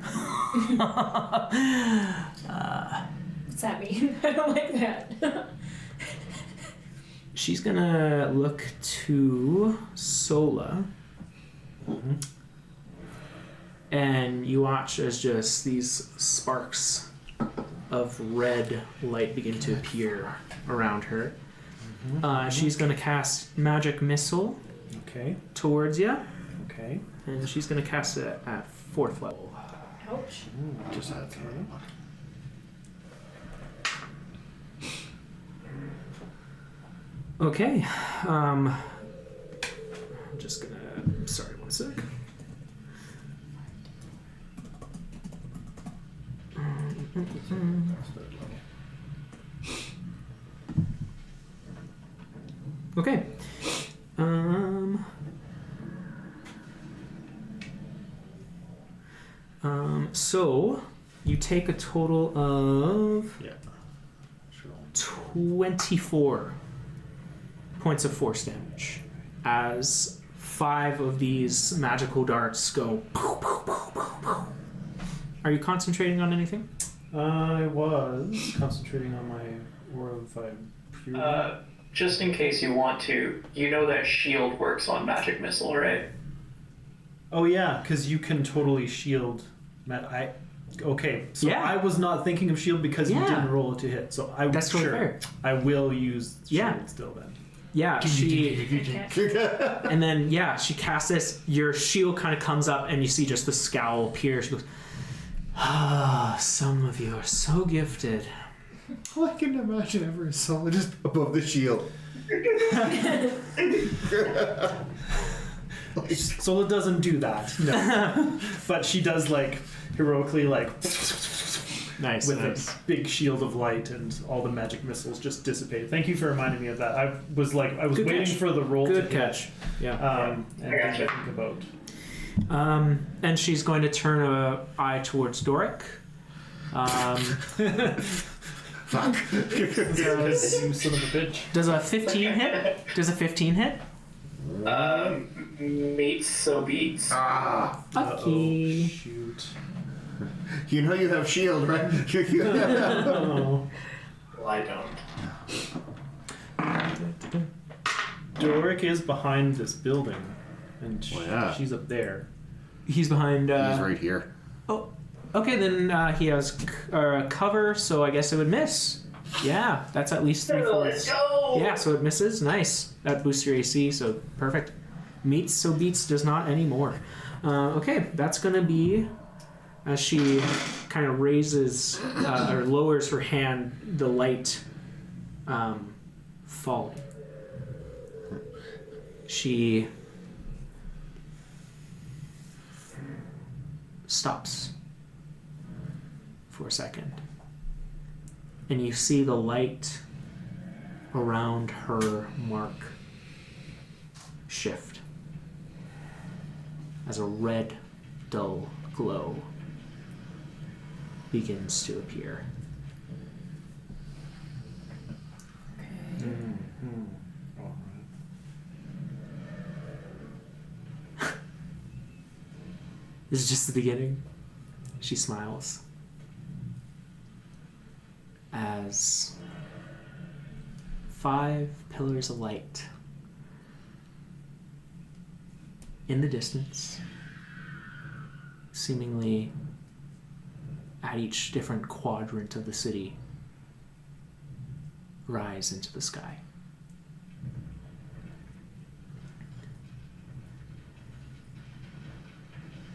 What's that mean? I don't like that. She's gonna look to Sola. And you watch as just these sparks of red light begin to appear around her. She's gonna cast Magic Missile Okay. towards you, Okay. and she's gonna cast it at 4th level. Ouch. Just had to. Okay. I'm just gonna. Sorry, one sec. Okay. So you take a total of Yeah. Sure. 24 points of force damage as 5 of these magical darts go. Are you concentrating on anything? I was concentrating on my Aura of Pure. Just in case you want to, you know that shield works on magic missile, right? Oh yeah, because you can totally shield. Okay, so Yeah. I was not thinking of shield because you Yeah. didn't roll it to hit. So I That's totally fair. I will use shield Yeah. still then. Yeah, she. Okay. And then, she casts this. Your shield kind of comes up, and you see just the scowl appear. She goes, some of you are so gifted. All I can imagine ever is Sola just above the shield. Sola doesn't do that, no. But she does heroically Nice, with nice. a big shield of light, and all the magic missiles just dissipate. Thank you for reminding me of that. I was Good waiting catch. for the roll to Good hit. catch. Yeah. And I gotcha. think about. And she's going to turn an eye towards Doric. Fuck. You son of a bitch. Does a 15 hit? Does a 15 hit? Meets so beats. Ah! Okay. Shoot. You know you have shield, right? Oh. Well, I don't. Doric is behind this building, and she's up there. He's behind. He's right here. Oh, okay. Then he has cover, so I guess it would miss. Yeah, that's at least 3/4. Go! Yeah, so it misses. Nice. That boosts your AC, so perfect. Meets so beats does not anymore. Okay, that's gonna be as she kind of raises or lowers her hand, the light falling. She stops for a second, and you see the light around her mark shift as a red, dull glow begins to appear. This is just the beginning. She smiles as 5 pillars of light in the distance, seemingly at each different quadrant of the city, rise into the sky.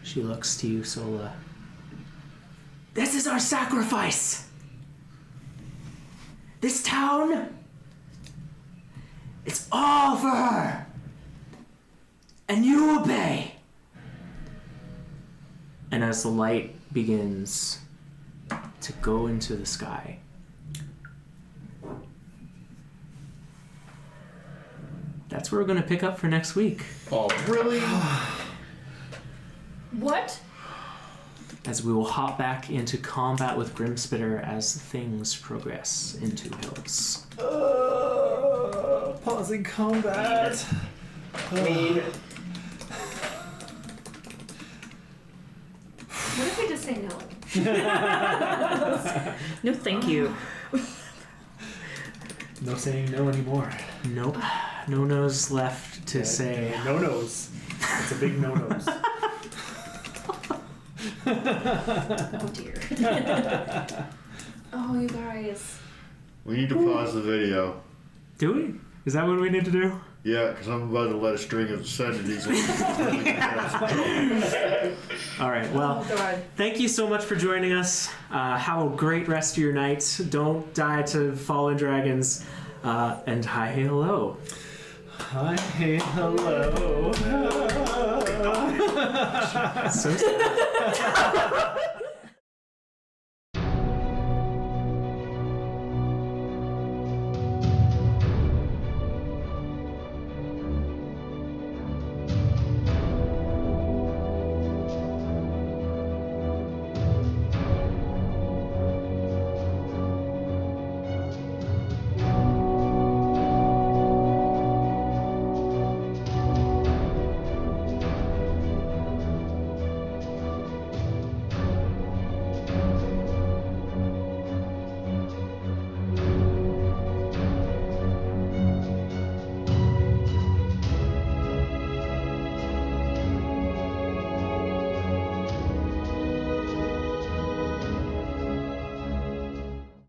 She looks to you, Sola. This is our sacrifice! This town, it's all for her! And you obey! And as the light begins to go into the sky, that's where we're going to pick up for next week. Oh, really? What? As we will hop back into combat with Grymspitter as things progress into hills. Pausing combat. What if we just say no? No, thank you. No saying no anymore. Nope. No nos left to say. No nos. It's a big no nos. Oh dear. Oh, you guys. We need to pause the video. Do we? Is that what we need to do? Yeah, because I'm about to let a string of obscenities. All right. Well, Oh god. thank you so much for joining us. Have a great rest of your night. Don't die to fallen dragons. And hi, hey, hello. Hi, hey, hello. So sad.